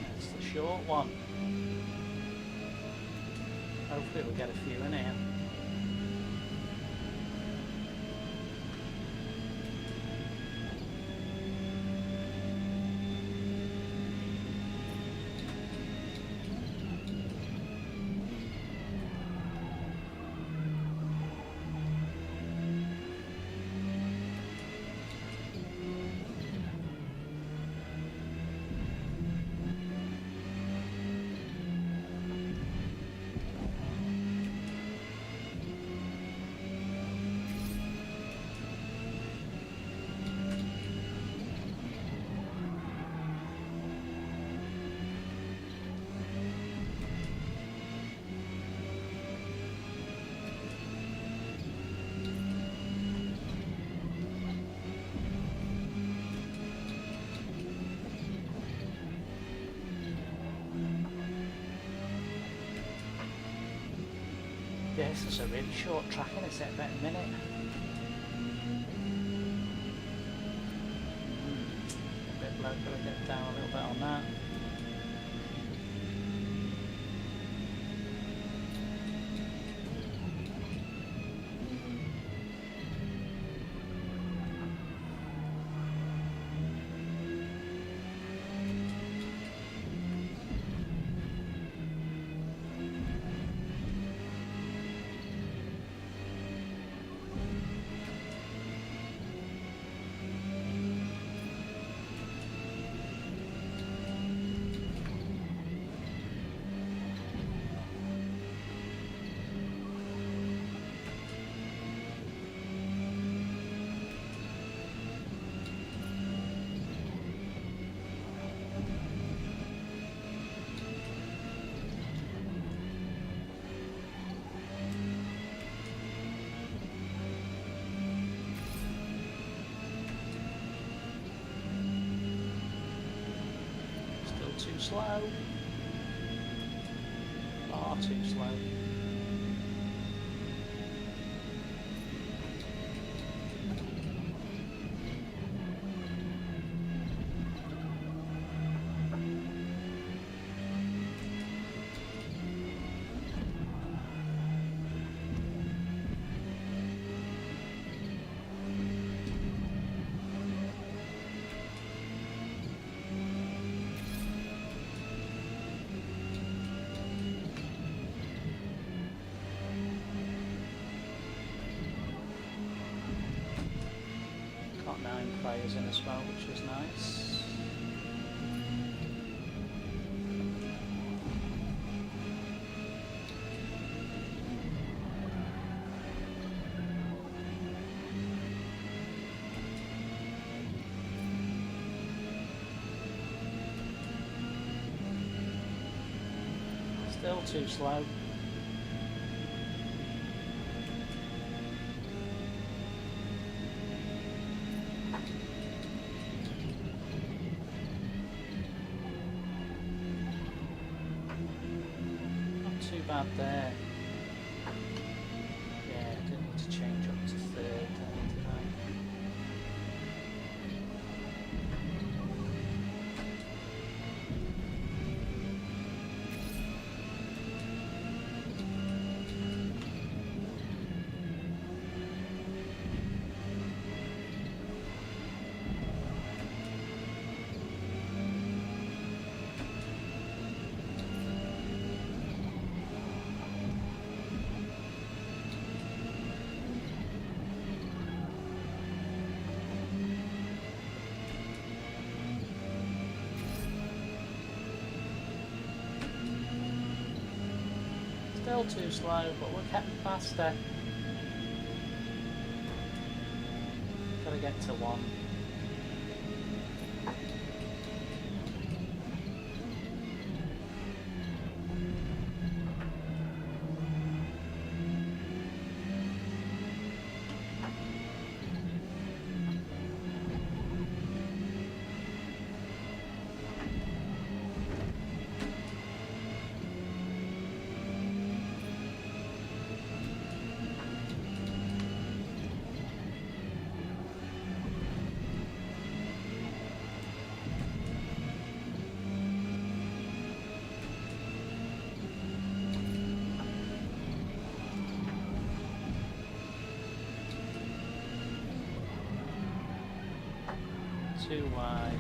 That's the short one. Hopefully we'll get a few in here. Yeah, this is a really short track and it's at about a minute. A bit low, gotta get down a little bit on that. Too slow. Far too slow. Got 9 players in as well, which is nice. Still too slow. Too bad there. Yeah, I didn't need to change up to third then, did I? Still too slow, but we're getting faster. Gotta get to 1. Too wide.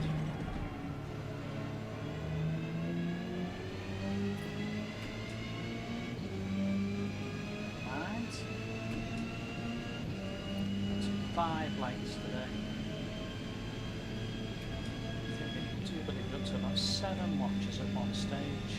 Right. 5 lengths today. I think we do believe up to about 7 watches at one stage.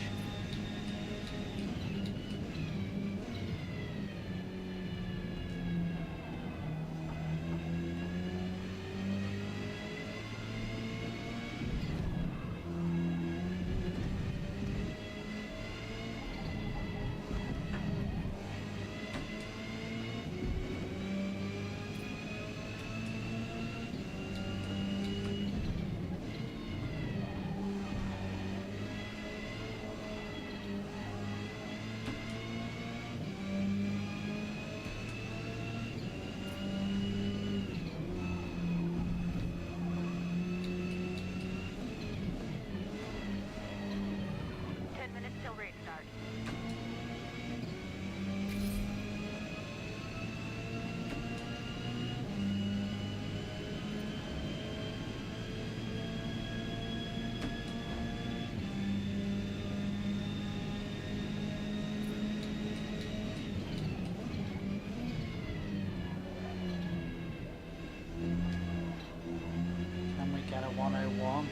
Can we get a 101?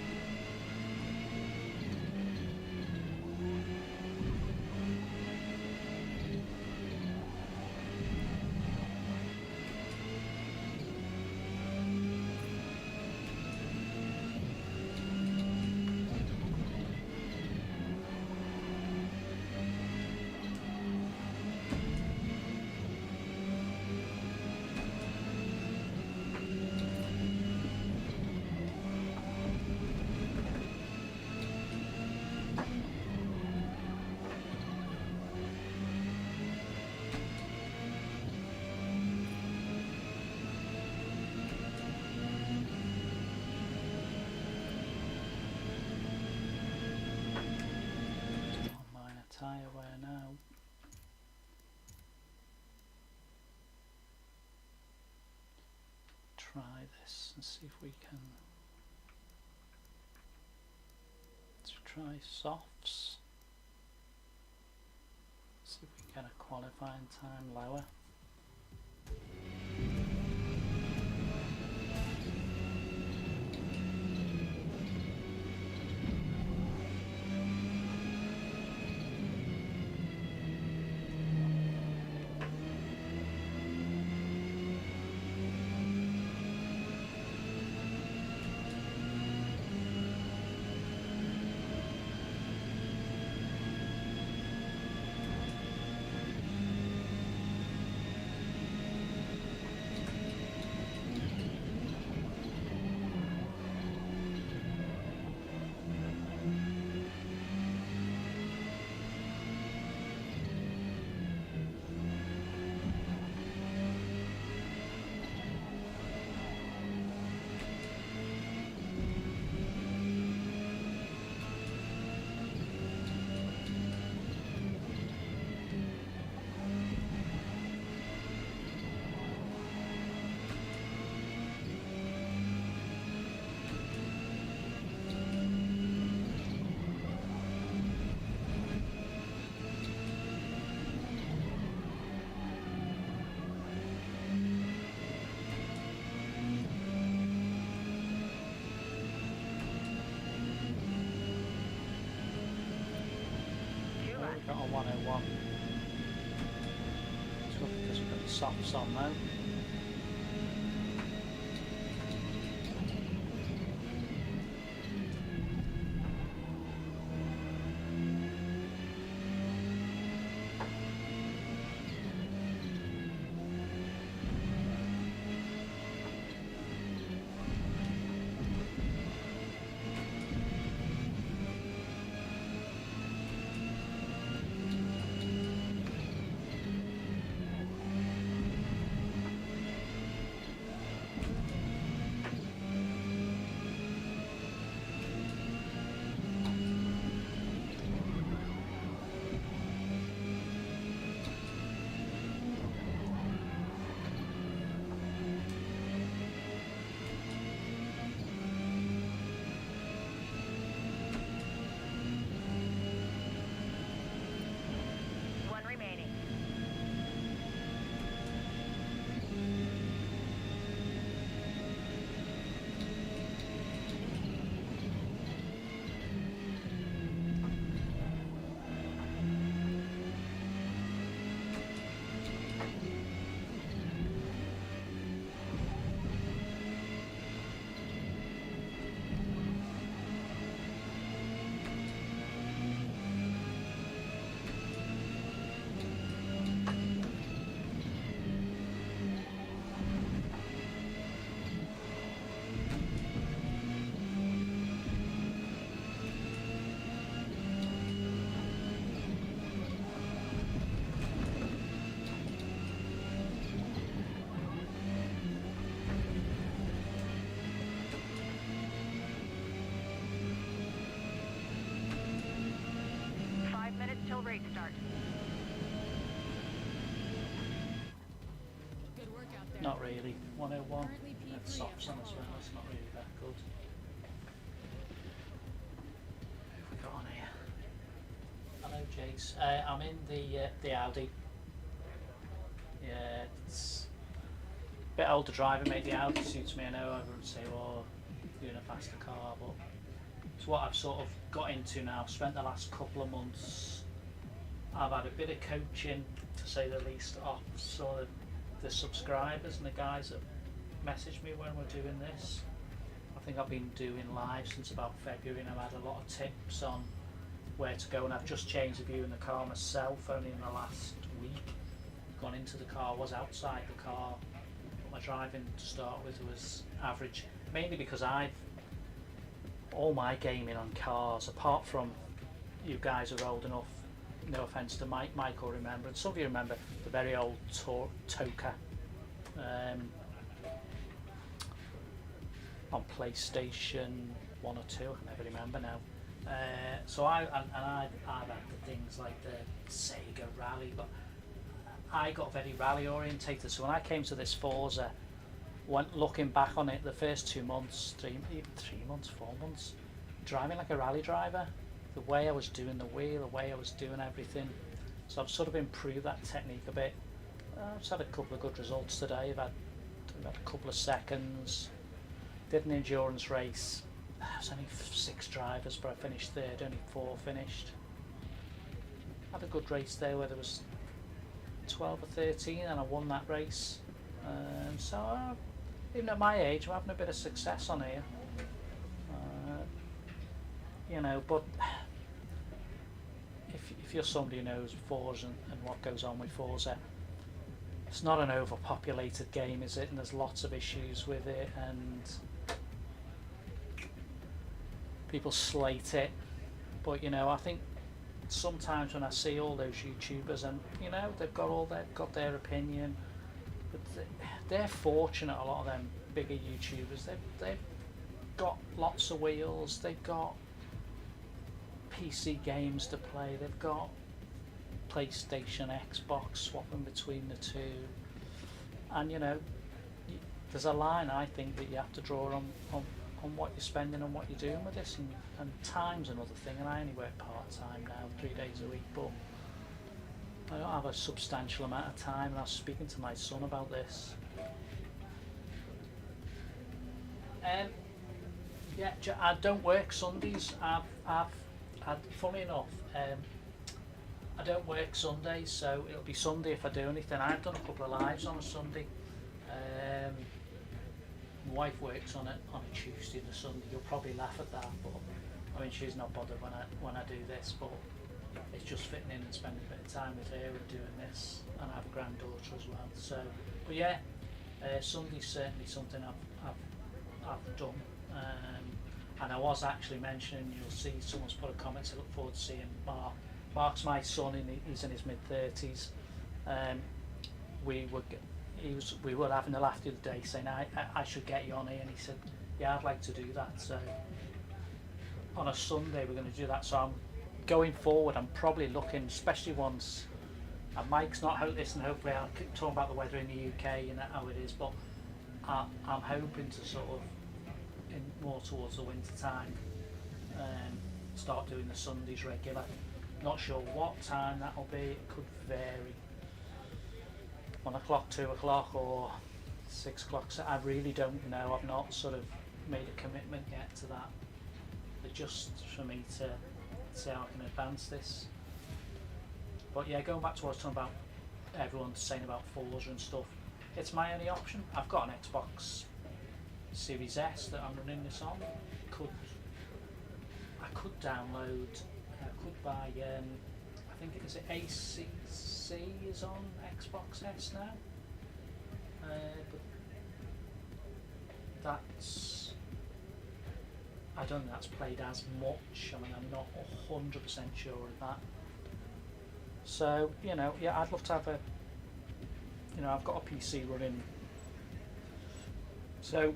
Tyre wear now. Try this and see if we can. Let's try softs. See if we can get a qualifying time lower. softs on though. One remaining. Till race start. Good work out there. Not really. 101. Currently P3 That's softs on as well. It's not really that good. Who have we got on here? Hello, Jace. I'm in the Audi. Yeah, it's a bit older driving, mate. The Audi suits me. I know I wouldn't say, well, doing a faster car, but it's what I've sort of got into now. I've spent the last couple of months. I've had a bit of coaching, to say the least, off sort of the subscribers and the guys that message me when we're doing this. I think I've been doing live since about February, and I've had a lot of tips on where to go, and I've just changed the view in the car myself only in the last week. Gone into the car, was outside the car, but my driving to start with was average, mainly because all my gaming on cars, apart from you guys who are old enough, no offence to Mike will remember, and some of you remember the very old Toka on PlayStation 1 or 2, I can never remember now. So I've had the things like the Sega Rally, but I got very rally orientated. So when I came to this Forza, looking back on it, the first 2 months, 3 months, 4 months, driving like a rally driver, the way I was doing the wheel, the way I was doing everything. So I've sort of improved that technique a bit. I've just had a couple of good results today. I've had a couple of seconds. Did an endurance race. There was only 6 drivers, but I finished third, only 4 finished. Had a good race there where there was 12 or 13 and I won that race. So even at my age, I'm having a bit of success on here. You know, but if you're somebody who knows Forza and what goes on with Forza, it's not an overpopulated game, is it? And there's lots of issues with it, and people slate it. But you know, I think sometimes when I see all those YouTubers, and you know, they've got their opinion, but they're fortunate. A lot of them bigger YouTubers, they've got lots of wheels, they've got PC games to play, they've got PlayStation, Xbox, swapping between the two, and you know, there's a line I think that you have to draw on what you're spending and what you're doing with this, and time's another thing. And I only work part-time now, 3 days a week, but I don't have a substantial amount of time, and I was speaking to my son about this. Yeah, I don't work Sundays. I've funnily enough, I don't work Sundays, so it'll be Sunday if I do anything. I've done a couple of lives on a Sunday. My wife works on a Tuesday and a Sunday. You'll probably laugh at that, but I mean she's not bothered when I do this, but it's just fitting in and spending a bit of time with her and doing this, and I have a granddaughter as well. So, but yeah, Sunday's certainly something I've done. And I was actually mentioning, you'll see someone's put a comment, I look forward to seeing Mark. Mark's my son, he's in his mid-30s. We were having a laugh the other day saying I should get you on here, and he said, yeah, I'd like to do that. So on a Sunday we're going to do that. So I'm going forward, I'm probably looking, especially once, and Mike's not listening, hopefully I'll keep talking about the weather in the UK and how it is, but I'm hoping to sort of, more towards the winter time, start doing the Sundays regular. Not sure what time that'll be, it could vary. 1 o'clock, 2 o'clock or 6 o'clock, so I really don't know. I've not sort of made a commitment yet to that, but just for me to see how I can advance this. But yeah, going back to what I was talking about, everyone saying about Forza and stuff, it's my only option. I've got an Xbox Series S that I'm running this on. I could download, I could buy, I think it is ACC is on Xbox S now, but that's, I don't think that's played as much. I mean, I'm not 100% sure of that. So, you know, yeah, I'd love to have I've got a PC running. So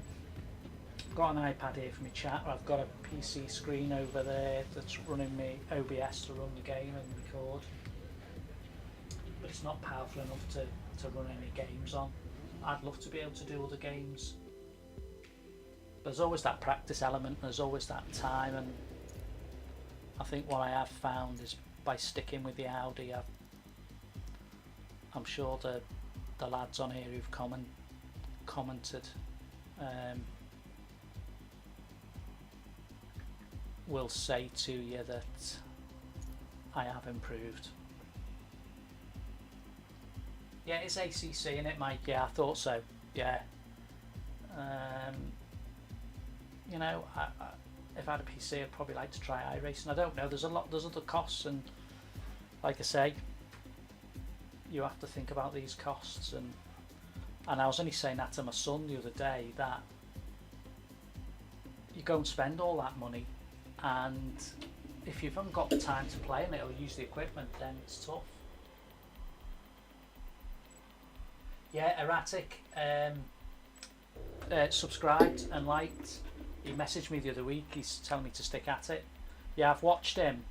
I've got an iPad here for my chat. I've got a PC screen over there that's running me OBS to run the game and record. But it's not powerful enough to run any games on. I'd love to be able to do other games. There's always that practice element, there's always that time, and I think what I have found is by sticking with the Audi, I'm sure the lads on here who've commented will say to you that I have improved. Yeah, it's ACC in it, Mike. Yeah, I thought so. Yeah. You know, if I had a PC, I'd probably like to try iRacing. I don't know. There's other costs, and like I say, you have to think about these costs. And I was only saying that to my son the other day, that you go and spend all that money, and if you haven't got the time to play them, it'll use the equipment, then it's tough. Yeah, Erratic subscribed and liked. He messaged me the other week, he's telling me to stick at it. Yeah, I've watched him.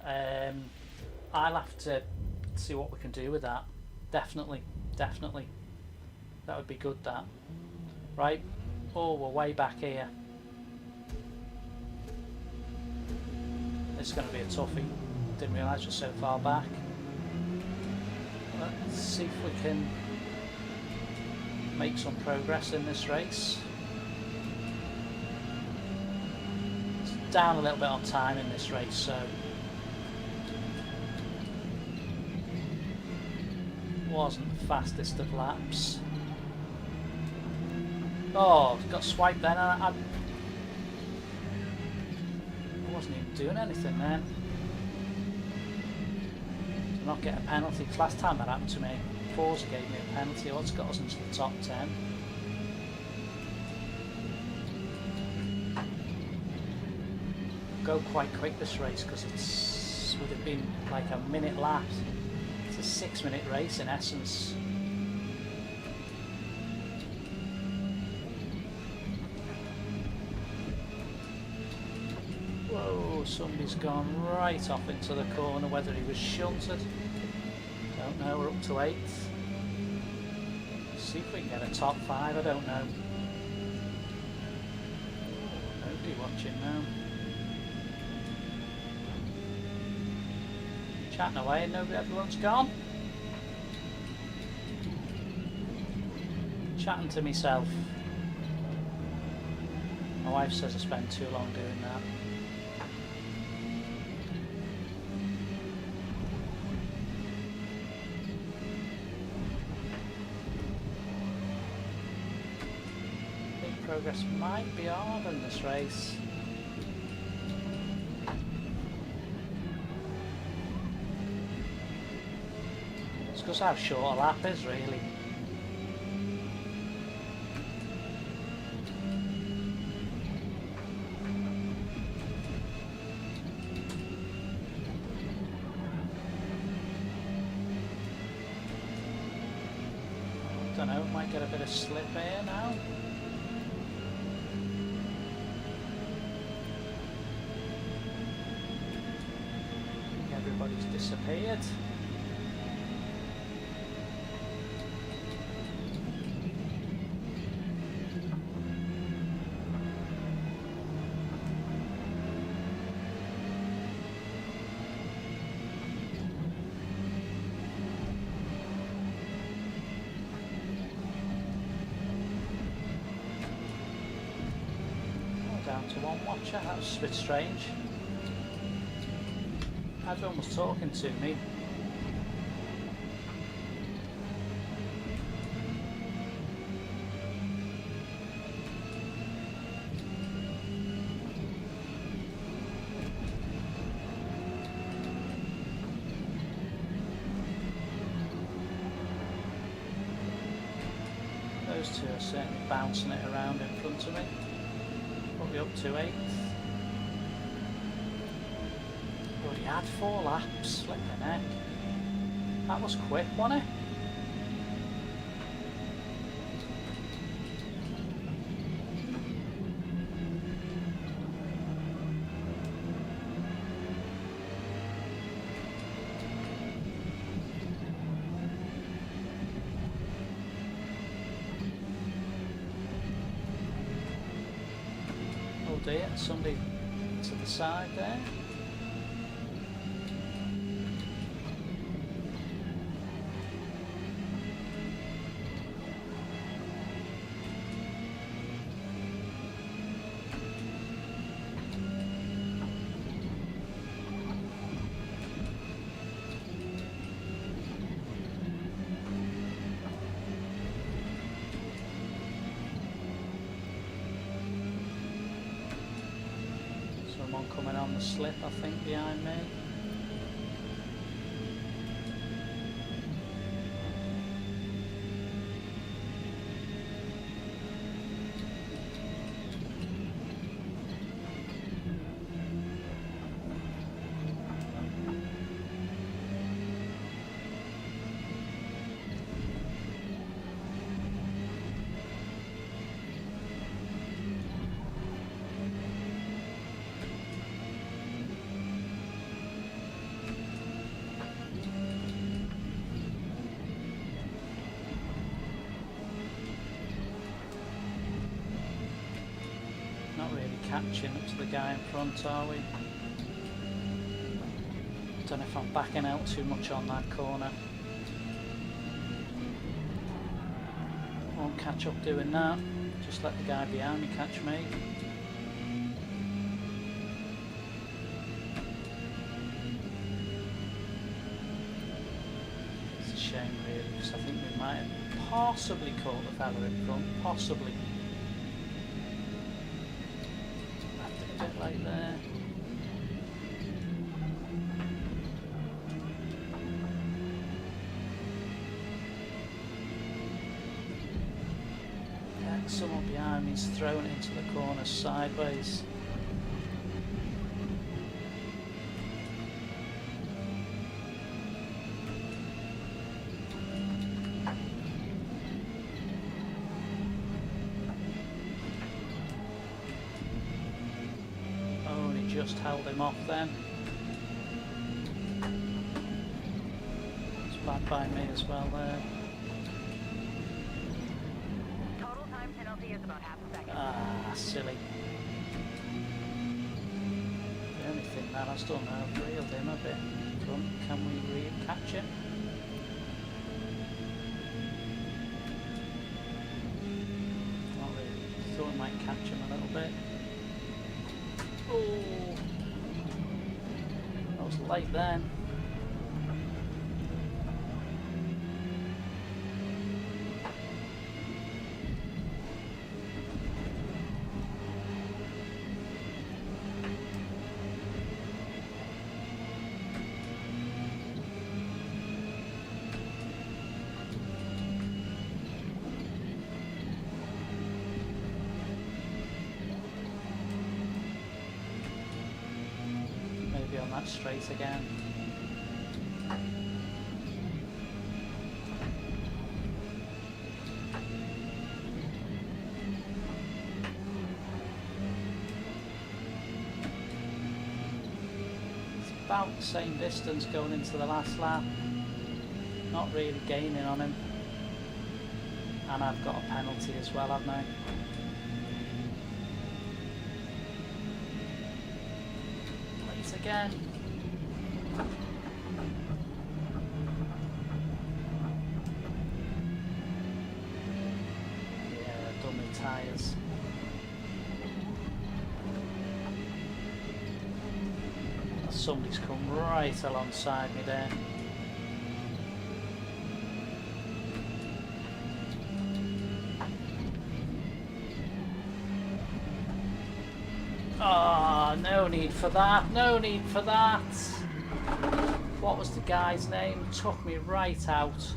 I'll have to see what we can do with that. Definitely. That would be good, that. Right, oh, we're way back here. This is going to be a toughie. Didn't realise we're so far back. Let's see if we can make some progress in this race. It's down a little bit on time in this race, so wasn't the fastest of laps. Oh, got swiped then. I wasn't even doing anything then. To not get a penalty, because last time that happened to me, Forza gave me a penalty. It's got us into the top 10. Go quite quick this race, because it would have been like a minute lap. It's a 6-minute race in essence. Whoa, somebody's gone right off into the corner, whether he was shunted. Don't know, we're up to 8th. See if we can get a top 5, I don't know. Nobody watching now. Chatting away and everyone's gone. Chatting to myself. My wife says I spend too long doing that. Progress might be hard in this race. It's because how short a lap is, really. Don't know, might get a bit of slip here now. Everybody's disappeared. Oh, down to one watcher, that was a bit strange. Everyone was talking to me. Those two are certainly bouncing it around in front of me. Probably up to 8th. He had 4 laps, flipping heck. That was quick, wasn't it? Oh dear, somebody to the side there. Someone coming on the slip, I think, behind me. Not really catching up to the guy in front, are we? Don't know if I'm backing out too much on that corner. Won't catch up doing that. Just let the guy behind me catch me. It's a shame really, because I think we might have possibly caught the fella in front, possibly. A bit late there. Yeah, someone behind me's thrown it into the corner sideways. Just held him off then. It's bad by me as well there. Total time penalty is about half a second. Ah, silly. The only thing that I still know, I've reeled him a bit front. Can we catch him? Not really. Thought we might catch him a little bit. Oh, that was late then. that straight again. It's about the same distance going into the last lap. Not really gaining on him. And I've got a penalty as well, haven't I? Please again. Yeah, done my tyres. Somebody's come right alongside me there. Ah, no need for that, no need for that. What was the guy's name? Took me right out.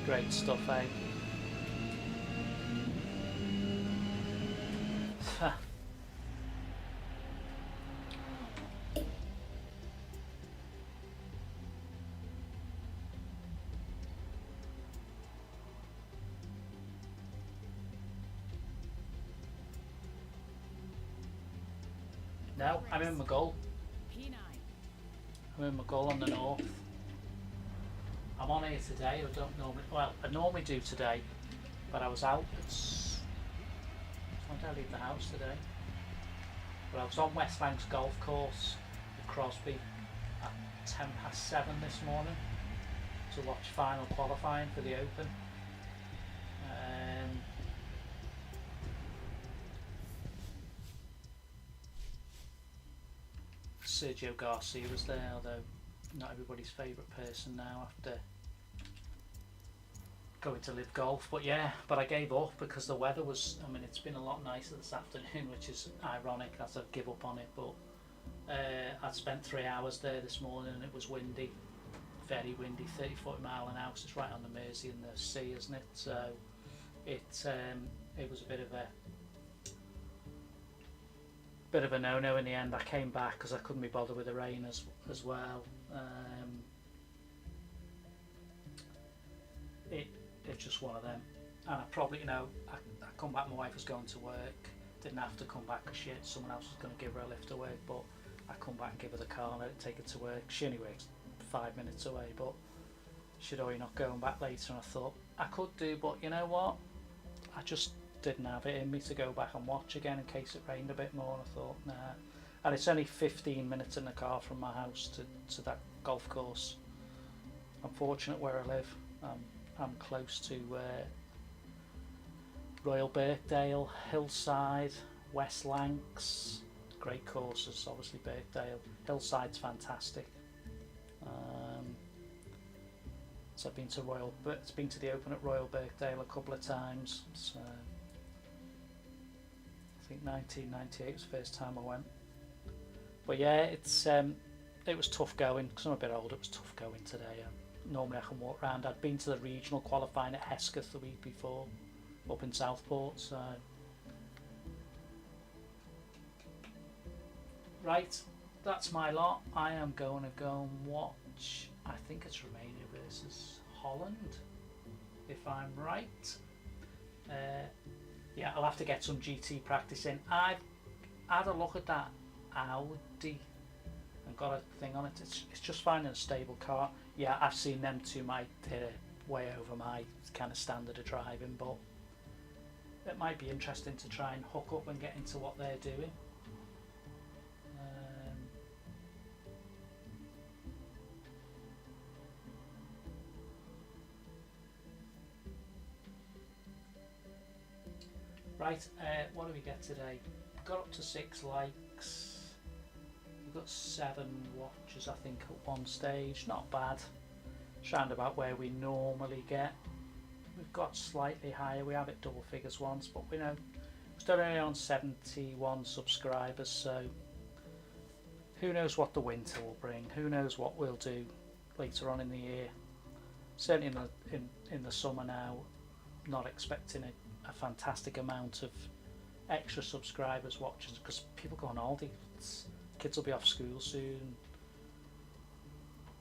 Great stuff, eh? No, I'm in my goal. P9. I'm in my goal on the north. I'm on here today. I don't normally, well, I normally do today, but I was out. When did I leave the house today? But I was on West Lancs Golf Course with Crosby at 7:10 this morning to watch final qualifying for the Open. Sergio Garcia was there, although not everybody's favourite person now after going to live golf. But yeah, but I gave up because the weather was, I mean, it's been a lot nicer this afternoon, which is ironic as I give up on it. But I'd spent 3 hours there this morning and it was windy, very windy, 30-40 mile an hour. So it's right on the Mersey and the sea, isn't it? So it was a bit of a no-no in the end. I came back because I couldn't be bothered with the rain as well. It's just one of them. And I probably, you know, I come back, my wife was going to work, didn't have to come back because someone else was going to give her a lift to work, but I come back and give her the car and let it take her to work. She only works 5 minutes away, but she'd already not going back later, and I thought I could do, but you know what, I just didn't have it in me to go back and watch again in case it rained a bit more, and I thought nah. And it's only 15 minutes in the car from my house to that golf course. I'm fortunate where I live. I'm close to Royal Birkdale, Hillside, West Lancs, great courses, obviously Birkdale. Hillside's fantastic. So I've been to the Open at Royal Birkdale a couple of times. So I think 1998 was the first time I went. But yeah, it was tough going because I'm a bit old. It was tough going today. Normally I can walk around. I'd been to the regional qualifying at Hesketh the week before, up in Southport. So right, that's my lot. I am going to go and watch. I think it's Romania versus Holland, if I'm right. Yeah, I'll have to get some GT practice in. I've had a look at that Audi and got a thing on it. It's just finding a stable car. Yeah, I've seen them too. They're way over my kind of standard of driving, but it might be interesting to try and hook up and get into what they're doing. Right, what do we get today? Got up to 6 likes. We've got 7 watches, I think, at one stage. Not bad. It's round about where we normally get. We've got slightly higher. We have it double figures once, but we know Still only on 71 subscribers, so who knows what the winter will bring, who knows what we'll do later on in the year. Certainly in the summer now, not expecting a fantastic amount of extra subscribers watching, because people go on holiday, kids will be off school soon,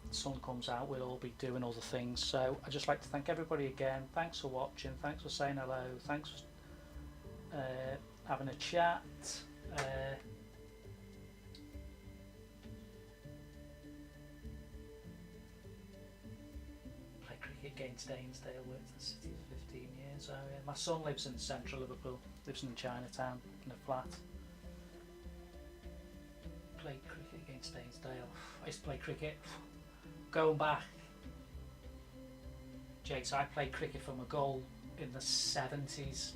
the sun comes out, we'll all be doing other things. So I'd just like to thank everybody again. Thanks for watching, thanks for saying hello, thanks for having a chat. Play cricket against Ainsdale, worked in the city for 15 years. So, yeah. My son lives in central Liverpool, lives in Chinatown in a flat. Played cricket against Ainsdale. I used to play cricket going back. Jake, so I played cricket from a goal in the 70s.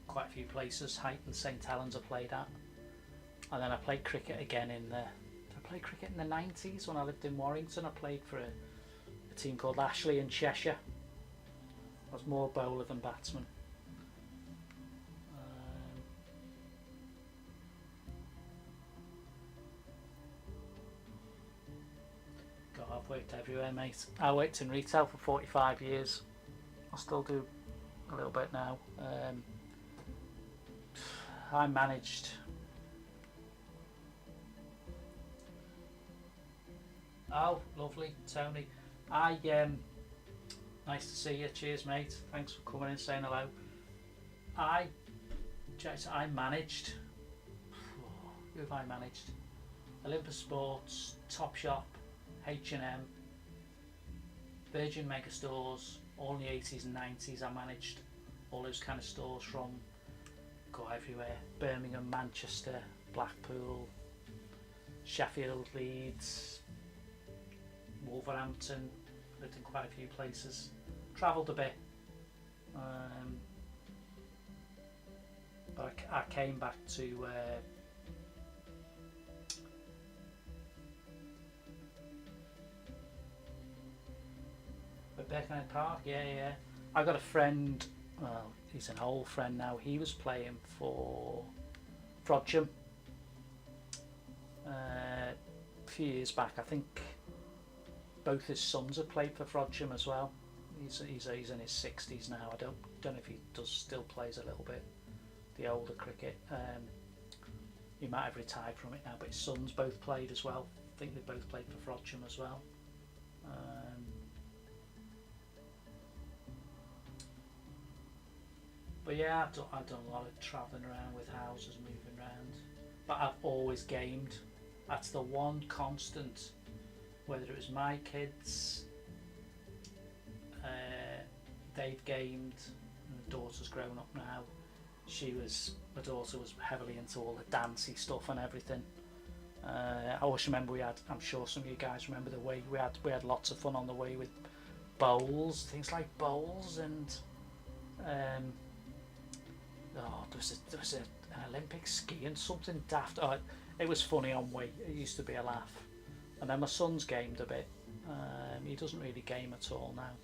Quite a few places. Heighton, St Helens I played at, and then I played cricket again in the. Did I play cricket in the 90s when I lived in Warrington? I played for a team called Ashley in Cheshire. I was more bowler than batsman. God, I've worked everywhere, mate. I worked in retail for 45 years. I still do a little bit now. I managed oh lovely Tony, nice to see you, cheers mate, thanks for coming in, saying hello. I managed, who have I managed? Olympus Sports, Topshop, H&M, Virgin Megastores, all in the 80s and 90s. I managed all those kind of stores from go everywhere. Birmingham, Manchester, Blackpool, Sheffield, Leeds, Wolverhampton. Lived in quite a few places. Travelled a bit. But I came back to Beckenhead Park. Yeah. I got a friend. Well, he's an old friend now. He was playing for Frodsham a few years back. I think both his sons have played for Frodsham as well. He's in his 60s now. I don't know if he still plays a little bit the older cricket. He might have retired from it now, but his sons both played as well. I think they both played for Frodsham as well. But yeah, I've done a lot of travelling around with houses, moving around. But I've always gamed. That's the one constant. Whether it was my kids, they've gamed, and the daughter's grown up now. My daughter was heavily into all the dancey stuff and everything. I always remember we had, I'm sure some of you guys remember the way we had lots of fun on the way with bowls, things like bowls, and there was an Olympic skiing, something daft. Oh, it was funny on way. It used to be a laugh. And then my son's gamed a bit. He doesn't really game at all now.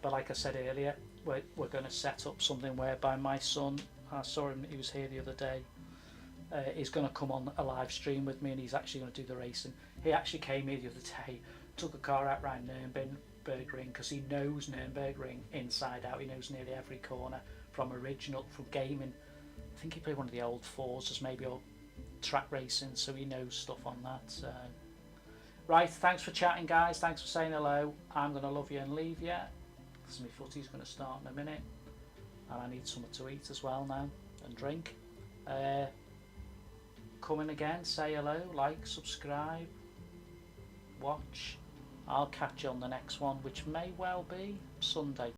But like I said earlier, we're going to set up something whereby my son, I saw him, he was here the other day, he's going to come on a live stream with me, and he's actually going to do the racing. He actually came here the other day, took a car out around Nürburgring, because he knows Nürburgring inside out. He knows nearly every corner, from gaming. I think he played one of the old Forzas, maybe, or track racing, so he knows stuff on that. Right, thanks for chatting, guys. Thanks for saying hello. I'm going to love you and leave you, because my footy's going to start in a minute, and I need something to eat as well now, and drink. Come in again, say hello, like, subscribe, watch. I'll catch you on the next one, which may well be Sunday.